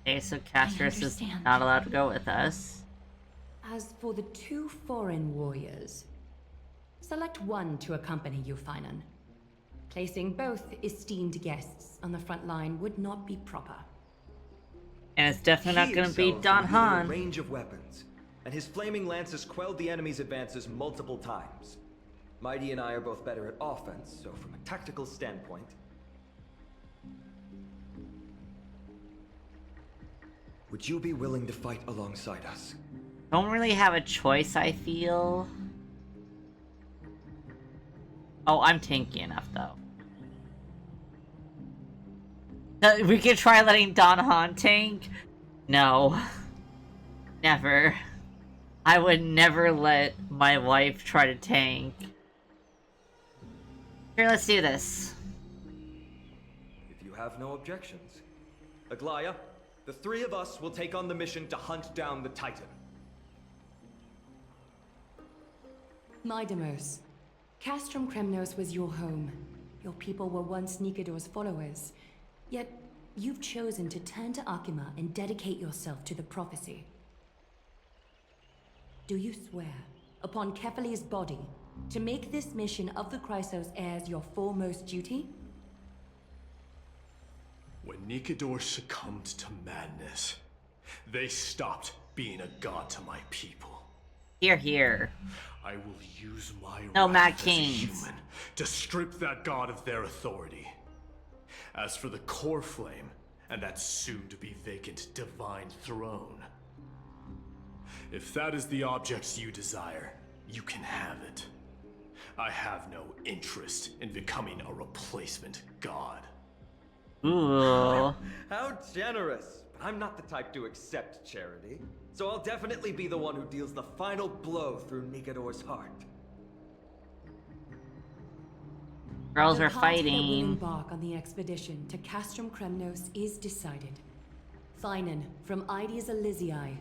Okay, so Casterus is not allowed to go with us. As for the 2 foreign warriors, select one to accompany you, Phainon. Placing both esteemed guests on the front line would not be proper. And it's definitely not He going to be excels Don in wielding Han. a range of weapons, and his flaming lances quelled the enemy's advances multiple times. Mighty and I are both better at offense, so from a tactical standpoint... Would you be willing to fight alongside us? Don't really have a choice, I feel. Oh, I'm tanky enough, though. We could try letting Don Han tank. No. Never. I would never let my wife try to tank. Here, let's do this. If you have no objections. Aglaya, the 3 of us will take on the mission to hunt down the Titan. Mydemos, Castrum Kremnos was your home. Your people were once Nikedor's followers. Yet, you've chosen to turn to Akima and dedicate yourself to the prophecy. Do you swear, upon Kefali's body, to make this mission of the Chrysos heirs your foremost duty? When Nikedor succumbed to madness, they stopped being a god to my people. Here, here. I will use my No, wrath Mad as a Kings. human to strip that god of their authority. As for the core flame and that soon-to-be vacant divine throne, if that is the object you desire, you can have it. I have no interest in becoming a replacement god. Ooh. How generous! But I'm not the type to accept charity, so I'll definitely be the one who deals the final blow through Nikedor's heart. Girls The are party that will fighting. embark on the expedition to Castrum Kremnos is decided. Phainon from Aedes Elysiae,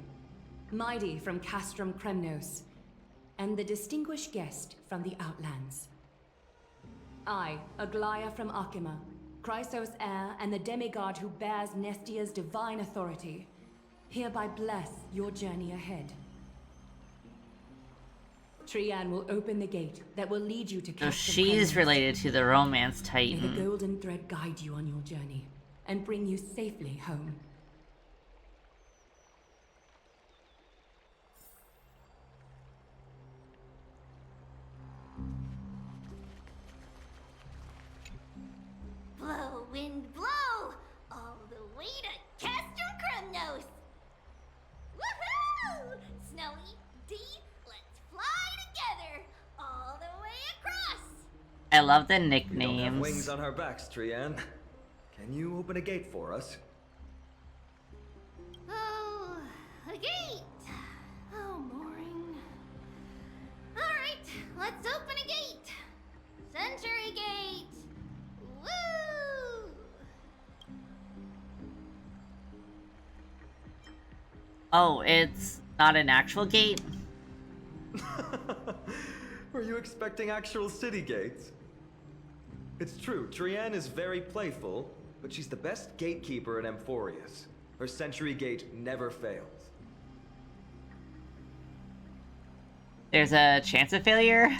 Mighty from Castrum Kremnos, and the distinguished guest from the Outlands. I, Aglaya from Akima, Chrysos heir and the demigod who bears Nestia's divine authority, hereby bless your journey ahead. Trian will open the gate that will lead you to So Castrum she's Kremnos. related to the romance May the titan. golden thread guide you on your journey and bring you safely home. Blow, wind, blow! All the way to Castrum Kremnos! I love the We don't have nicknames. wings on our backs, Trian. Can you open a gate for us? Oh, a gate! Oh, boring. Alright, let's open a gate! Century Gate! Woo! Oh, it's not an actual gate? Were you expecting actual city gates? It's true, Trian is very playful, but she's the best gatekeeper in Amphorius. Her Century Gate never fails. There's a chance of failure?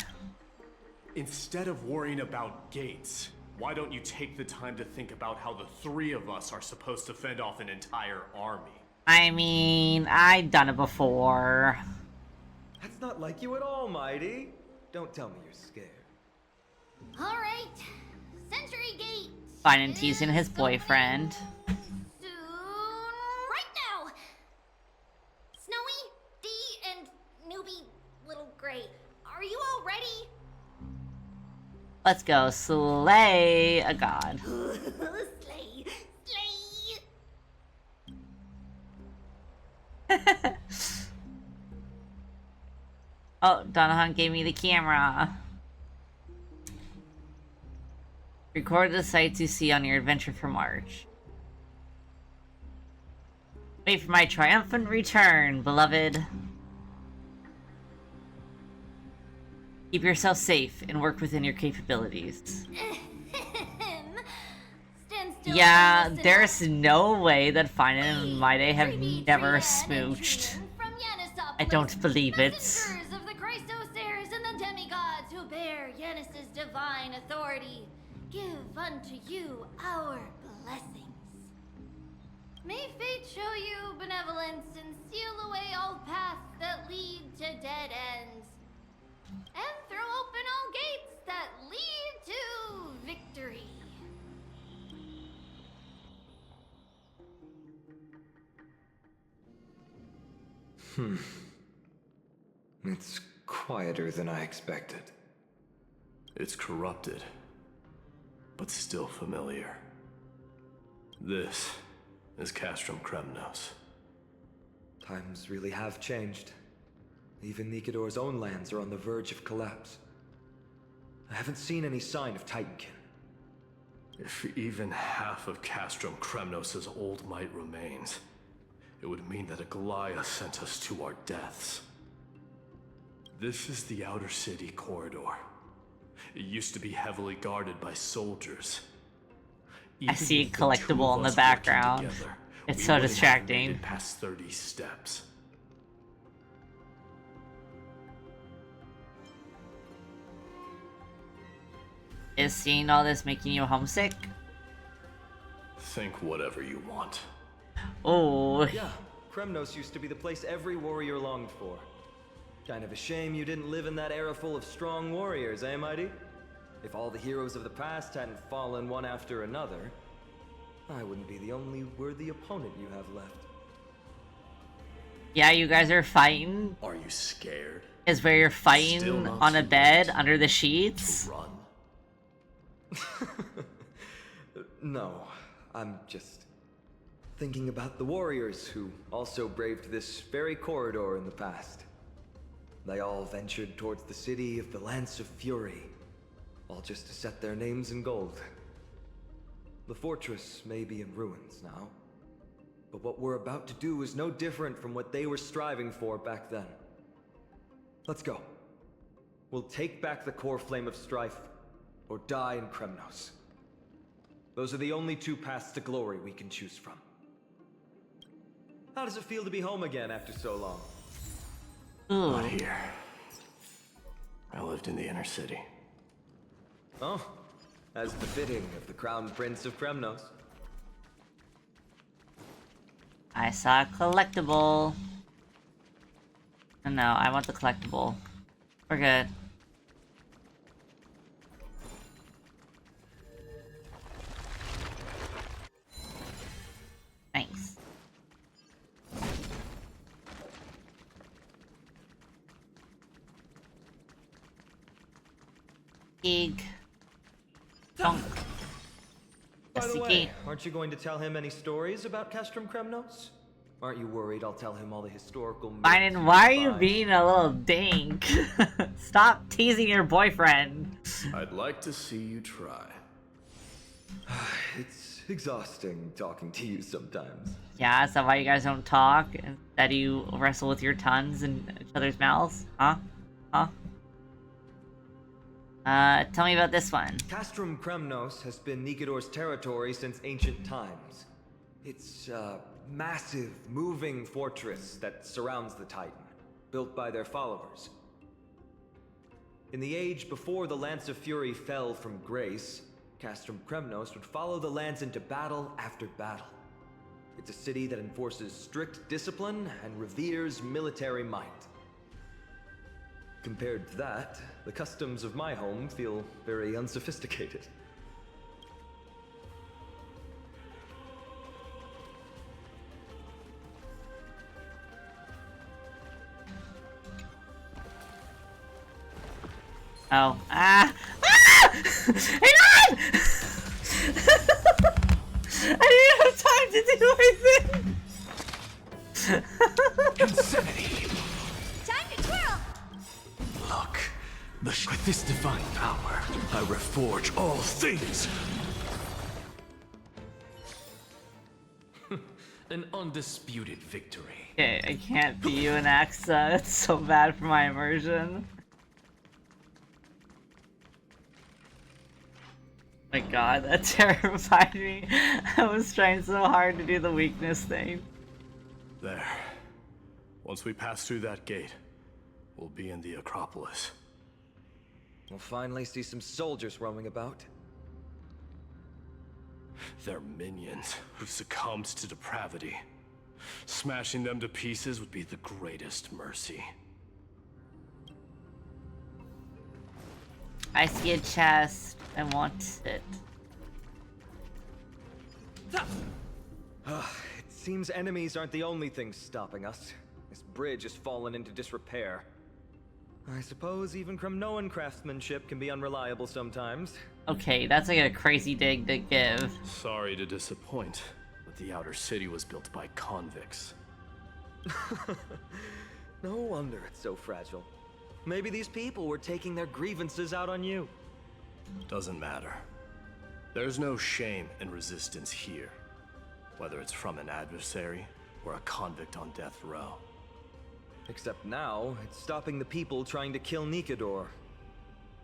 Instead of worrying about gates, why don't you take the time to think about how the three of us are supposed to fend off an entire army? I mean, I've done it before. That's not like you at all, Mighty. Don't tell me you're scared. Alright, Century Gate! Phainon teasing his boyfriend. Soon, right now! Snowy, Dee, and newbie Little Gray, are you all ready? Let's go slay a god. Slay! Slay! Oh, Donahan gave me the camera. Record the sights you see on your adventure for March. Wait for my triumphant return, beloved. Keep yourself safe and work within your capabilities. Stand still. Yeah, and listen there's up. no way that Phainon and Maide have Freebie never Trian and smooched. Trian from Yanisopoulos, I don't believe it. messengers of the Christosairs and the demigods who bear Yanis's divine authority, give unto you our blessings. May fate show you benevolence and seal away all paths that lead to dead ends, and throw open all gates that lead to victory. It's quieter than I expected. It's corrupted, but still familiar. This is Castrum Kremnos. Times really have changed. Even Nikodor's own lands are on the verge of collapse. I haven't seen any sign of Titankin. If even half of Castrum Kremnos' old might remains, it would mean that Aglaya sent us to our deaths. This is the outer city corridor. It used to be heavily guarded by soldiers. I see a collectible in the background. It's so distracting. Past 30 steps. Is seeing all this making you homesick? Think whatever you want. Oh. Yeah, Kremnos used to be the place every warrior longed for. Kind of a shame you didn't live in that era full of strong warriors, eh, Mighty? If all the heroes of the past hadn't fallen one after another, I wouldn't be the only worthy opponent you have left. Yeah, you guys are fighting? Are you scared? Is where you're fighting on a bed under the sheets? Run. No, I'm just thinking about the warriors who also braved this very corridor in the past. They all ventured towards the city of the Lance of Fury, all just to set their names in gold. The fortress may be in ruins now, but what we're about to do is no different from what they were striving for back then. Let's go. We'll take back the core flame of strife, or die in Kremnos. Those are the only two paths to glory we can choose from. How does it feel to be home again after so long? Not here. I lived in the inner city. Oh, as befitting of the Crown Prince of Kremnos. I saw a collectible. No, I want the collectible. We're good. Thanks. Egg. Hey, aren't you going to tell him any stories about Castrum Kremnos? Aren't you worried I'll tell him all the historical myths? Phainon, why are you being a little dink? Stop teasing your boyfriend. I'd like to see you try. It's exhausting talking to you sometimes. Yeah, is that why you guys don't talk? Instead you wrestle with your tongues in each other's mouths? Huh? Huh? Tell me about this one. Castrum Kremnos has been Nikador's territory since ancient times. It's a massive, moving fortress that surrounds the Titan, built by their followers. In the age before the Lance of Fury fell from grace, Castrum Kremnos would follow the Lance into battle after battle. It's a city that enforces strict discipline and reveres military might. Compared to that, the customs of my home feel very unsophisticated. Oh. Ah! Hang on! I didn't have time to do anything! Insanity! Time to twirl! Look, with this divine power, I reforge all things. An undisputed victory. Okay, I can't be you in Axa. It's so bad for my immersion. My god, that terrified me. I was trying so hard to do the weakness thing. There. Once we pass through that gate, we'll be in the Acropolis. We'll finally see some soldiers roaming about. They're minions who succumbed to depravity. Smashing them to pieces would be the greatest mercy. I see a chest. I want it. It seems enemies aren't the only things stopping us. This bridge has fallen into disrepair. I suppose even Kremnoan craftsmanship can be unreliable sometimes. Okay, that's like a crazy dig to give. Sorry to disappoint, but the outer city was built by convicts. No wonder it's so fragile. Maybe these people were taking their grievances out on you. Doesn't matter. There's no shame in resistance here, whether it's from an adversary or a convict on death row. Except now, it's stopping the people trying to kill Nikador.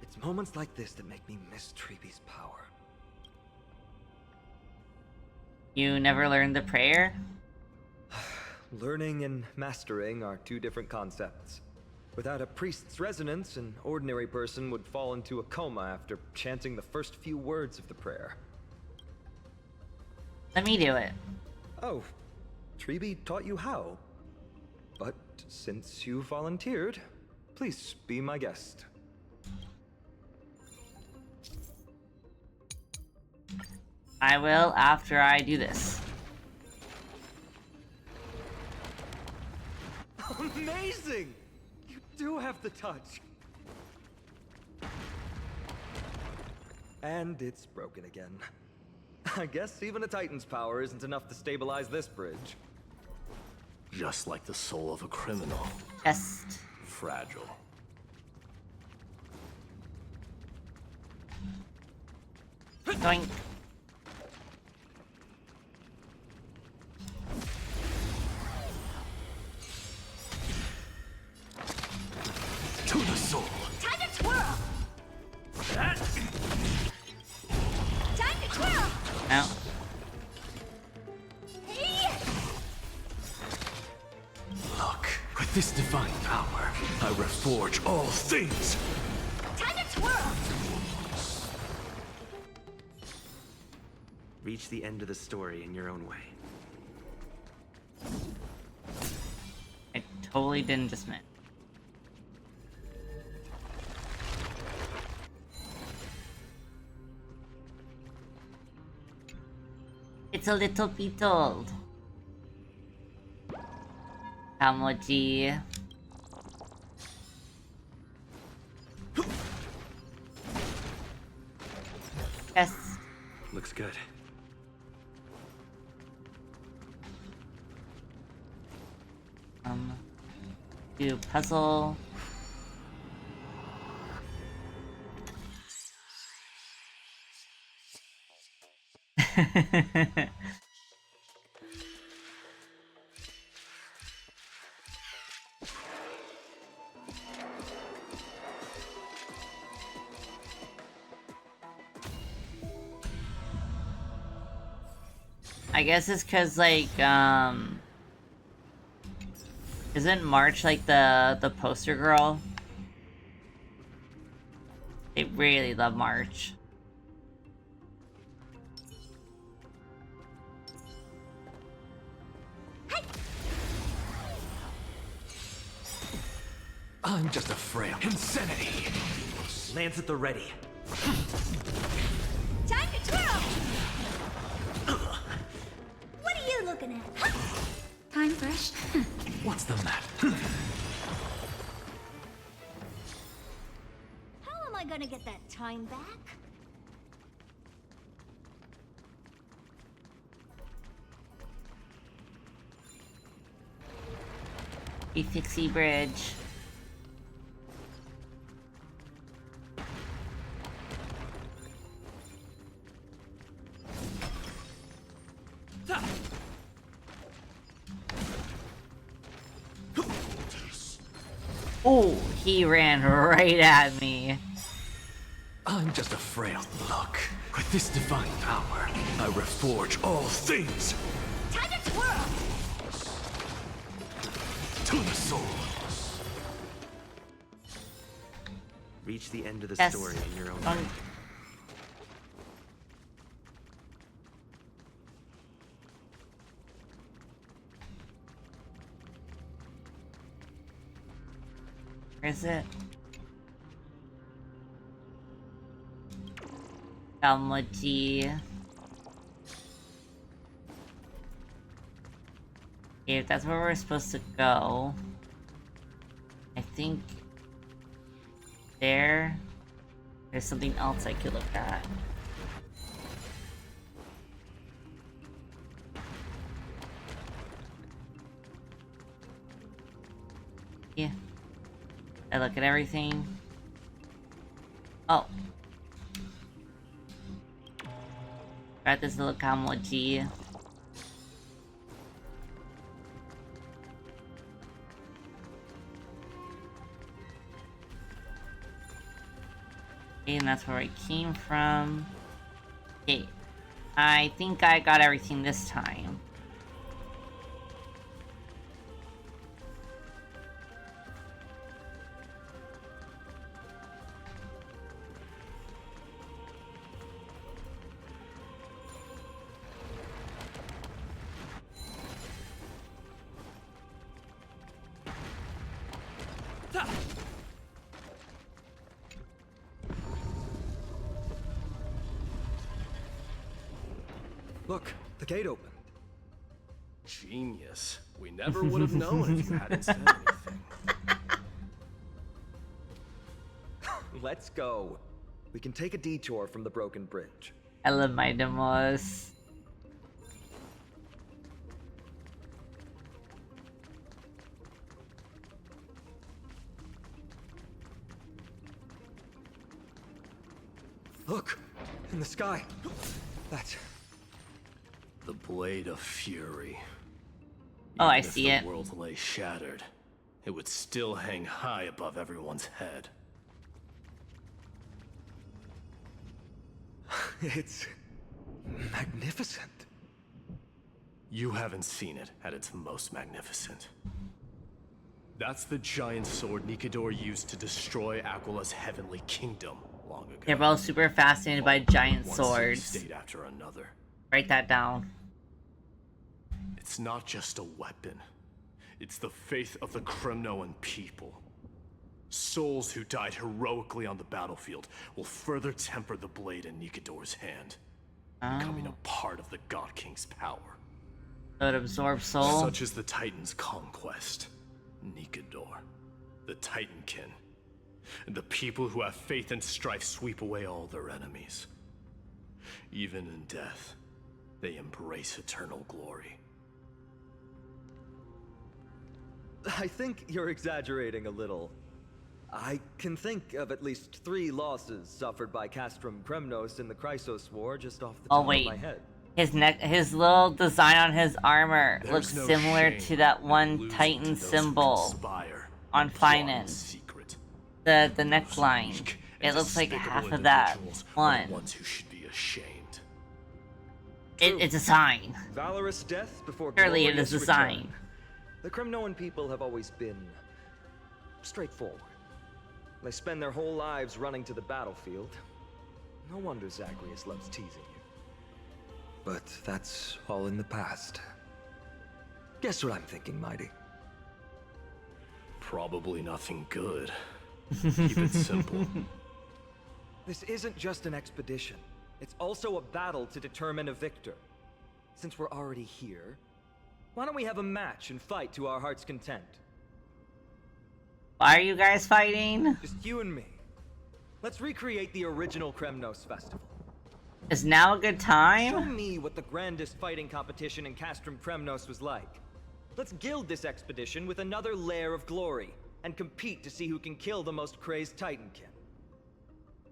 It's moments like this that make me miss Treeby's power. You never learned the prayer? Learning and mastering are two different concepts. Without a priest's resonance, an ordinary person would fall into a coma after chanting the first few words of the prayer. Let me do it. Oh, Treeby taught you how. But since you volunteered, please be my guest. I will after I do this. Amazing! You do have the touch. And it's broken again. I guess even a Titan's power isn't enough to stabilize this bridge. Just like the soul of a criminal. Just fragile. Doink. To the soul. Time to twirl! Time to twirl! No. Hey! Look, with this divine power, I reforge all things. Time to twirl! Reach the end of the story in your own way. I totally didn't just miss. It's a little beetled. Kamoji. Yes. Looks good. Do puzzle. I guess it's cause like isn't March like the poster girl? They really love March. I'm just a frail insanity. Lance at the ready. Time to twirl! What are you looking at? Time fresh? What's the matter? How am I gonna get that time back? A fixie bridge. Oh, he ran right at me. I'm just a frail look. With this divine power, I reforge all things. Time to twirl! To the soul. Reach the end of the Yes. story in your own way. Where is it? Dalmaji. If that's where we're supposed to go, I think there's something else I could look at. Yeah. I look at everything. Oh. Got this little kamoji. Okay, and that's where I came from. Okay. I think I got everything this time. Look, the gate opened. Genius. We never would have known if you hadn't said anything. Let's go. We can take a detour from the broken bridge. I love my demos. Look, in the sky. That's the Blade of Fury. Oh, I Even if see the it. world lay shattered, it would still hang high above everyone's head. It's magnificent. You haven't seen it at its most magnificent. That's the giant sword Nikador used to destroy Aquila's heavenly kingdom long ago. They're both super fascinated by giant One swords. state after another. Write that down. It's not just a weapon. It's the faith of the Kremnoan people. Souls who died heroically on the battlefield will further temper the blade in Nikador's hand, becoming a part of the God King's power. So it absorbs soul. Such is the Titan's conquest. Nikador, the Titankin, and the people who have faith and strife sweep away all their enemies. Even in death, they embrace eternal glory. I think you're exaggerating a little. I can think of at least 3 losses suffered by Castrum Kremnos in the Chrysos War just off the top of my head. His little design on his armor There's looks no similar shame to that in one losing Titan to those who symbol conspire on and plot in Phainon. secret. The neckline. Weak It and looks like despicable half of that individuals are one. the ones who should be ashamed. It's a sign. Valorous death before Surely it glorious is a return. sign. The Kremnoan people have always been straightforward. They spend their whole lives running to the battlefield. No wonder Zagreus loves teasing you. But that's all in the past. Guess what I'm thinking, Mighty? Probably nothing good. Keep it simple. This isn't just an expedition. It's also a battle to determine a victor. Since we're already here, why don't we have a match and fight to our heart's content? Why are you guys fighting? Just you and me. Let's recreate the original Kremnos festival. Is now a good Show time? me what the grandest fighting competition in Castrum Kremnos was like. Let's gild this expedition with another layer of glory, and compete to see who can kill the most crazed Titankin.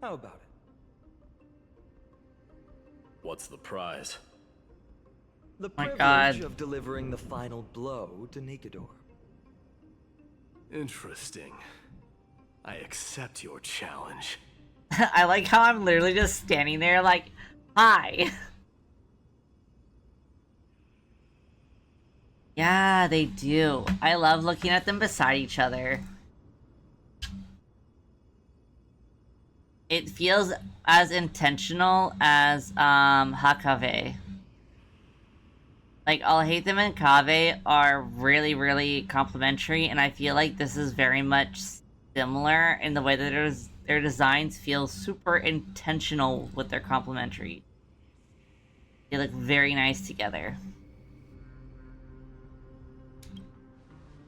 How about it? What's the prize? The My privilege God. of delivering the final blow to Nikador. Interesting. I accept your challenge. I like how I'm literally just standing there like, hi. Yeah, they do. I love looking at them beside each other. It feels as intentional as Hakave. Like, I'll Hate Them and Kave are really, really complimentary, and I feel like this is very much similar in the way that their designs feel super intentional with their complementary. They look very nice together.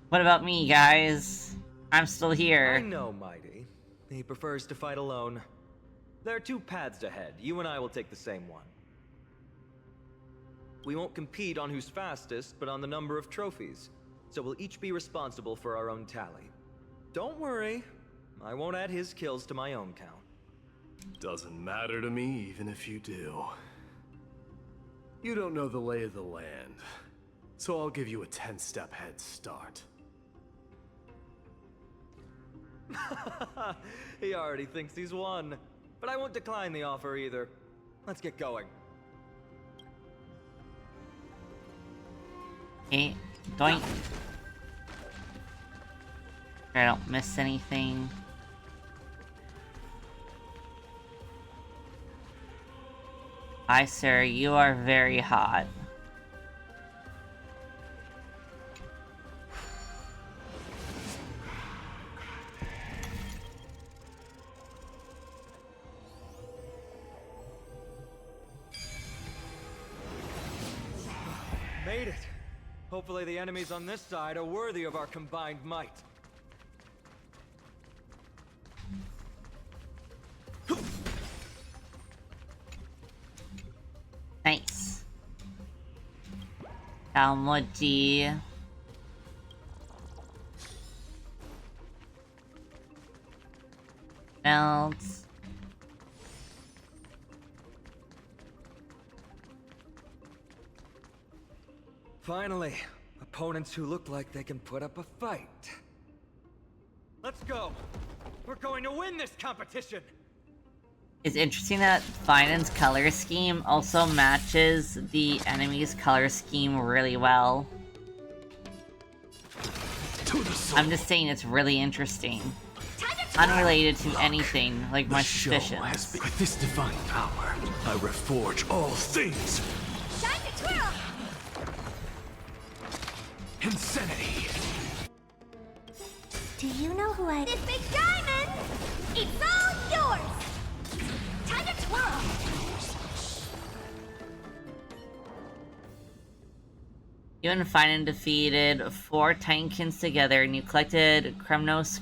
What about me, guys? I'm still here. I know, Mighty. He prefers to fight alone. There are 2 paths ahead. You and I will take the same one. We won't compete on who's fastest, but on the number of trophies. So we'll each be responsible for our own tally. Don't worry, I won't add his kills to my own count. Doesn't matter to me, even if you do. You don't know the lay of the land, so I'll give you a 10-step head start. He already thinks he's won. But I won't decline the offer either. Let's get going. Okay, doink. I don't miss anything. Hi, sir. You are very hot. Made it. Hopefully the enemies on this side are worthy of our combined might. Nice. Almoji. Melts. Finally, opponents who look like they can put up a fight. Let's go. We're going to win this competition. It's interesting that Phainon's color scheme also matches the enemy's color scheme really well. I'm just saying it's really interesting. Unrelated to anything, like my suspicions. With this divine power, I reforge all things. Time to twirl! Insanity. Do you know who I... This big diamond! It's all yours! Time to twirl! You and Phainon defeated 4 Titankins together, and you collected Kremnos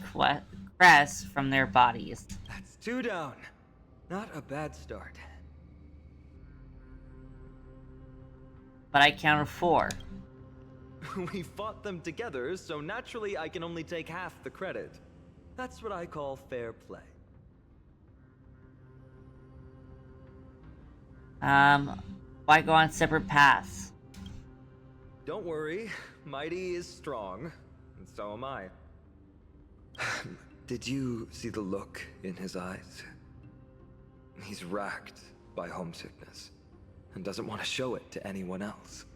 crests from their bodies. That's 2 down. Not a bad start. But I counted 4. We fought them together, so naturally I can only take half the credit. That's what I call fair play. Why go on separate paths? Don't worry, Mighty is strong, and so am I. Did you see the look in his eyes? He's racked by homesickness, and doesn't want to show it to anyone else.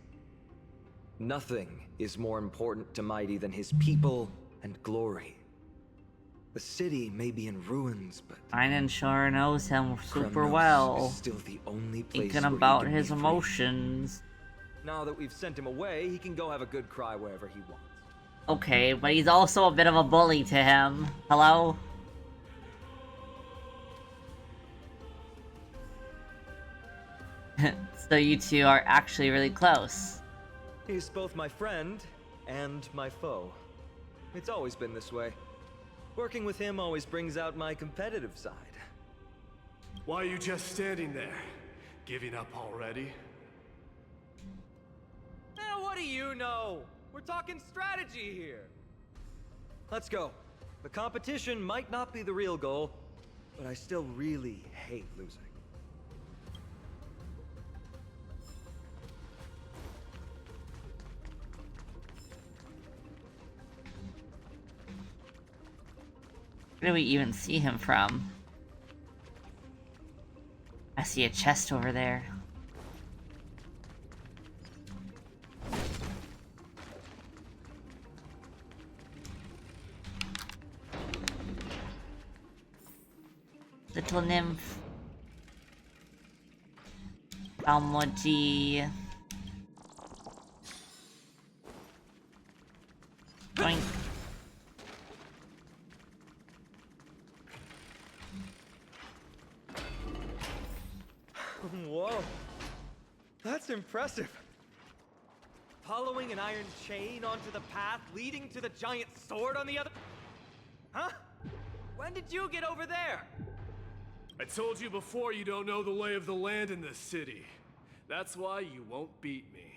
Nothing is more important to Mighty than his people and glory. The city may be in ruins, but Phainon sure knows him super Kremnos well. is still the only place Thinking where he about can his be free. emotions. Now that we've sent him away, he can go have a good cry wherever he wants. Okay, but he's also a bit of a bully to him. Hello? So you two are actually really close. He's both my friend and my foe. It's always been this way. Working with him always brings out my competitive side. Why are you just standing there? Giving up already? What do you know? We're talking strategy here. Let's go. The competition might not be the real goal, but I still really hate losing. Where do we even see him from? I see a chest over there. Little nymph. Almoji. Boink. Whoa. That's impressive. Following an iron chain onto the path leading to the giant sword on the other... Huh? When did you get over there? I told you before you don't know the lay of the land in this city. That's why you won't beat me.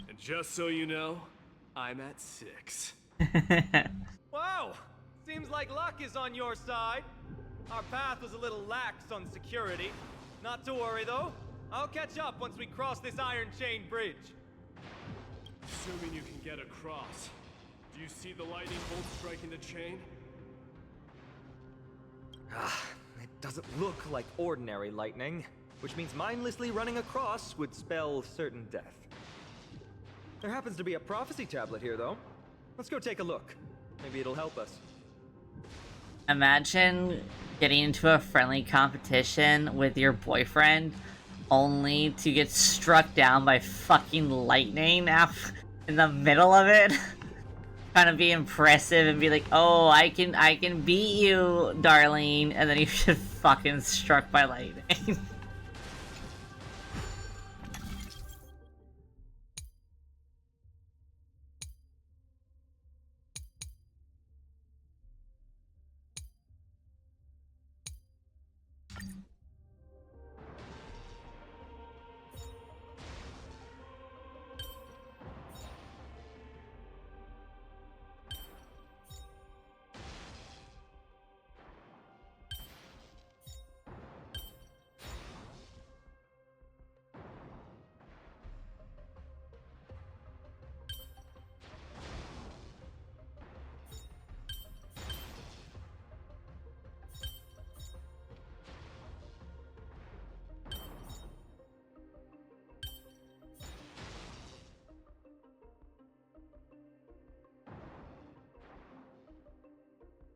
And just so you know, I'm at 6. Wow! Seems like luck is on your side. Our path was a little lax on security. Not to worry, though. I'll catch up once we cross this iron chain bridge. Assuming you can get across. Do you see the lightning bolt striking the chain? It doesn't look like ordinary lightning, which means mindlessly running across would spell certain death. There happens to be a prophecy tablet here, though. Let's go take a look. Maybe it'll help us. Imagine getting into a friendly competition with your boyfriend only to get struck down by fucking lightning in the middle of it. Trying to be impressive and be like, oh, I can beat you, darling, and then you get fucking struck by lightning.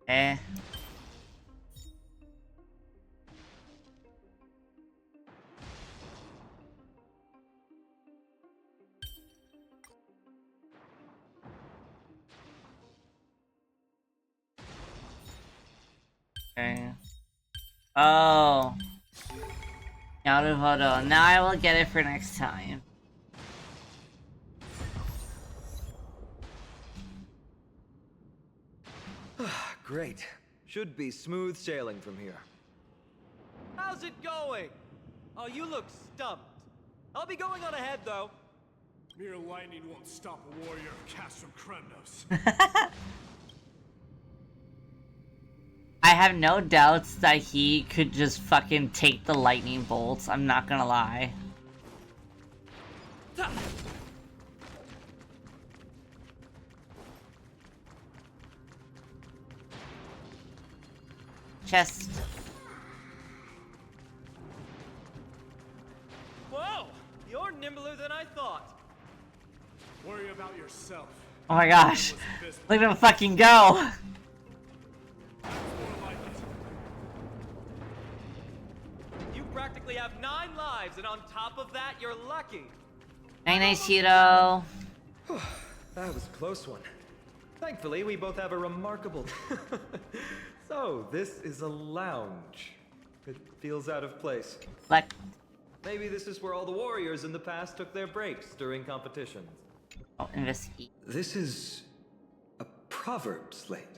Eh. Okay. Oh. Naruhodo. Now I will get it for next time. Great. Should be smooth sailing from here. How's it going? Oh, you look stumped. I'll be going on ahead, though. Mere lightning won't stop a warrior of Castrum Kremnos. I have no doubts that he could just fucking take the lightning bolts. I'm not gonna lie. Chest. Whoa! You're nimbler than I thought. Worry about yourself. Oh my gosh. Look at him fucking go. You practically have 9 lives, and on top of that, you're lucky. Night, Shiro. That was a close one. Thankfully, we both have a remarkable... So, this is a lounge. It feels out of place. Like... Maybe this is where all the warriors in the past took their breaks during competitions. Oh, investigate. This is... a proverb slate.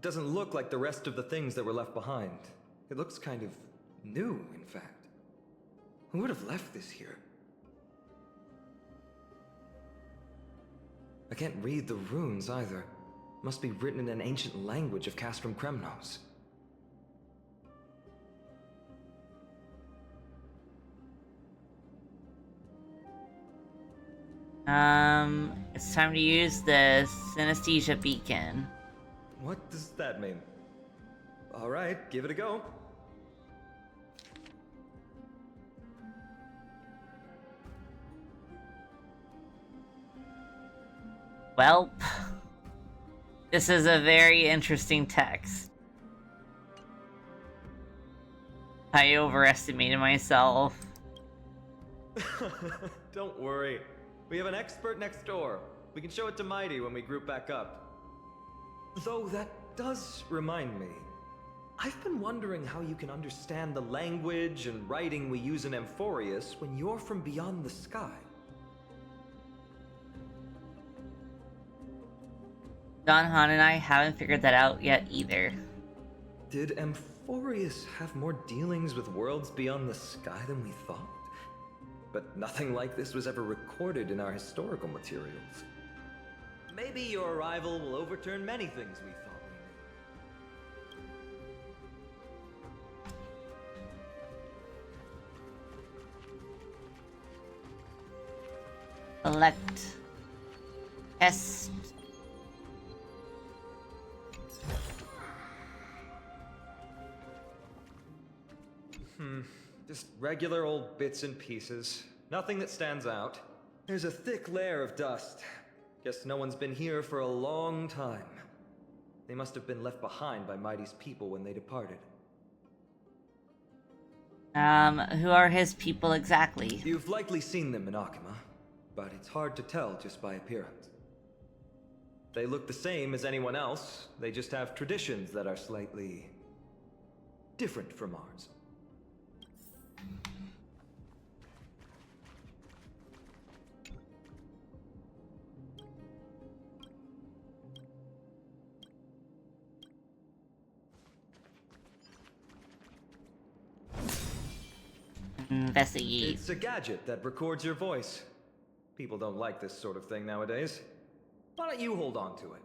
Doesn't look like the rest of the things that were left behind. It looks kind of new, in fact. Who would have left this here? I can't read the runes either. Must be written in an ancient language of Castrum Kremnos. It's time to use the synesthesia beacon. What does that mean? Alright, give it a go. Well, this is a very interesting text. I overestimated myself. Don't worry. We have an expert next door. We can show it to Mighty when we group back up. Though that does remind me. I've been wondering how you can understand the language and writing we use in Amphorius when you're from beyond the sky. Don Han and I haven't figured that out yet either. Did Amphorius have more dealings with worlds beyond the sky than we thought? But nothing like this was ever recorded in our historical materials. Maybe your arrival will overturn many things we thought we knew. Select. Test. Just regular old bits and pieces. Nothing that stands out. There's a thick layer of dust. Guess no one's been here for a long time. They must have been left behind by Mighty's people when they departed. Who are his people exactly? You've likely seen them in Akima, but it's hard to tell just by appearance. They look the same as anyone else, they just have traditions that are slightly... different from ours. Investigate. It's a gadget that records your voice. People don't like this sort of thing nowadays. Why don't you hold on to it?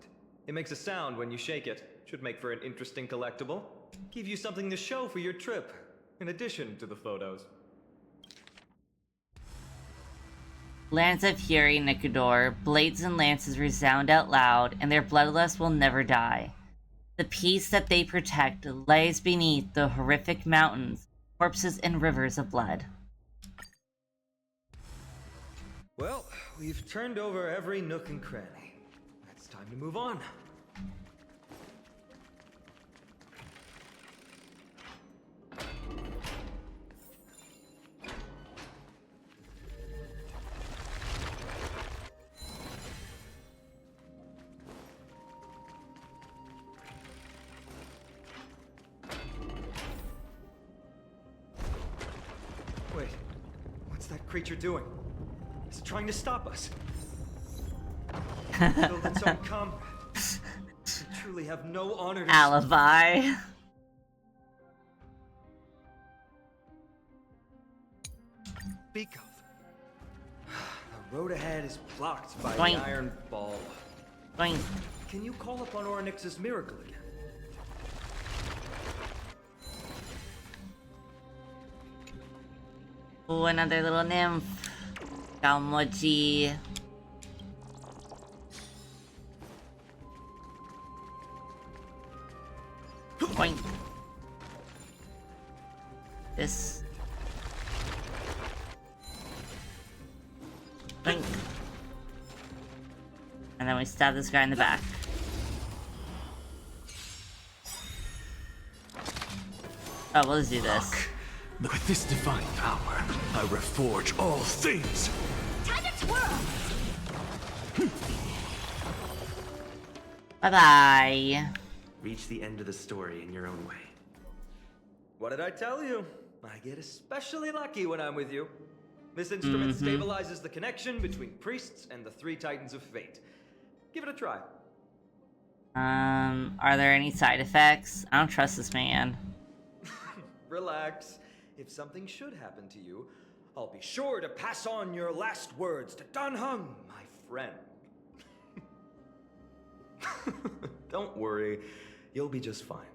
It makes a sound when you shake it. Should make for an interesting collectible. Give you something to show for your trip, in addition to the photos. Lands of Fury, Nikador, blades and lances resound out loud, and their bloodlust will never die. The peace that they protect lays beneath the horrific mountains, corpses and rivers of blood. Well, we've turned over every nook and cranny. It's time to move on. Wait, what's that creature doing? Is it trying to stop us? Build its own combat. We truly have no honor to... Alibi. Speak of. The road ahead is blocked by Boing. the iron ball. Boing. Can you call upon Ornyx's miracle again? Oh, another little nymph. Galmoji. Boing. This. Boing. And then we stab this guy in the back. Oh, we'll just do this. Look, with this divine power, I reforge all things. Time to twirl! Bye-bye. Reach the end of the story in your own way. What did I tell you? I get especially lucky when I'm with you. This instrument stabilizes the connection between priests and the three titans of fate. Give it a try. Are there any side effects? I don't trust this man. Relax. If something should happen to you, I'll be sure to pass on your last words to Dan Heng, my friend. Don't worry, you'll be just fine.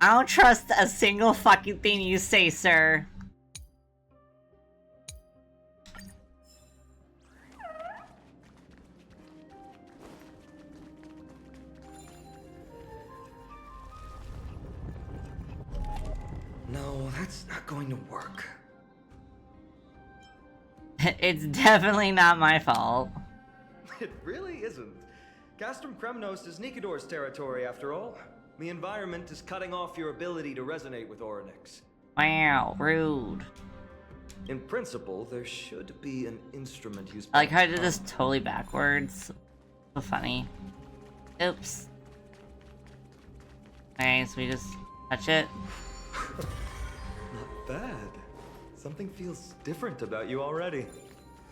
I don't trust a single fucking thing you say, sir. No, that's not going to work. It's definitely not my fault. It really isn't. Castrum Kremnos is Nikador's territory, after all. The environment is cutting off your ability to resonate with Ornyx. Wow, rude. In principle, there should be an instrument used. I like how I did this totally backwards. So funny. Oops. Okay, so we just touch it. Not bad. Something feels different about you already.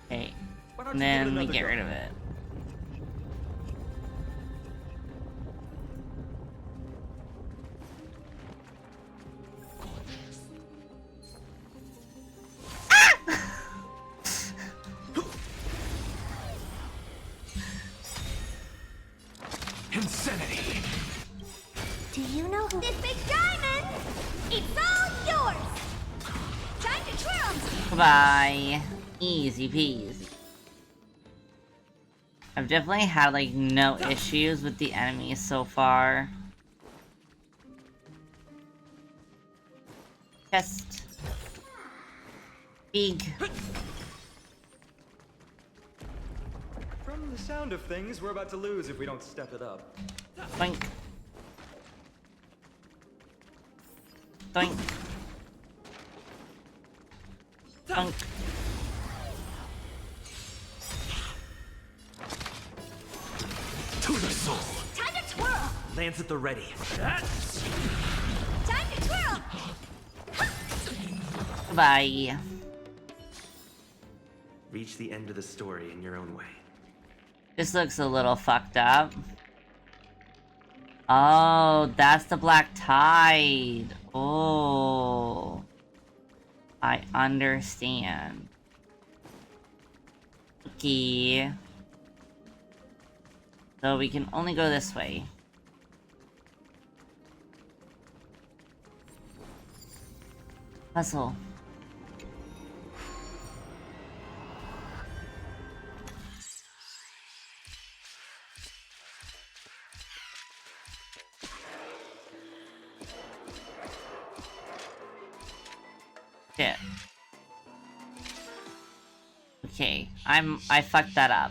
Okay. Why don't And you give it then we another get go? rid of it. Insanity! Do you know who this big diamond? It's all yours! Time to twirl! Goodbye. Easy peasy. I've definitely had like no issues with the enemies so far. Chest. Big. From the sound of things, we're about to lose if we don't step it up. Boink. Boink. Boink. To the soul! Time to twirl! Lance at the ready. Time to twirl! Goodbye. Reach the end of the story in your own way. This looks a little fucked up. Oh, that's the Black Tide. Oh. I understand. Okay. So we can only go this way. Puzzle. Shit. Okay, I fucked that up.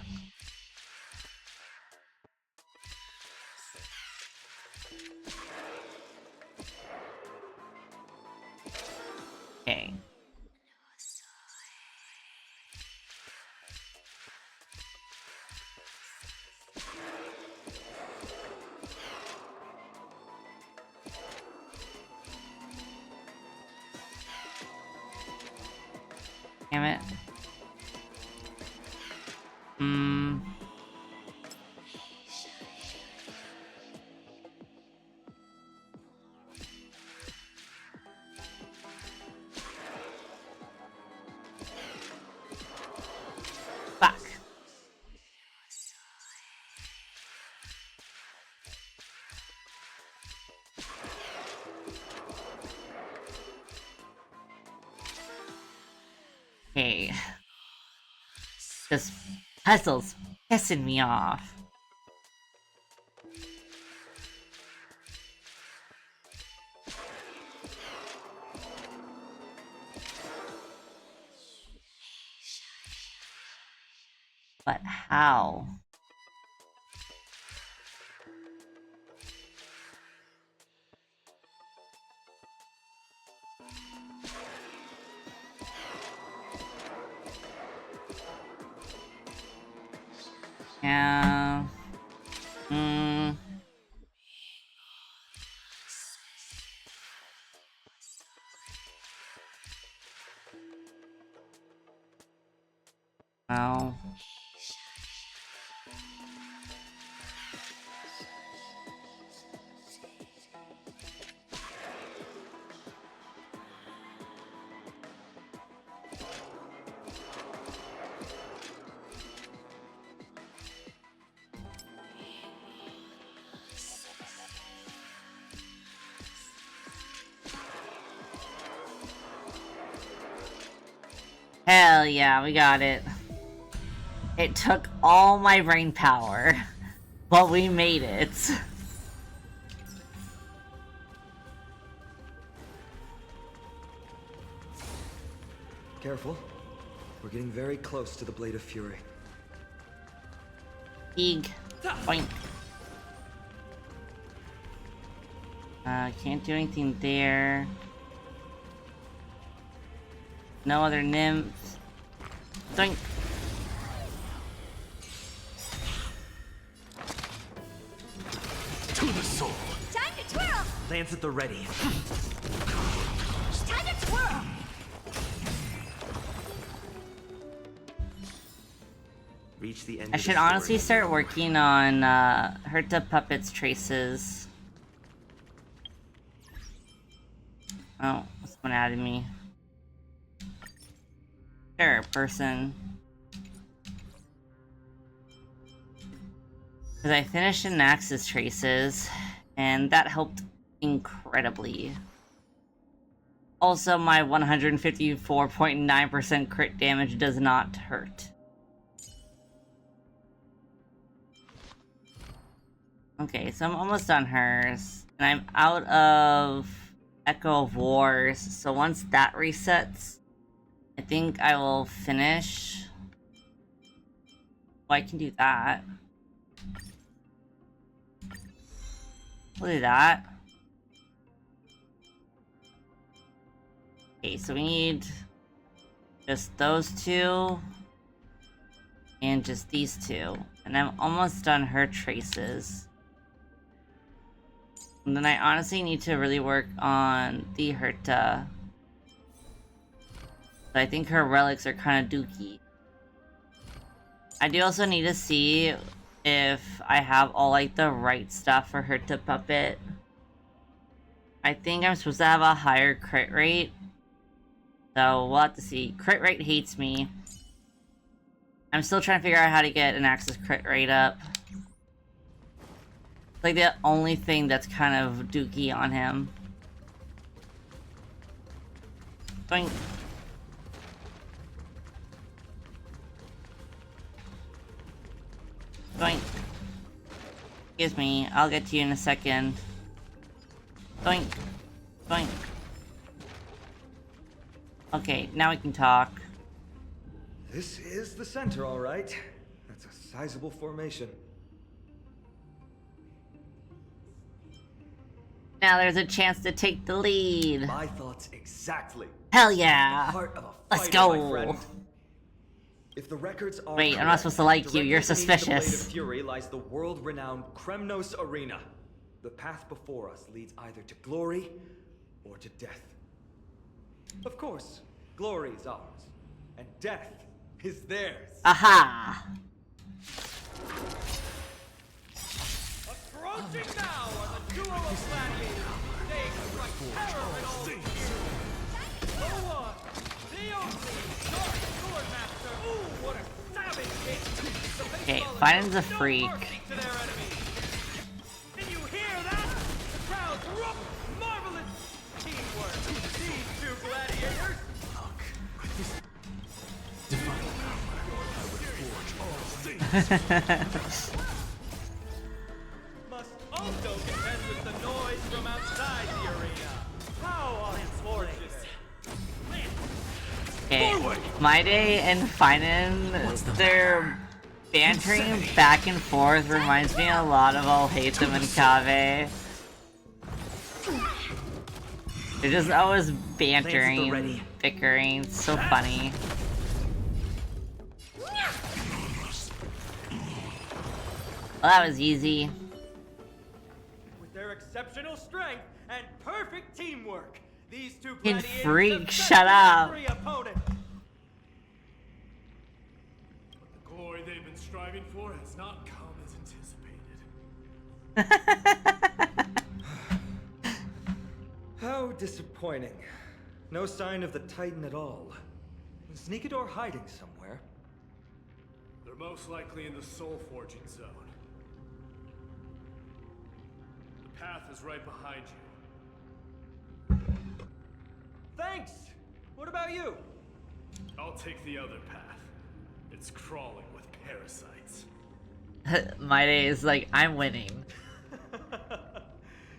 Okay. Damn it. Okay. This puzzle's pissing me off. But how? Yeah. Well. Hell yeah, we got it. It took all my brain power, but we made it. Careful. We're getting very close to the Blade of Fury. Eeg. Boink. Can't do anything there. No other nymphs. Doink. To the soul. Time to twirl! Lance at the ready. Time to twirl! Reach the end. I should honestly start working on Herta Puppet's traces. Oh, someone added me. Sure, person. Because I finished Nax's traces, and that helped incredibly. Also, my 154.9% crit damage does not hurt. Okay, so I'm almost on hers, and I'm out of Echo of Wars, so once that resets, I think I will finish. Well, I can do that. We'll do that. Okay, so we need just those two and just these two, and I'm almost done her traces. And then I honestly need to really work on the Herta. So I think her relics are kind of dookie. I do also need to see if I have all like the right stuff for Herta Puppet. I think I'm supposed to have a higher crit rate. So we'll have to see. Crit rate hates me. I'm still trying to figure out how to get an Axis crit rate up. It's like the only thing that's kind of dookie on him. Boink. Boink. Excuse me, I'll get to you in a second. Boink. Boink. Okay, now we can talk. This is the center, all right. That's a sizable formation. Now there's a chance to take the lead. My thoughts exactly. Hell yeah. The heart of a Let's fighter, go. my friend. If the records are Wait, I'm not correct, supposed to like you. directly You're beneath the suspicious. Blade of Fury lies the world-renowned Kremnos Arena. The path before us leads either to glory or to death. Of course, glory is ours, and death is theirs. Aha! Approaching now are the duo of gladiators, staying to strike terror in all spheres. The one, the only, Dark Swordmaster. Ooh, what a savage hit! The Okay, baseball Phainon's a shows no freak. mercy to their enemies. Can you hear that? The crowd's roar. Marvelous teamwork. These two gladiators. Must also contend with the noise from outside the arena. How unfortunate. Okay, My Day and Phainon, their bantering back and forth reminds me a lot of I'll Hate Them and Kave. They're just always bantering, bickering, it's so funny. Well, that was easy. With their exceptional strength and perfect teamwork, these two In gladiators freak, have shut bested up. every opponent. But the glory they've been striving for has not come as anticipated. How disappointing. No sign of the Titan at all. Is Nikador hiding somewhere? They're most likely in the soul forging zone. The path is right behind you. Thanks! What about you? I'll take the other path. It's crawling with parasites. My Day is like, I'm winning.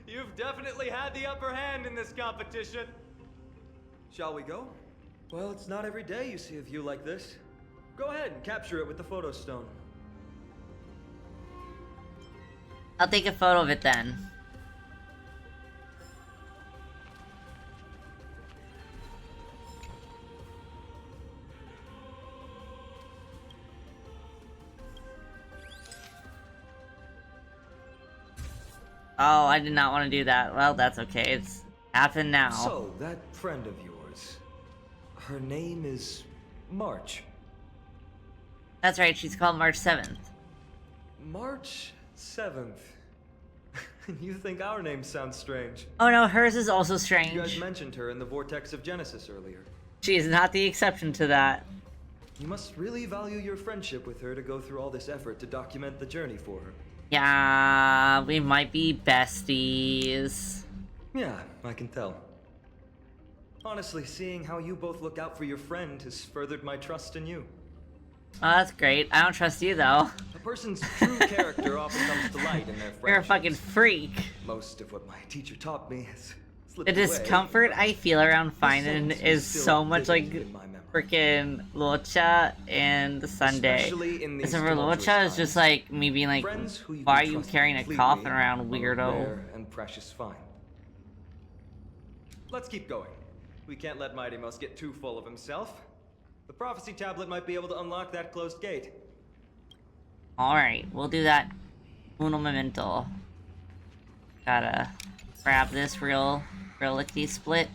You've definitely had the upper hand in this competition. Shall we go? Well, it's not every day you see a view like this. Go ahead and capture it with the photo stone. I'll take a photo of it then. Oh, I did not want to do that. Well, that's okay. It's happened now. So, that friend of yours, her name is March. That's right, she's called March 7th. March 7th. You think our name sounds strange? Oh no, hers is also You strange. guys mentioned her in the Vortex of Genesis earlier. She is not the exception to that. You must really value your friendship with her to go through all this effort to document the journey for her. Yeah, we might be besties. Yeah, I can tell. Honestly, seeing how you both look out for your friend has furthered my trust in you. Oh, that's great. I don't trust you, though. A person's true character often comes to light in their friendships. You're a fucking freak. Most of what my teacher taught me has slipped The away. discomfort I feel around Phainon is so much like freaking Lucha and the Sunday. Especially in these Except for tumultuous Lucha is just times. like me being like, Friends who you why are can you trust carrying a completely coffin around, are a weirdo? rare and precious find. Let's keep going. We can't let Mighty Mouse get too full of himself. The prophecy tablet might be able to unlock that closed gate. Alright, we'll do that. Uno momento. Gotta grab this real lickety split.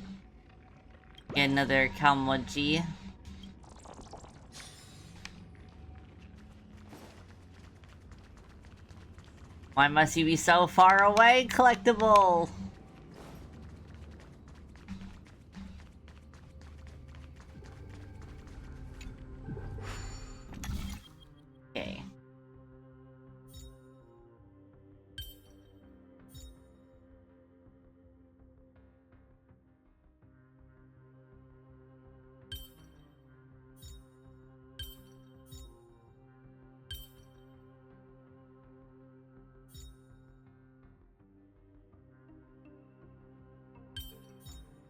Get another Kalmoji. Why must you be so far away, collectible? Okay.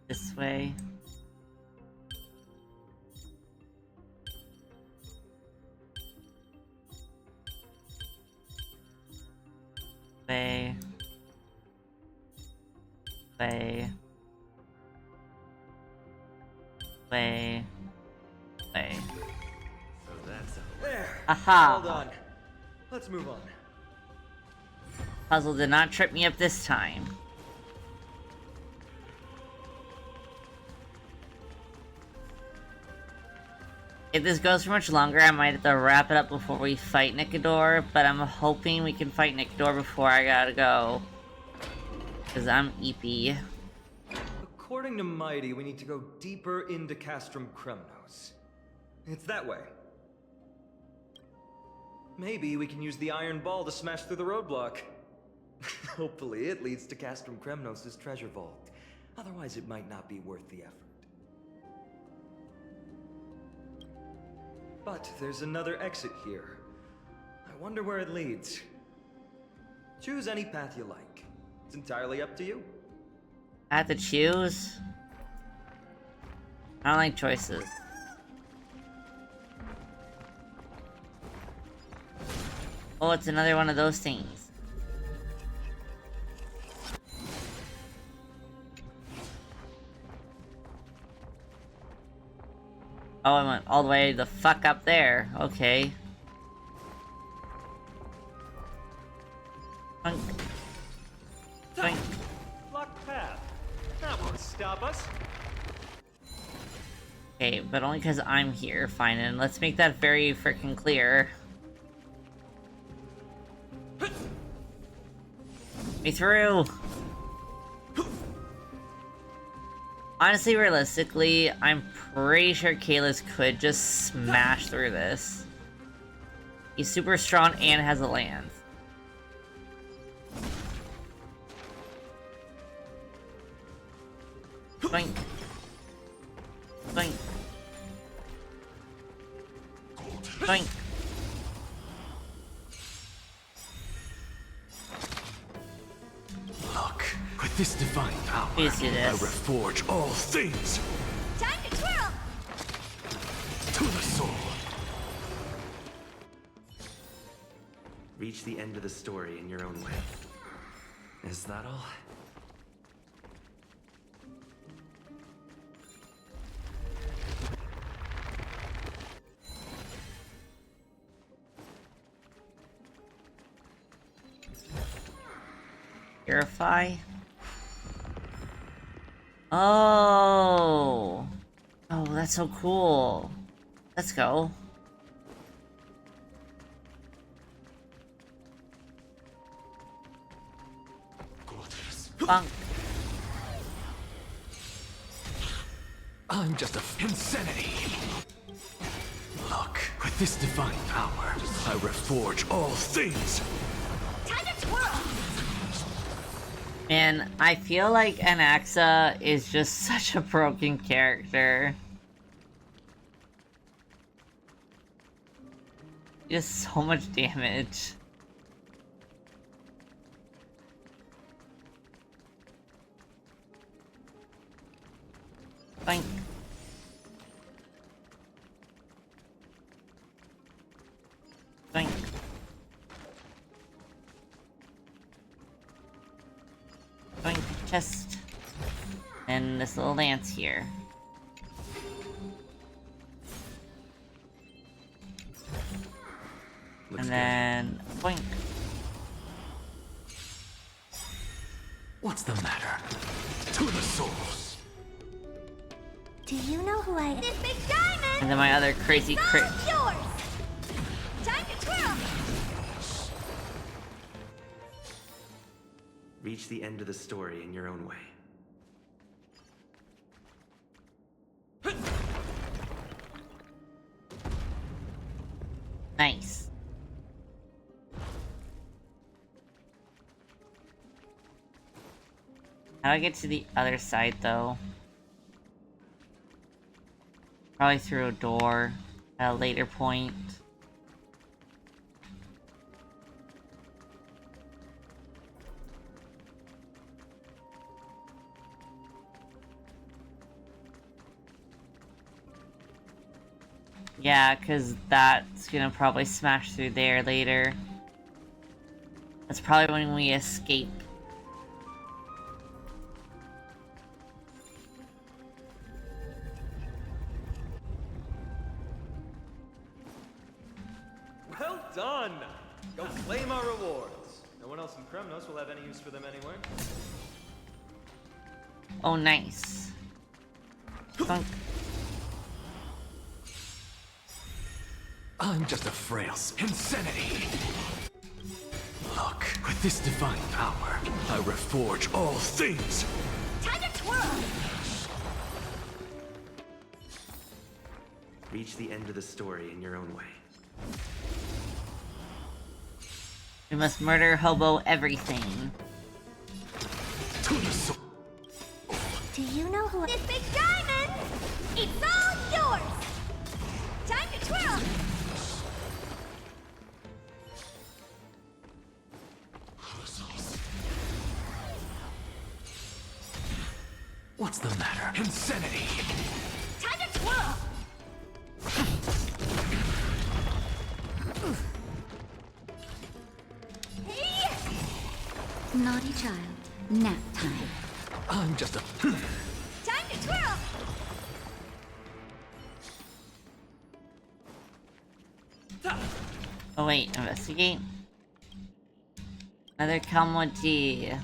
This way. Way. Way. Way. Way. So that's there. Aha! Well done. Let's move on. Puzzle did not trip me up this time. If this goes for much longer, I might have to wrap it up before we fight Nikador, but I'm hoping we can fight Nikador before I gotta go. Because I'm EP. According to Mighty, we need to go deeper into Castrum Kremnos. It's that way. Maybe we can use the iron ball to smash through the roadblock. Hopefully it leads to Castrum Kremnos' treasure vault. Otherwise it might not be worth the effort. But there's another exit here. I wonder where it leads. Choose any path you like. It's entirely up to you. I have to choose? I don't like choices. Oh, it's another one of those things. Oh, I went all the way the fuck up there. Okay. Bunk. Bunk. Blocked path. That won't stop us. Okay, but only because I'm here, Phainon. Let's make that very freaking clear. Me through! Honestly, realistically, I'm pretty sure Kalis could just smash through this. He's super strong and has a lance. Boink. Boink. Boink. Look, with this divine power, I reforge all things. Time to twirl! To the soul. Reach the end of the story in your own way. Is that all? Purify. Oh. Oh, that's so cool. Let's go. Bunk. I'm just a insanity. Look, with this divine power, I reforge all things. Time to twirl! Man, I feel like Anaxa is just such a broken character. Just so much damage. Boink. Boink. Boink. Chest. And this little lance here. Looks and then boink. What's the matter? To the souls. Do you know who I am? This big diamond! And then my other crazy crit. Yours! Time to twirl! Reach the end of the story in your own way. Nice. How do I get to the other side, though? Probably through a door at a later point. Yeah, because that's gonna probably smash through there later. That's probably when we escape. Well done! Go claim our rewards. No one else in Kremnos will have any use for them anyway. Oh, nice. Thunk. I'm just a frail insanity. Look, with this divine power, I reforge all things. Time to twirl! Reach the end of the story in your own way. We must murder hobo everything. To the soul. Do you know who this big diamond? It's all yours! Time to twirl! What's the matter? Insanity! Time to twirl! Hey! Naughty child. Nap time. I'm just a... Time to twirl! Oh wait, investigate. Another Kalmoji.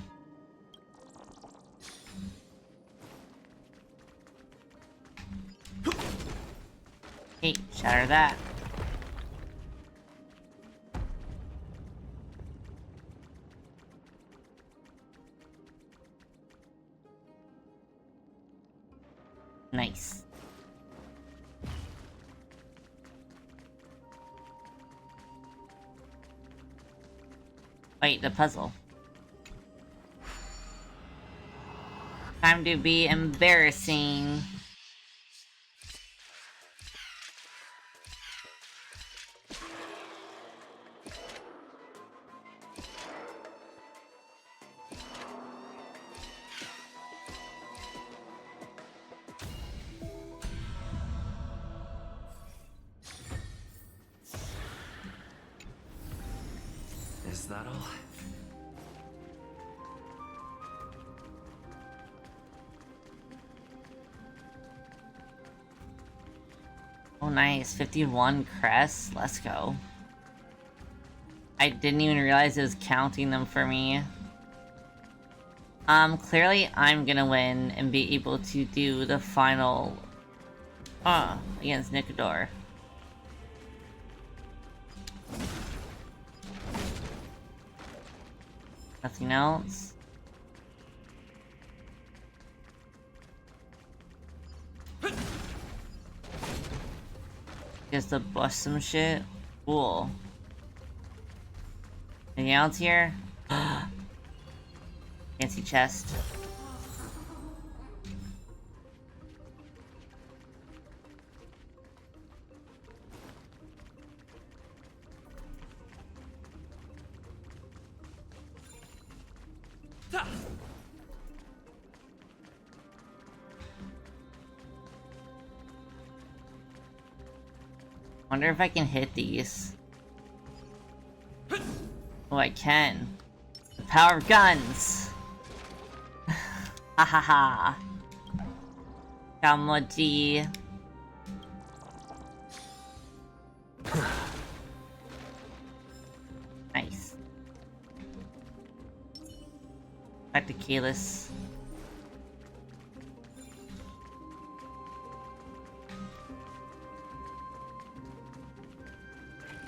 Hey, shatter that. Nice. Wait, the puzzle. Time to be embarrassing. Is that all? Oh nice, 51 crests, let's go. I didn't even realize it was counting them for me. Clearly I'm gonna win and be able to do the final against Nicodor. Nothing else. Just to bust some shit. Cool. Anything else here? Fancy chest. Wonder if I can hit these. Oh, I can. The power of guns! Ha ha ha. Kamoji. Nice. Back to Kalis.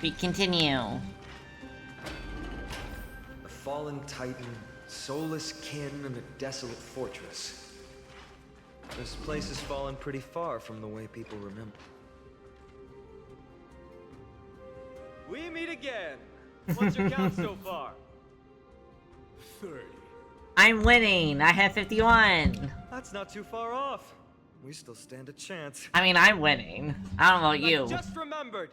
We continue. A fallen titan, soulless kin, and a desolate fortress. This place has fallen pretty far from the way people remember. We meet again. What's your count so far? 30. I'm winning. I have 51. That's not too far off. We still stand a chance. I mean, I'm winning. I don't know about you. I just remembered.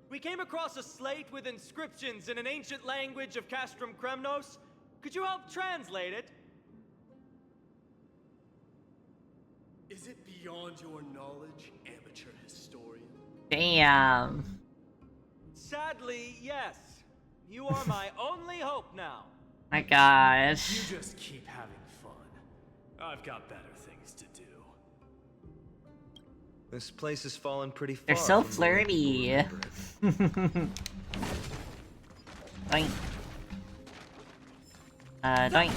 We came across a slate with inscriptions in an ancient language of Castrum Kremnos. Could you help translate it? Is it beyond your knowledge, amateur historian? Damn. Sadly, yes. You are my only hope now. My gosh. You just keep having fun. I've got better things to do. This place has fallen pretty far. They're so from the way flirty. people remember it. Doink. Doink.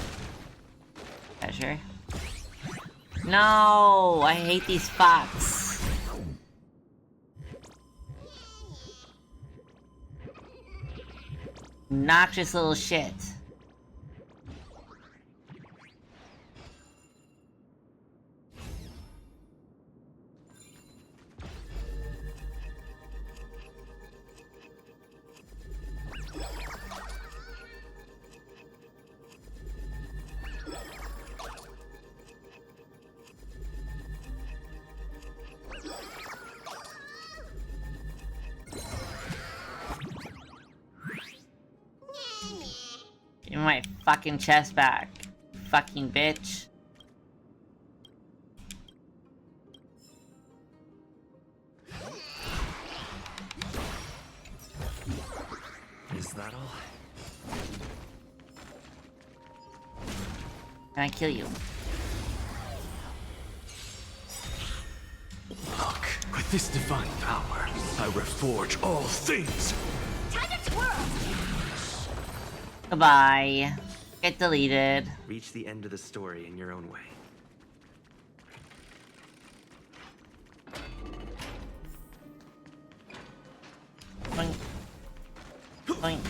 Treasure. No! I hate these fox. Noxious little shit. Give me my fucking chest back. Fucking bitch. Is that all? Can I kill you? Look, with this divine power, I reforge all things. Time to twirl! Goodbye. Get deleted. Reach the end of the story in your own way. Boink. Boink.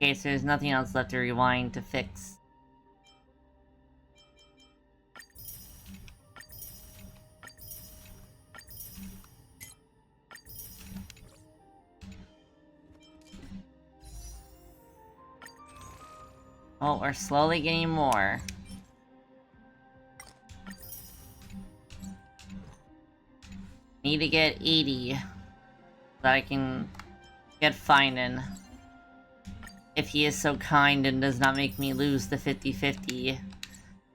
Okay, so there's nothing else left to rewind to fix. Oh, we're slowly getting more. Need to get 80 so that I can get Phainon. If he is so kind and does not make me lose the 50-50. Because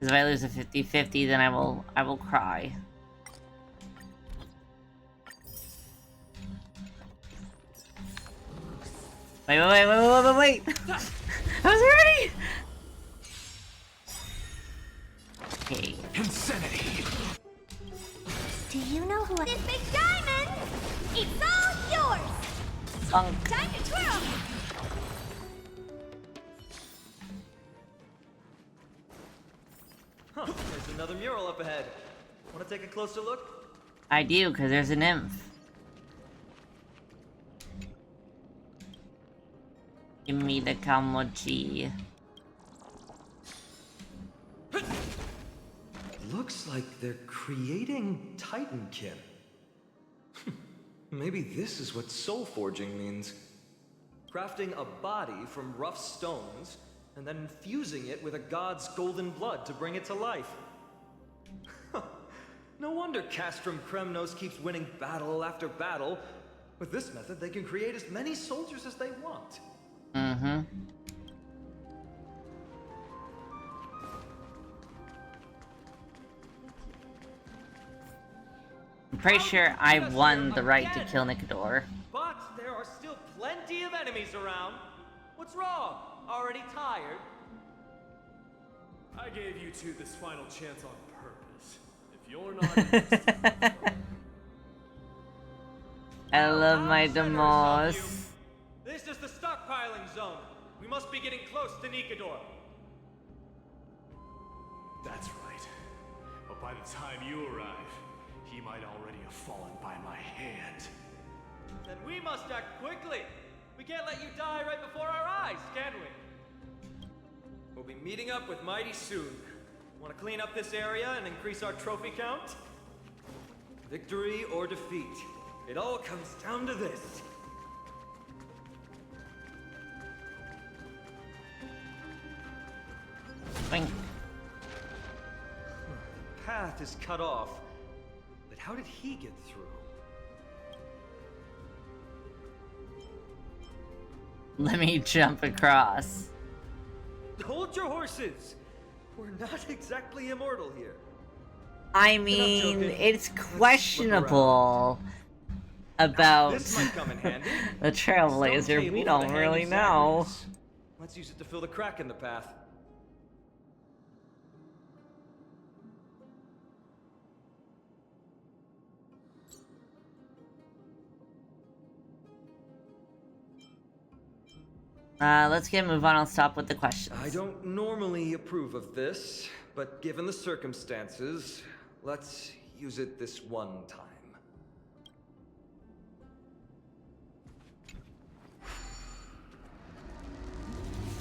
if I lose the 50-50, then I will cry. Wait. I was ready! Okay. Insanity! Do you know who this big diamond? It's all yours! Time to twirl! Huh, there's another mural up ahead. Want to take a closer look? I do, because there's a nymph. Give me the kamochi. Looks like they're creating Titankin. Maybe this is what soul forging means. Crafting a body from rough stones, and then infusing it with a god's golden blood to bring it to life. No wonder Castrum Kremnos keeps winning battle after battle. With this method, they can create as many soldiers as they want. Mm-hmm. I'm pretty sure I won the right to kill Nicodor. But there are still plenty of enemies around. What's wrong? Already tired? I gave you two this final chance on purpose. If you're not interested, I love my Demos. This is the stockpiling zone. We must be getting close to Nicodor. that's right. But by the time you arrive, he might already have fallen by my hand. Then we must act quickly. We can't let you die right before our eyes, can we? We'll be meeting up with Mighty soon. Want to clean up this area and increase our trophy count? Victory or defeat. It all comes down to this. Boink. Path is cut off. But how did he get through? Let me jump across. Hold your horses! We're not exactly immortal here. I mean, it's questionable about This might come in handy. the Trailblazer. We don't really know. Let's use it to fill the crack in the path. Let's get a move on. I'll stop with the questions. I don't normally approve of this, but given the circumstances, let's use it this one time.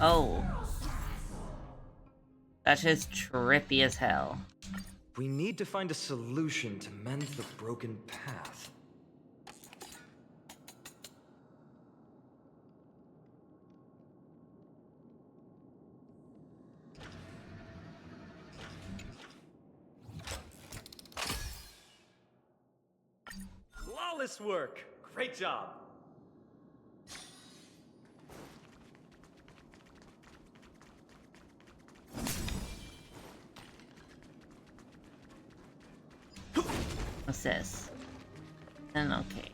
Oh. That's just trippy as hell. We need to find a solution to mend the broken path. Flawless work! Great job. What's this? And okay.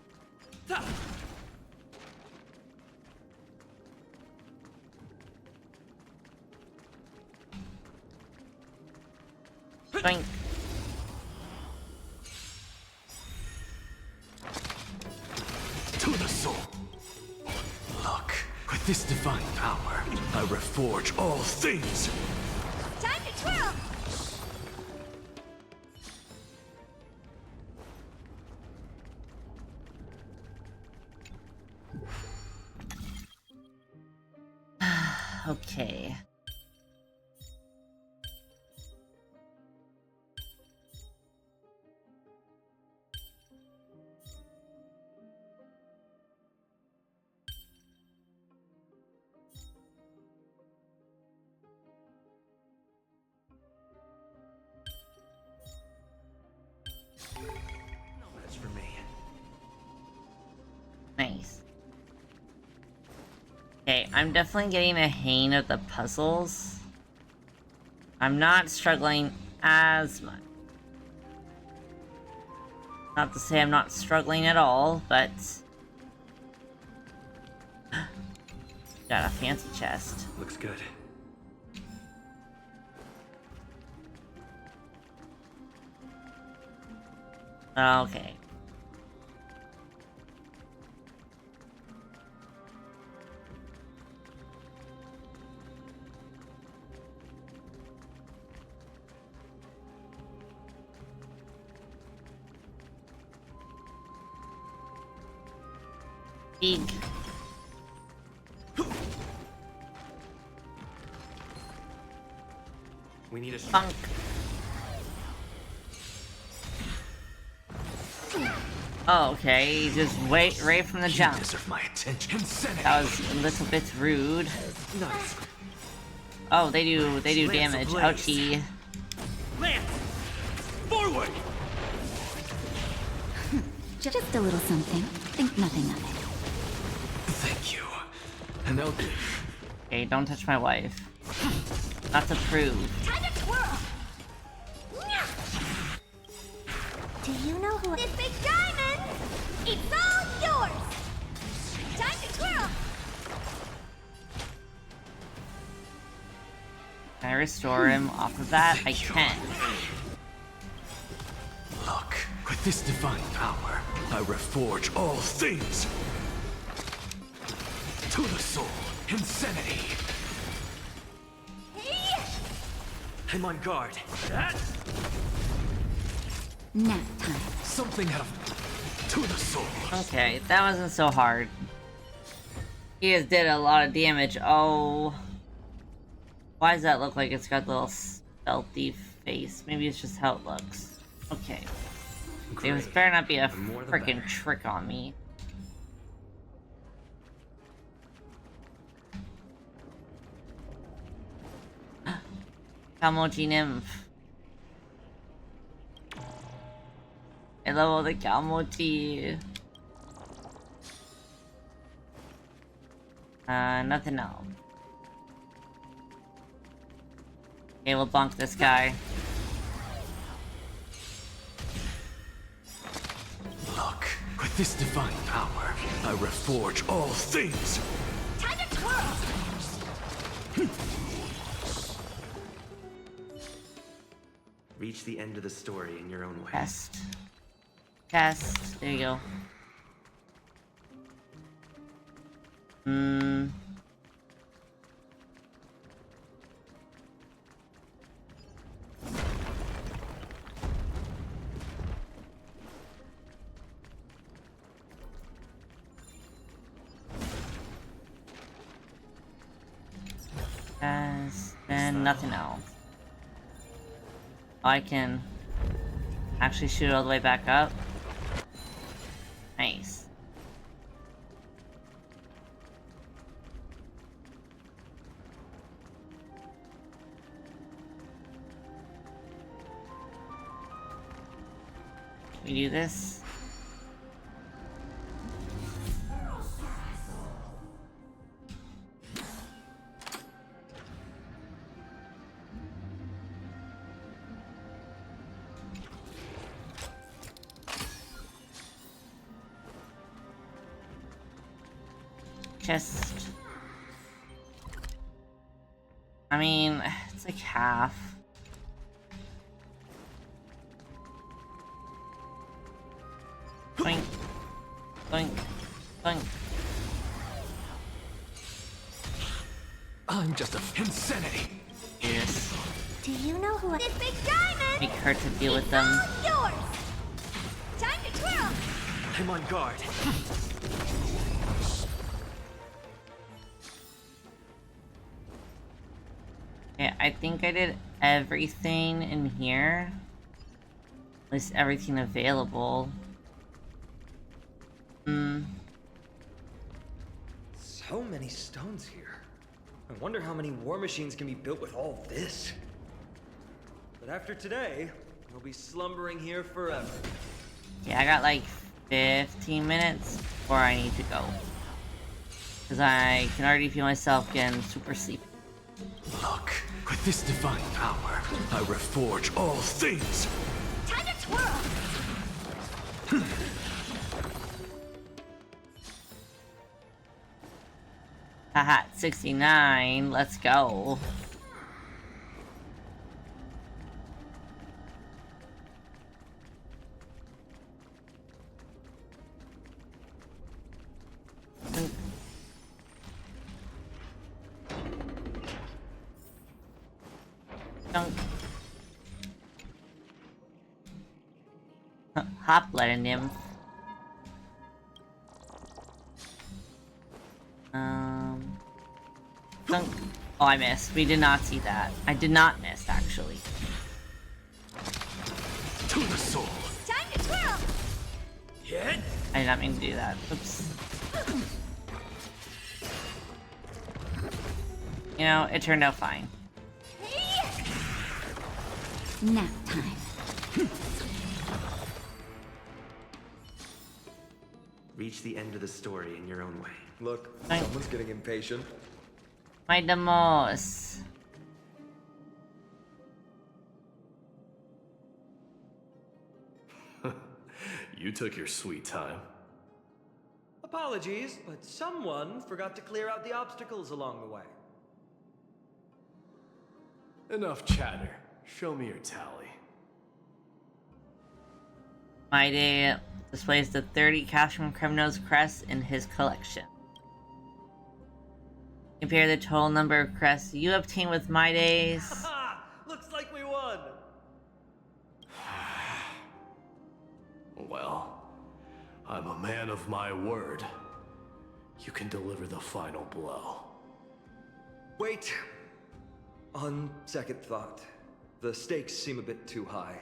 Boink. To the soul. Look, with this divine power, I reforge all things. Time to twirl! Okay. No match for me. Nice. Okay, I'm definitely getting a hang of the puzzles. I'm not struggling as much. Not to say I'm not struggling at all, but... Got a fancy chest. Looks good. Okay. Big. We need a Funk. Oh, okay. Just wait right from the jump. Deserve my attention. That was a little bit rude. Nice. Oh, they do damage. ablaze. Ouchie. Lance! Forward! Just a little something. Think nothing of it. Thank you. And they'll do. Okay, don't touch my wife. Not to prove. Time to twirl! Do you know who this big diamond? It's all yours! Time to twirl! Can I restore him off of that? I can. Look, with this divine power, I reforge all things. To the soul, insanity. Hey! I'm on guard. Nap time. Something out of to the soul. Okay, that wasn't so hard. He just did a lot of damage. Oh. Why does that look like it's got the little stealthy face? Maybe it's just how it looks. Okay. It was better not be a freaking trick on me. Kamoji nymph. I love all the Kamoji. Nothing else. Okay, we'll bonk this guy. Look, with this divine power, I reforge all things. Time to twirl! Reach the end of the story in your own way. Test. Test. There you go. And nothing else. I can actually shoot all the way back up. Nice. We do this. Just... I mean, it's like half. Boink. Boink. Boink. I'm just a insanity. Yes. Do you know who this big diamond? Make her to deal with them. All yours. Time to twirl. I'm on guard. Yeah, I think I did everything in here. At least everything available. So many stones here. I wonder how many war machines can be built with all this. But after today, we'll be slumbering here forever. Yeah, I got like 15 minutes before I need to go. Because I can already feel myself getting super sleepy. Look, with this divine power, I reforge all things. Time to twirl. Haha, 69. Let's go. Dunk. Hop-blooded nymph. Dunk. Oh, I missed. We did not see that. I did not miss, actually. To the soul. Time to twirl. Yeah. I did not mean to do that. Oops. You know, it turned out fine. Nap time. Reach the end of the story in your own way. Look, someone's getting impatient. My demos. You took your sweet time. Apologies, but someone forgot to clear out the obstacles along the way. Enough chatter. Show me your tally. My day displays the 30 Castrum Kremnos crests in his collection. Compare the total number of crests you obtain with my days. Haha! Looks like we won! Well, I'm a man of my word. You can deliver the final blow. Wait. On second thought, the stakes seem a bit too high.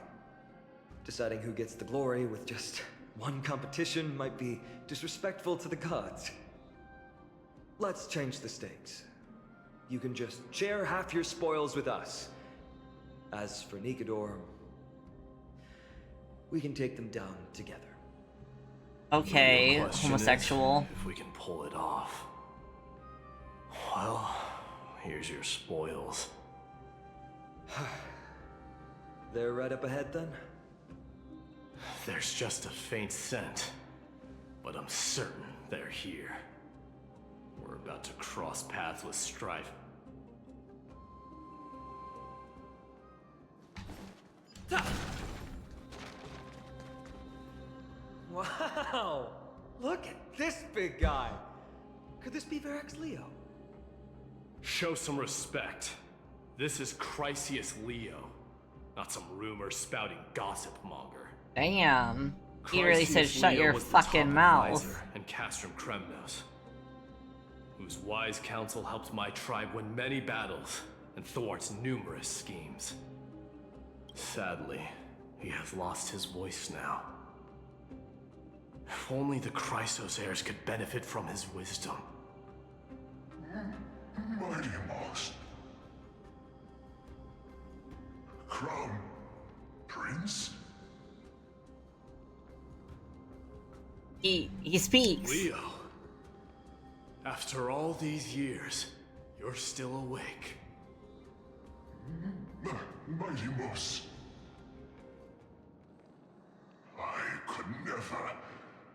Deciding who gets the glory with just one competition might be disrespectful to the gods. Let's change the stakes. You can just share half your spoils with us. As for Nikador, we can take them down together. Okay, The question homosexual. is if we can pull it off. Well, here's your spoils. They're right up ahead then? There's just a faint scent, but I'm certain they're here. We're about to cross paths with strife. Wow! Look at this big guy! Could this be Varix Leo? Show some respect. This is Chrysius Leo, not some rumor-spouting gossip monger. Damn. He really said Chrysius shut Leo your was the fucking top mouth. advisor and Castrum Kremnos, whose wise counsel helped my tribe win many battles and thwarts numerous schemes. Sadly, he has lost his voice now. If only the Chrysos heirs could benefit from his wisdom. Mighty Moss. Crown Prince? He speaks. Leo, after all these years, you're still awake. Mighty Moss. I could never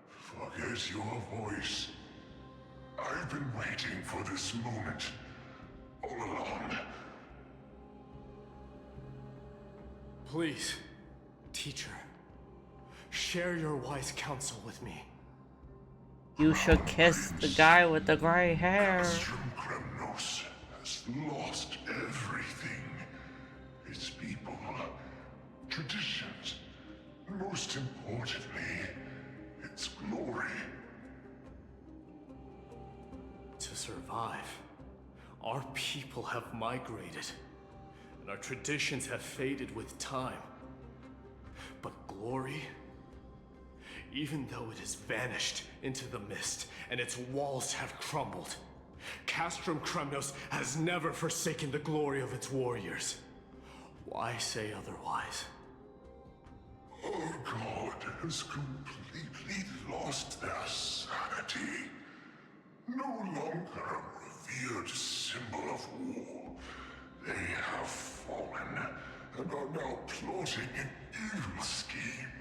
forget your voice. I've been waiting for this moment all along. Please, teacher, share your wise counsel with me. You should kiss the guy with the gray hair. Kremnos has lost everything. Its people, traditions, and most importantly, its glory. To survive, our people have migrated, and our traditions have faded with time. But glory, even though it has vanished into the mist and its walls have crumbled, Castrum Kremnos has never forsaken the glory of its warriors. Why say otherwise? Our god has completely lost their sanity. No longer a revered symbol of war, they have fallen and are now plotting an evil scheme.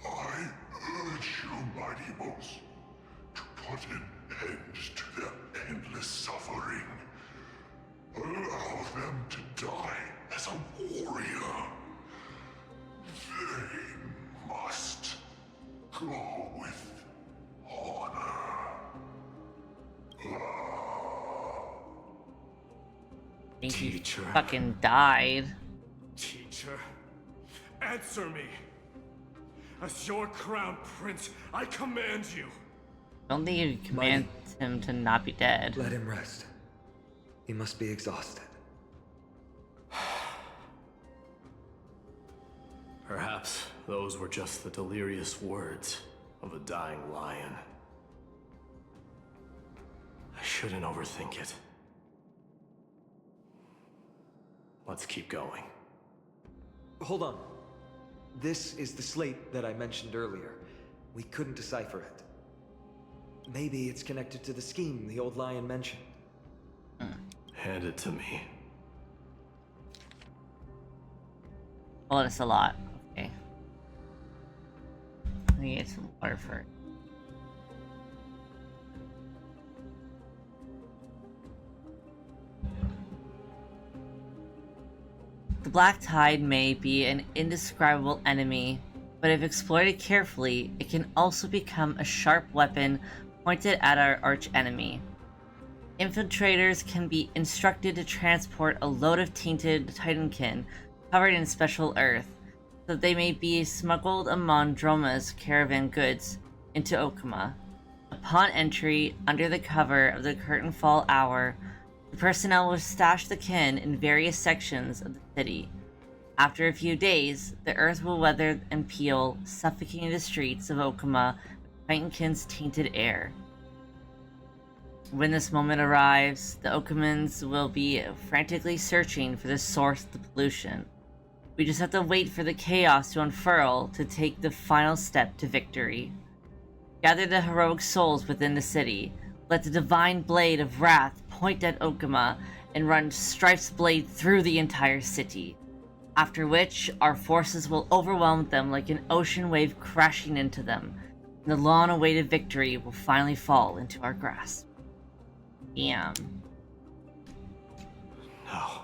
I urge you, mighty boss, to put an end to their endless suffering. Allow them to die as a warrior. They must go with honor. Teacher. Fucking died. Teacher, answer me. As your crown prince, I command you. Don't think you command him to not be dead. Let him rest. He must be exhausted. Perhaps those were just the delirious words of a dying lion. I shouldn't overthink it. Let's keep going. Hold on. This is the slate that I mentioned earlier. We couldn't decipher it. Maybe it's connected to the scheme the old lion mentioned. Hand it to me. Oh, that's a lot. Okay. Let me get some water first. The Black Tide may be an indescribable enemy, but if exploited carefully, it can also become a sharp weapon pointed at our archenemy. Infiltrators can be instructed to transport a load of tainted Titankin covered in special earth, so that they may be smuggled among Droma's caravan goods into Okuma. Upon entry, under the cover of the curtain fall hour, the personnel will stash the kin in various sections of the city. After a few days, the earth will weather and peel, suffocating the streets of Okuma with Titankin's tainted air. When this moment arrives, the Okumans will be frantically searching for the source of the pollution. We just have to wait for the chaos to unfurl to take the final step to victory. Gather the heroic souls within the city. Let the divine blade of wrath point at Okuma and run Strife's blade through the entire city. After which, our forces will overwhelm them like an ocean wave crashing into them, and the long-awaited victory will finally fall into our grasp. Damn. No.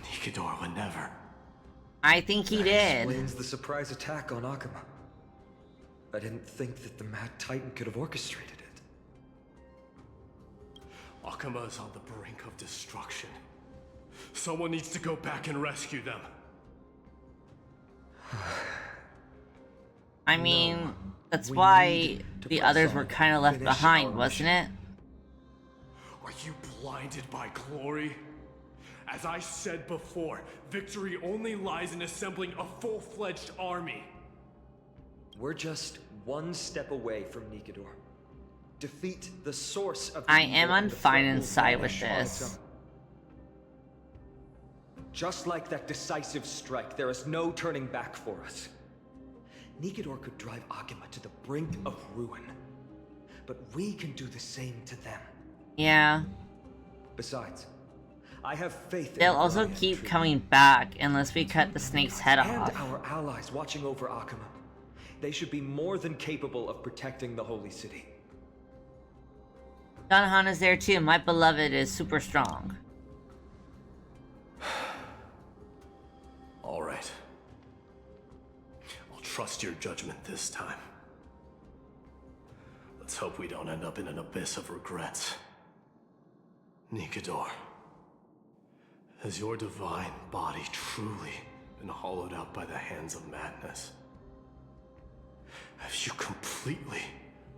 Nikidor would never. I think he did. Explains the surprise attack on Akuma. I didn't think that the Mad Titan could have orchestrated it. Akuma is on the brink of destruction. Someone needs to go back and rescue them. I mean, that's why the others were kind of left behind, wasn't it? Are you blinded by glory? As I said before, victory only lies in assembling a full-fledged army. We're just one step away from Nikidor. Defeat the source of the I evil am on and the threat Phainon's will side with vanish on its this. own. Just like that decisive strike, there is no turning back for us. Nikidor could drive Akuma to the brink of ruin. But we can do the same to them. Yeah. Besides, I have faith in They'll the also Lion keep Tree coming back unless we cut the snake's head and off. our allies watching over Akuma. They should be more than capable of protecting the Holy City. Donhan is there too. My beloved is super strong. All right. I'll trust your judgment this time. Let's hope we don't end up in an abyss of regrets. Nikador, has your divine body truly been hollowed out by the hands of madness? Have you completely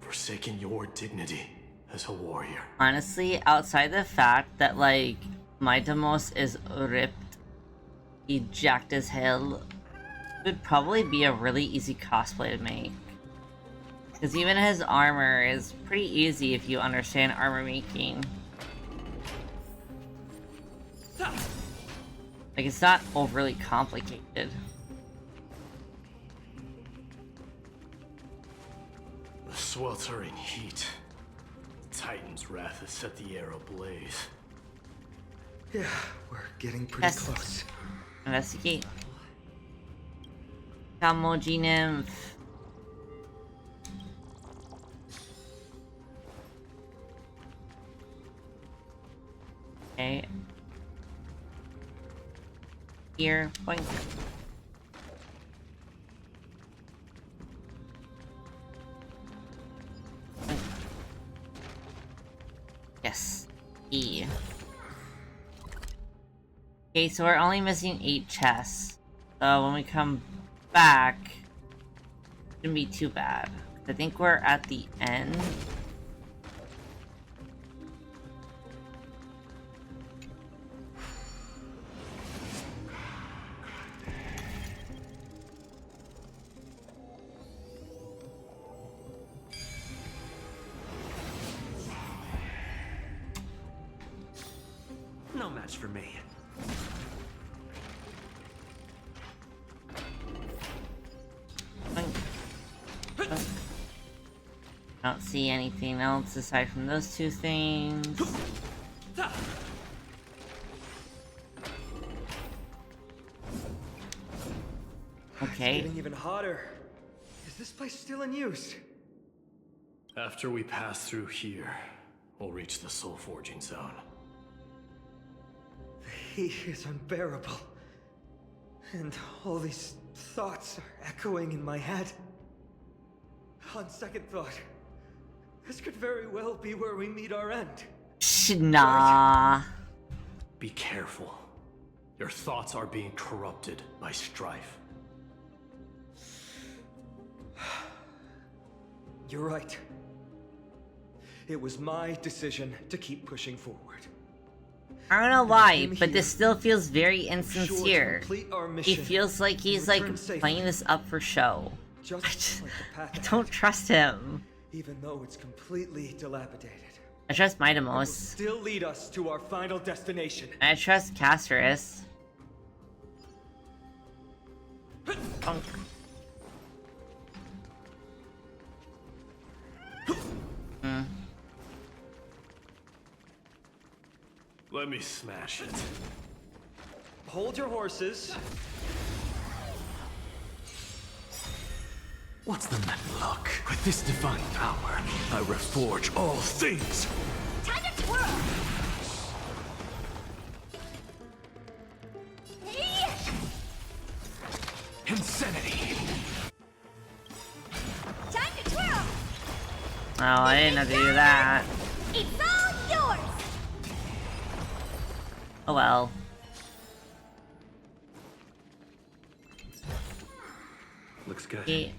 forsaken your dignity as a warrior? Honestly, outside the fact that, like, Maidamos is ripped, he jacked as hell, would probably be a really easy cosplay to make. Because even his armor is pretty easy if you understand armor making. Like, it's not overly complicated. The sweltering heat. The Titan's wrath has set the air ablaze. Yeah, we're getting pretty close. Investigate. Kamoji nymph. Okay. Here, boink. Yes. E. Okay, so we're only missing 8 chests. So when we come back, it shouldn't be too bad. I think we're at the end. No match for me. I don't see anything else aside from those 2 things. Okay. It's getting even hotter. Is this place still in use? After we pass through here, we'll reach the soul forging zone. The heat is unbearable. And all these thoughts are echoing in my head. On second thought, this could very well be where we meet our end. Nah. Be careful. Your thoughts are being corrupted by strife. You're right. It was my decision to keep pushing forward. I don't know why, but this still feels very insincere. He feels like he's like playing this up for show. I don't trust him. Even though it's completely dilapidated. I trust It will Maidamos. still lead us to our final destination. I trust Casterus. Punk. Let me smash it. Hold your horses. What's the matter? Look, with this divine power, I reforge all things. Time to twirl! Hey! Insanity. Time to twirl! Oh, I didn't know to do that. It's all yours! Oh well. Looks good. Okay.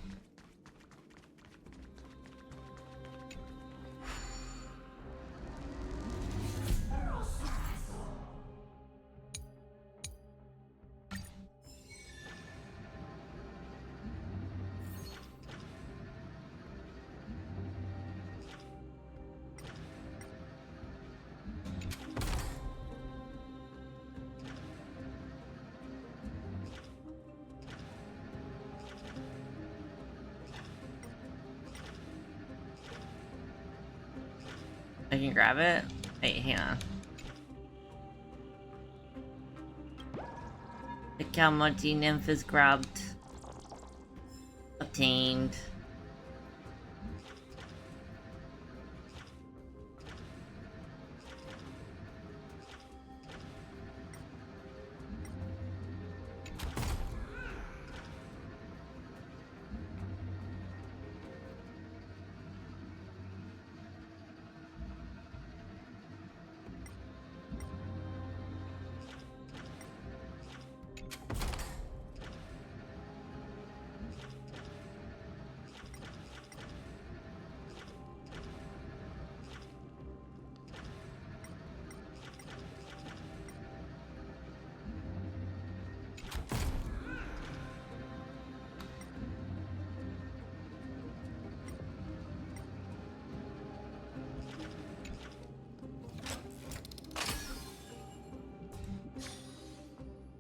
I can grab it? Wait, hang on. The Kalmati nymph is grabbed. contained.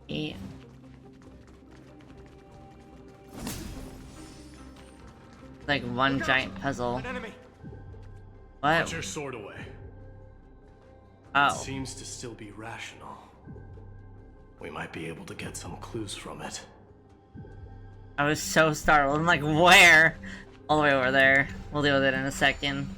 Yeah. Like one giant puzzle. An enemy. What? Put your sword away. Oh. It seems to still be rational. We might be able to get some clues from it. I was so startled. I'm like, where? All the way over there. We'll deal with it in a second.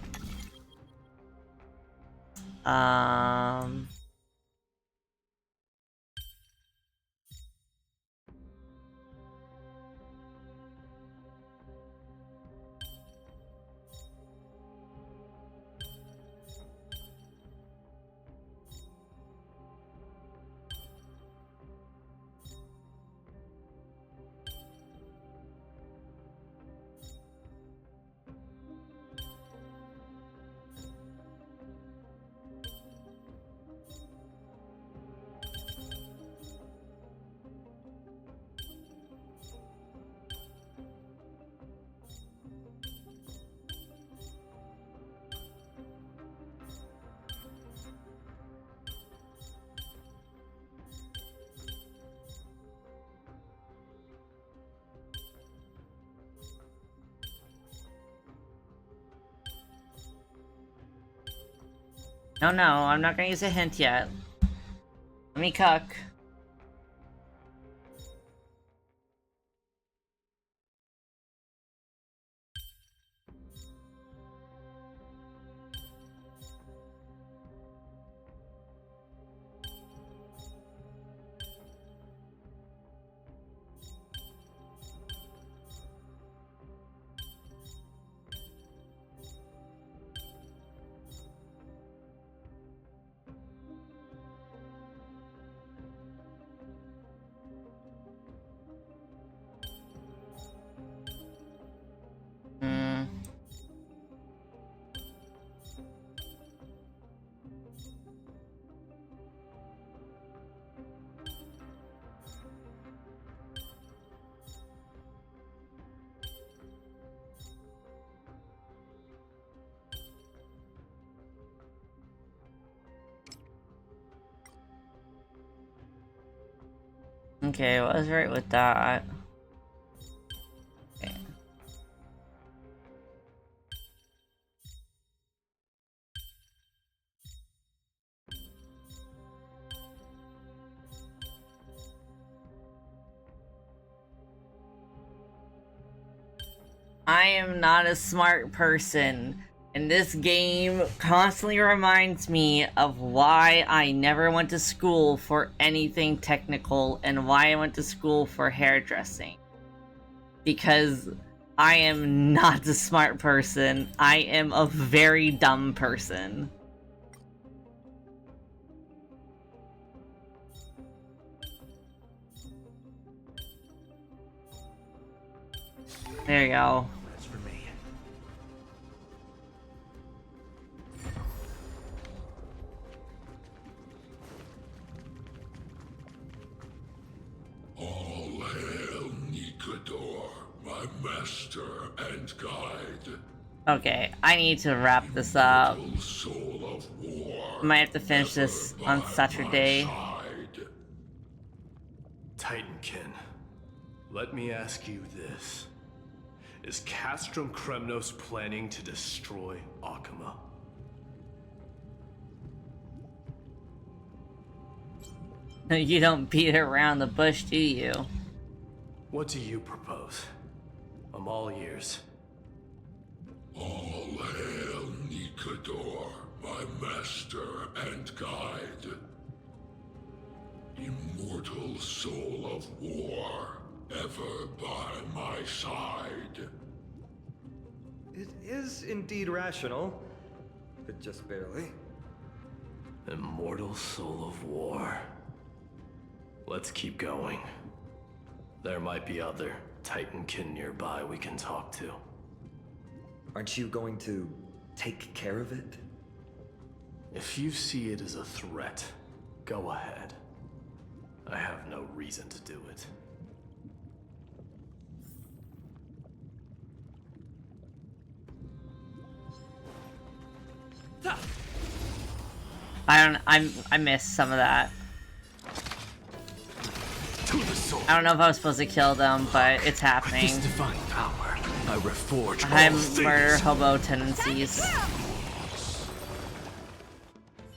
No, I'm not gonna use a hint yet. Let me cuck. Okay, I was right with that. Okay. I am not a smart person, and this game constantly reminds me of why I never went to school for anything technical and why I went to school for hairdressing. Because I am not a smart person. I am a very dumb person. There you go. That's for me. All hail Nikador, my master and guide. Okay, I need to wrap this up. Soul of war, I might have to finish this on Saturday. Titankin, let me ask you this. Is Castrum Kremnos planning to destroy Akama? You don't beat around the bush, do you? What do you propose? I'm all ears. All hail Nikador, my master and guide. Immortal soul of war, ever by my side. It is indeed rational, but just barely. Immortal soul of war. Let's keep going. There might be other Titankin nearby we can talk to. Aren't you going to take care of it? If you see it as a threat, go ahead. I have no reason to do it. I missed some of that. I don't know if I was supposed to kill them, but it's happening. With this divine power, I reforge I all have murder things. hobo tendencies.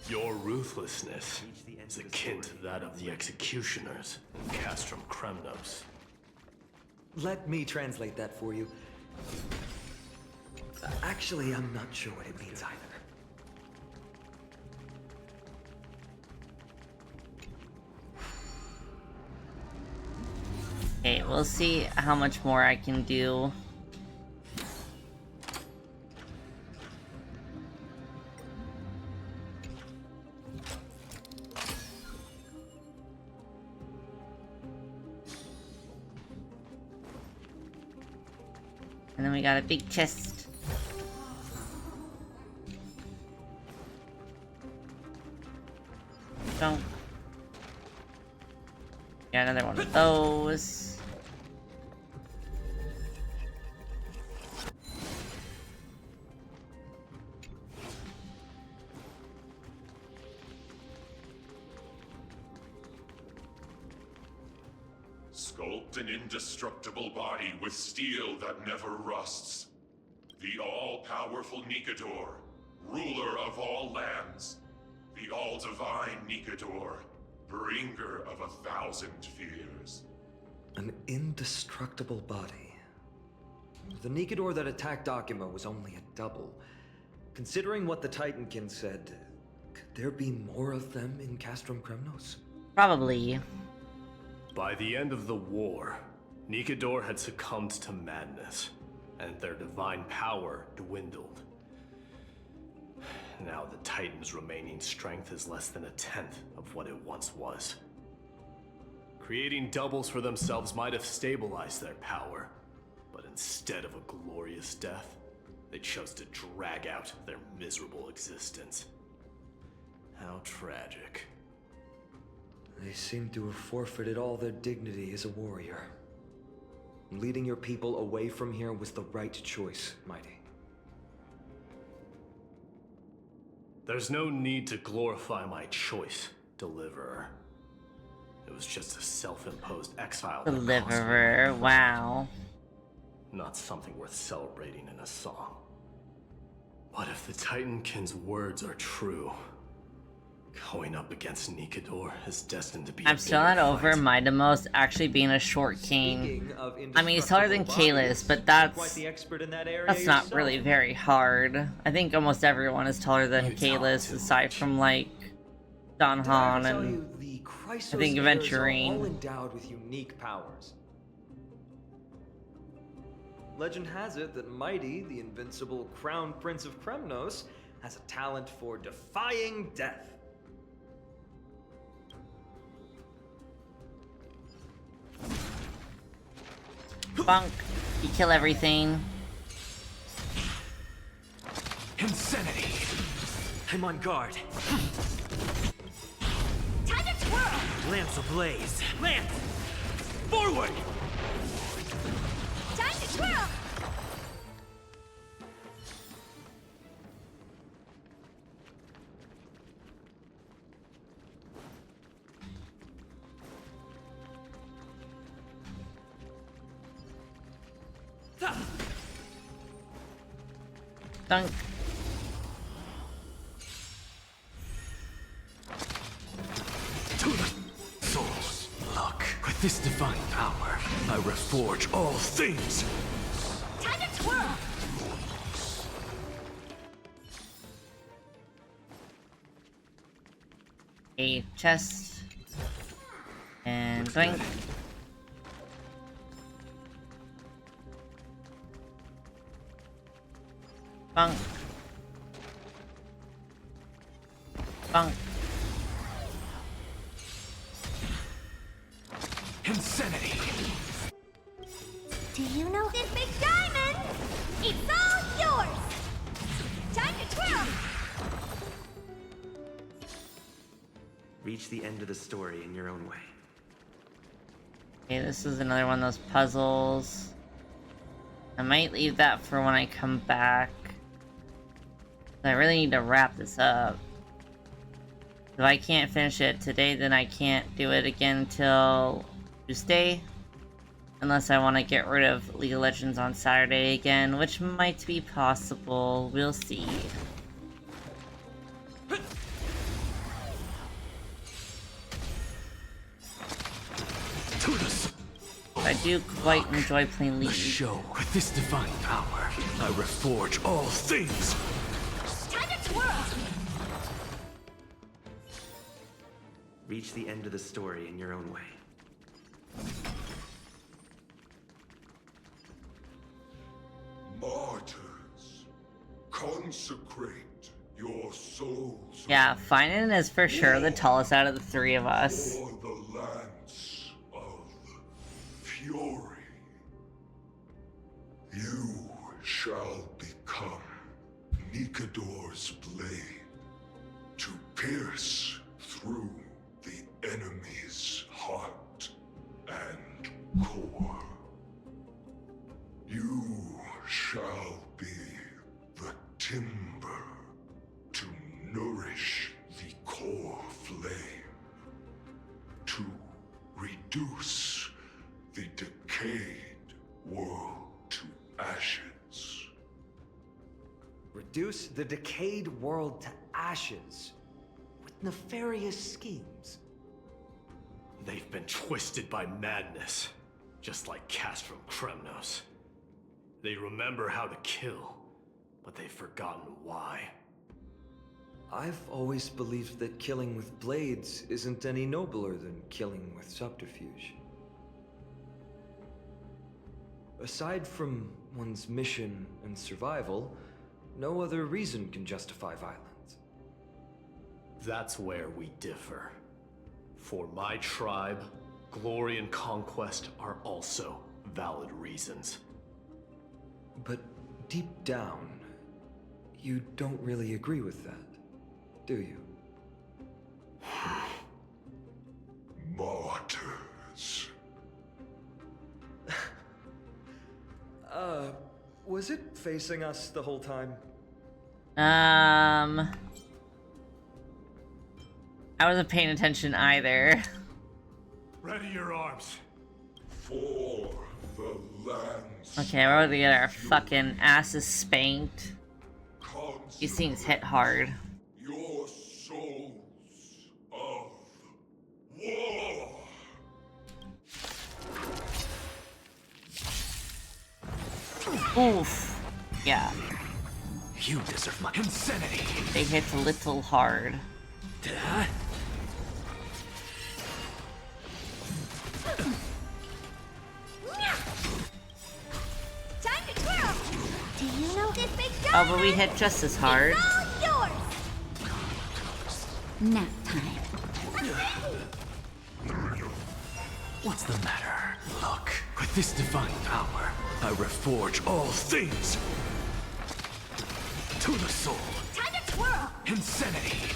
Your ruthlessness is akin to that of the executioners in Castrum Kremnos. Let me translate that for you. Actually, I'm not sure what it means either. Okay, we'll see how much more I can do. And then we got a big chest. Don't. Got another one of those. Sculpt an indestructible body with steel that never rusts. The all-powerful Nikador, ruler of all lands. The all-divine Nikador, bringer of 1,000 fears. An indestructible body. The Nikador that attacked Akima was only a double. Considering what the Titankin said, could there be more of them in Castrum Kremnos? Probably. By the end of the war, Nikador had succumbed to madness, and their divine power dwindled. Now the Titan's remaining strength is less than 1/10 of what it once was. Creating doubles for themselves might have stabilized their power, but instead of a glorious death, they chose to drag out their miserable existence. How tragic. They seem to have forfeited all their dignity as a warrior. Leading your people away from here was the right choice, Mighty. There's no need to glorify my choice, Deliverer. It was just a self-imposed exile. Deliverer, wow. Not something worth celebrating in a song. What if the Titankin's words are true? Going up against Nikador is destined to be I'm still not over Midamos actually being a short king. I mean, he's taller than Kalis, but that's not really very hard. I think almost everyone is taller than Kalis, aside from like Don Han and I think Aventurine. All endowed with unique powers. Legend has it that Mighty, the invincible Crown Prince of Kremnos, has a talent for defying death. Bunk. You kill everything. Insanity. I'm on guard. Time to twirl! Lance ablaze. Lance! Forward! Time to twirl! Dunk. To the souls. Look, with this divine power, I reforge all things. a chest. And doink. Bunk. Bunk. Insanity! Do you know this big diamond? It's all yours! Time to twirl! Reach the end of the story in your own way. Okay, this is another one of those puzzles. I might leave that for when I come back. I really need to wrap this up. If I can't finish it today, then I can't do it again until Tuesday. Unless I want to get rid of League of Legends on Saturday again, which might be possible. We'll see. I do quite enjoy playing League. Show with this divine power, I reforge all things. Time to twirl! Reach the end of the story in your own way. Martyrs, consecrate your souls. Yeah, Phainon is for sure the tallest out of the three of us. For the lance of fury. You shall become Nikador's blade to pierce through the enemy's heart and core. You shall be the timber to nourish the core flame, to reduce the decayed world to ashes. Reduce the decayed world to ashes with nefarious schemes. They've been twisted by madness, just like Castrum Kremnos. They remember how to kill, but they've forgotten why. I've always believed that killing with blades isn't any nobler than killing with subterfuge. Aside from one's mission and survival, no other reason can justify violence. That's where we differ. For my tribe, glory and conquest are also valid reasons. But deep down, you don't really agree with that, do you? Martyrs. Was it facing us the whole time? I wasn't paying attention either. Ready your arms. For the lands. Okay, we're about to get our fucking asses spanked. These things hit hard. Your souls of war. Oof. Yeah. You deserve my insanity. They hit a little hard. Time to twirl! Do you know this big Oh, diamond? but we hit just as hard. It's all yours! Nap time. What's the matter? Look, with this divine power, I reforge all things. To the soul. Time to twirl! Insanity.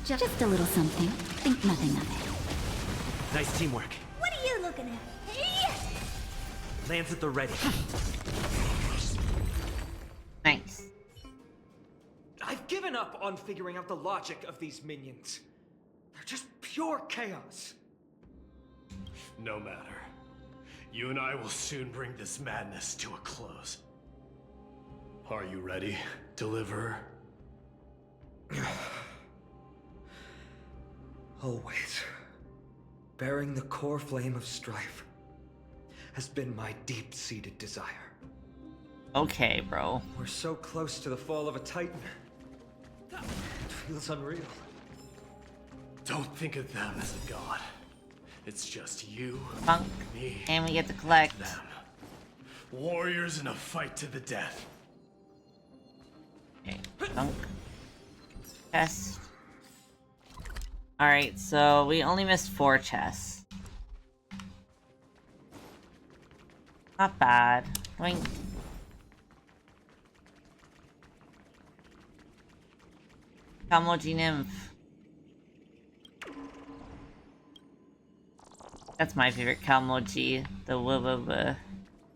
Just a little something. Think nothing of it. Nice teamwork. What are you looking at? Hey! Lance at the ready. Nice. I've given up on figuring out the logic of these minions. They're just pure chaos. No matter. You and I will soon bring this madness to a close. Are you ready, Deliverer? Always. Bearing the core flame of strife has been my deep-seated desire. Okay, bro. We're so close to the fall of a titan. It feels unreal. Don't think of them as a god. It's just you, Bunk. me, And we get to collect. them. Warriors in a fight to the death. Okay, bunk. Chest. Alright, so we only missed 4 chests. Not bad. Wink. Kamoji nymph. That's my favorite Kalmoji, the wuh.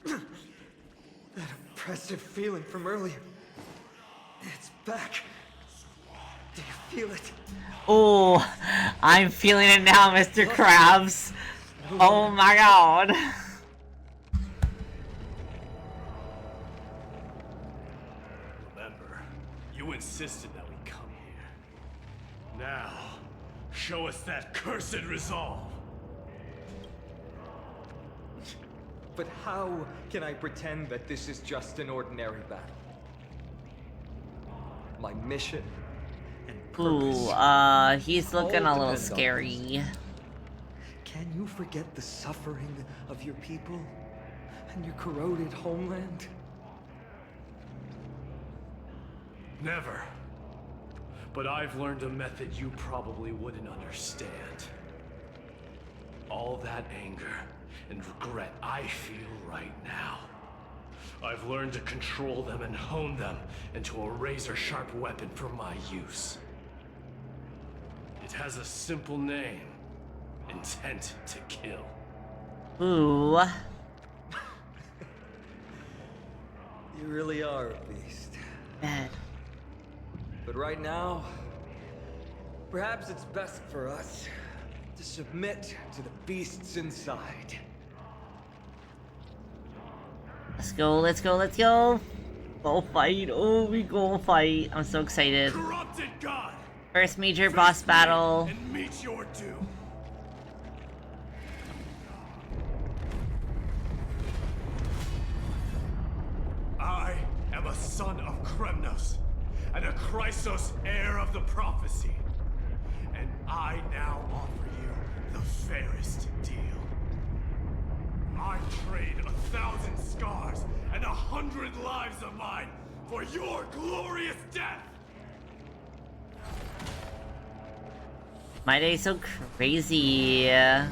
That oppressive feeling from earlier. It's back. Do you feel it? Oh, I'm feeling it now, Mr. Krabs. Oh my god. Remember, you insisted that we come here. Now, show us that cursed resolve. But how can I pretend that this is just an ordinary battle? My mission and purpose. Ooh, he's looking all a little depend on scary. Can you forget the suffering of your people and your corroded homeland? Never. But I've learned a method you probably wouldn't understand. All that anger and regret I feel right now. I've learned to control them and hone them into a razor-sharp weapon for my use. It has a simple name. Intent to kill. Ooh. You really are a beast. Bad. But right now, perhaps it's best for us to submit to the beasts inside. Let's go, let's go, let's go! Go fight, oh, we go fight. I'm so excited. Corrupted God! First major boss battle. And meet your doom. I am a son of Kremnos, and a Chrysos heir of the prophecy. And I now offer you the fairest deal. I trade 1,000 scars and 100 lives of mine for your glorious death! My day's so crazy. I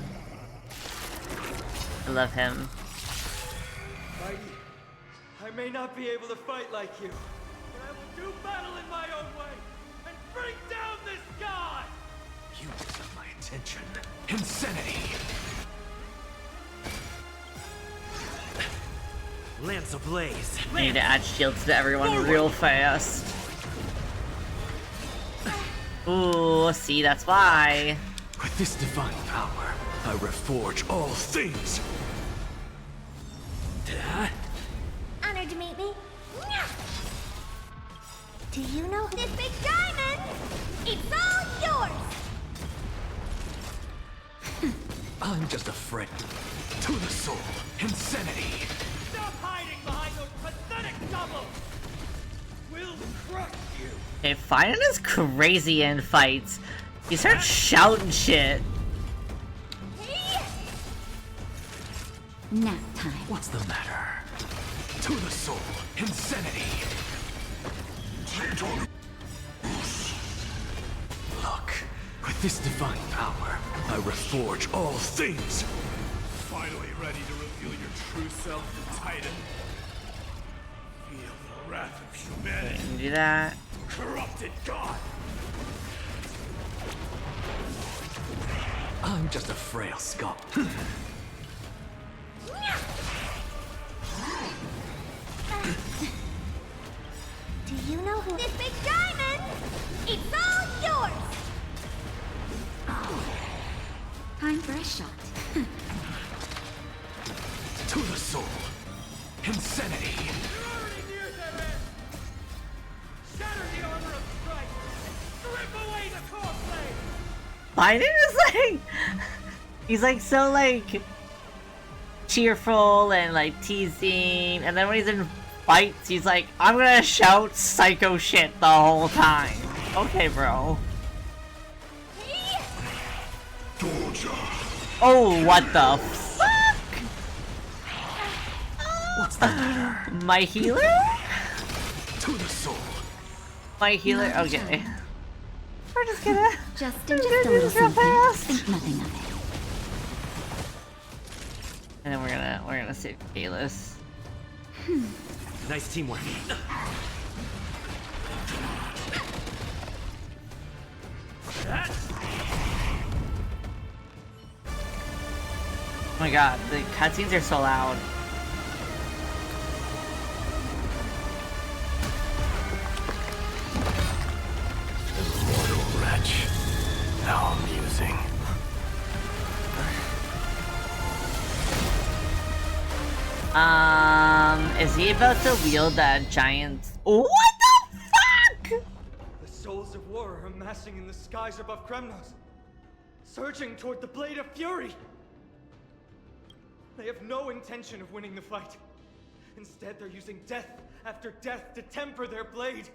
love him. Mighty, I may not be able to fight like you, but I will do battle in my own way and bring down this god! You deserve my attention. Insanity! Lance ablaze. I need to add shields to everyone real fast. Ooh, see, that's why. With this divine power, I reforge all things. Honored to meet me. Do you know who this big diamond? It's all yours! I'm just a friend. To the soul. Insanity. Stop hiding behind those pathetic doubles! We'll crush you! Okay, Phainon is crazy in fights. He starts shouting shit. Nap time. What's the matter? To the soul. Insanity. Look, with this divine power, I reforge all things. Finally ready to reveal your true self to Titan. Feel the wrath of humanity. Can do that. Corrupted God! I'm just a frail scum. Do you know who this big diamond? It's all yours! Time for a shot. To the soul. Insanity. You're already near their end! Shatter the armor of strife and strip away the core blade! Phainon is like... He's like so like... cheerful and like teasing. And then when he's in fights, he's like, I'm gonna shout psycho shit the whole time. Okay, bro. Oh, what the fuck? What's the matter? My healer? To the soul. My healer? Okay. We're just gonna... Just we're a gonna do little this real something. fast. Think nothing of it. And then we're gonna save Kalis. Nice teamwork. Oh my god, the cutscenes are so loud. Immortal wretch. How amusing. Is he about to wield that giant... What the fuck? The souls of war are amassing in the skies above Kremnos, surging toward the Blade of Fury. They have no intention of winning the fight. Instead, they're using death after death to temper their blade.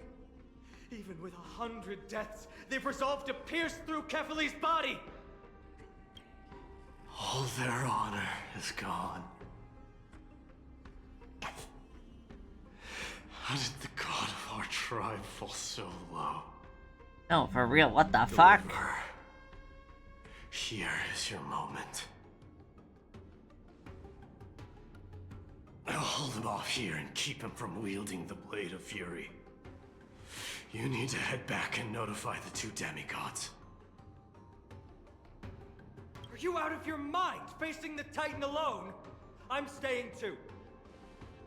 Even with 100 deaths, they've resolved to pierce through Kefali's body. All their honor is gone. How did the god of our tribe fall so low? No, for real, what the fuck? Here is your moment. I'll hold him off here and keep him from wielding the Blade of Fury. You need to head back and notify the two demigods. Are you out of your mind, facing the Titan alone? I'm staying too.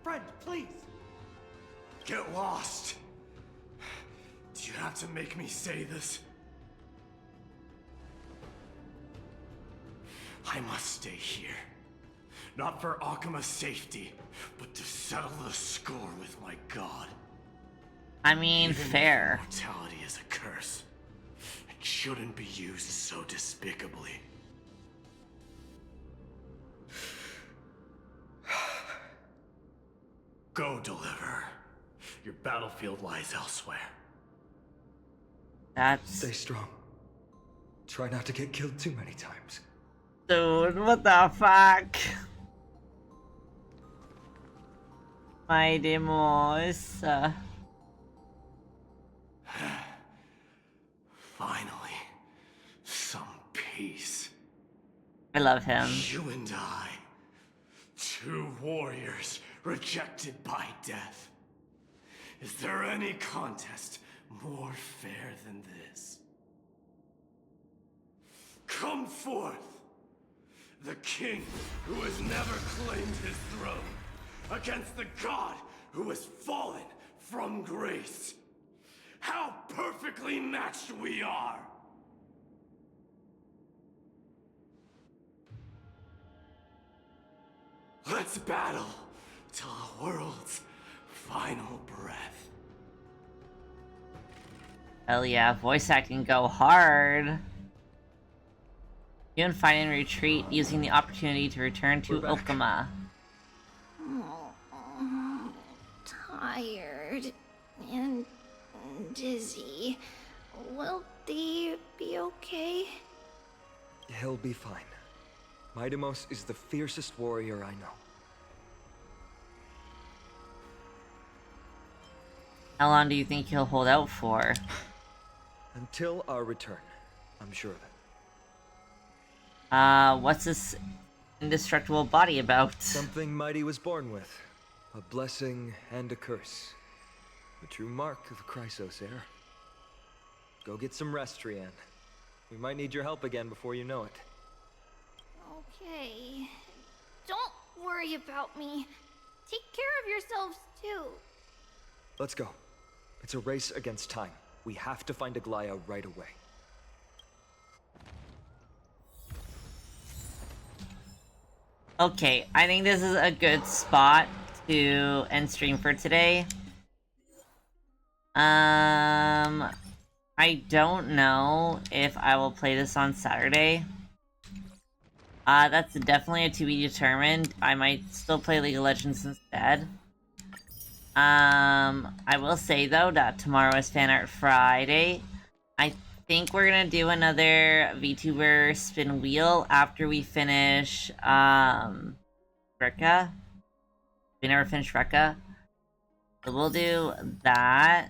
Friend, please. Get lost! Do you have to make me say this? I must stay here. Not for Akima's safety, but to settle the score with my god. I mean, Even fair. If immortality is a curse, it shouldn't be used so despicably. Go deliver. Your battlefield lies elsewhere. That's... Stay strong. Try not to get killed too many times. Dude, what the fuck? My demos. Finally, some peace. I love him. You and I, two warriors rejected by death. Is there any contest more fair than this? Come forth, the king who has never claimed his throne, against the god who has fallen from grace. How perfectly matched we are! Let's battle till the world's final breath. Hell yeah, voice acting go hard. You and Phainon retreat, using the opportunity to return to Okama. Oh, tired and dizzy. Will they be okay? He'll be fine. Midemos is the fiercest warrior I know. How long do you think he'll hold out for? Until our return, I'm sure of it. What's this indestructible body about? Something mighty was born with. A blessing and a curse. The true mark of Chrysos heir. Go get some rest, Trianne. We might need your help again before you know it. Okay. Don't worry about me. Take care of yourselves, too. Let's go. It's a race against time. We have to find Aglaya right away. Okay, I think this is a good spot to end stream for today. I don't know if I will play this on Saturday. That's definitely a to be determined. I might still play League of Legends instead. I will say though that tomorrow is Fan Art Friday. I think we're gonna do another VTuber spin wheel after we finish Rekka. We never finished Rekka. So we'll do that.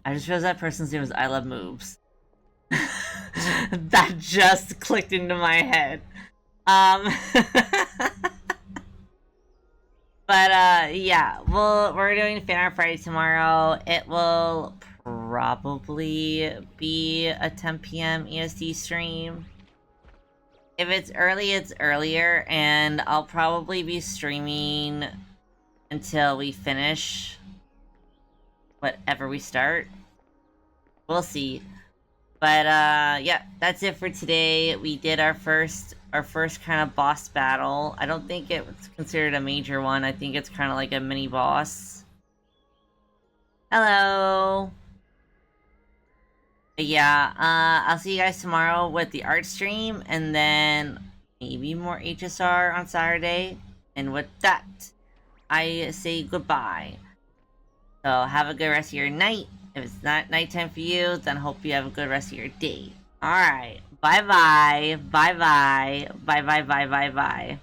I just realized that person's name was I Love Moves. That just clicked into my head. But yeah, we're doing Fan Art Friday tomorrow. It will probably be a 10 p.m. EST stream. If it's early, it's earlier, and I'll probably be streaming until we finish whatever we start. We'll see. But yeah, that's it for today. We did our first kind of boss battle. I don't think it's considered a major one. I think it's kind of like a mini boss. Hello. But yeah, I'll see you guys tomorrow with the art stream, and then maybe more HSR on Saturday. And with that, I say goodbye. So have a good rest of your night. If it's not nighttime for you, then hope you have a good rest of your day. Alright, bye-bye, bye-bye, bye-bye, bye-bye, bye.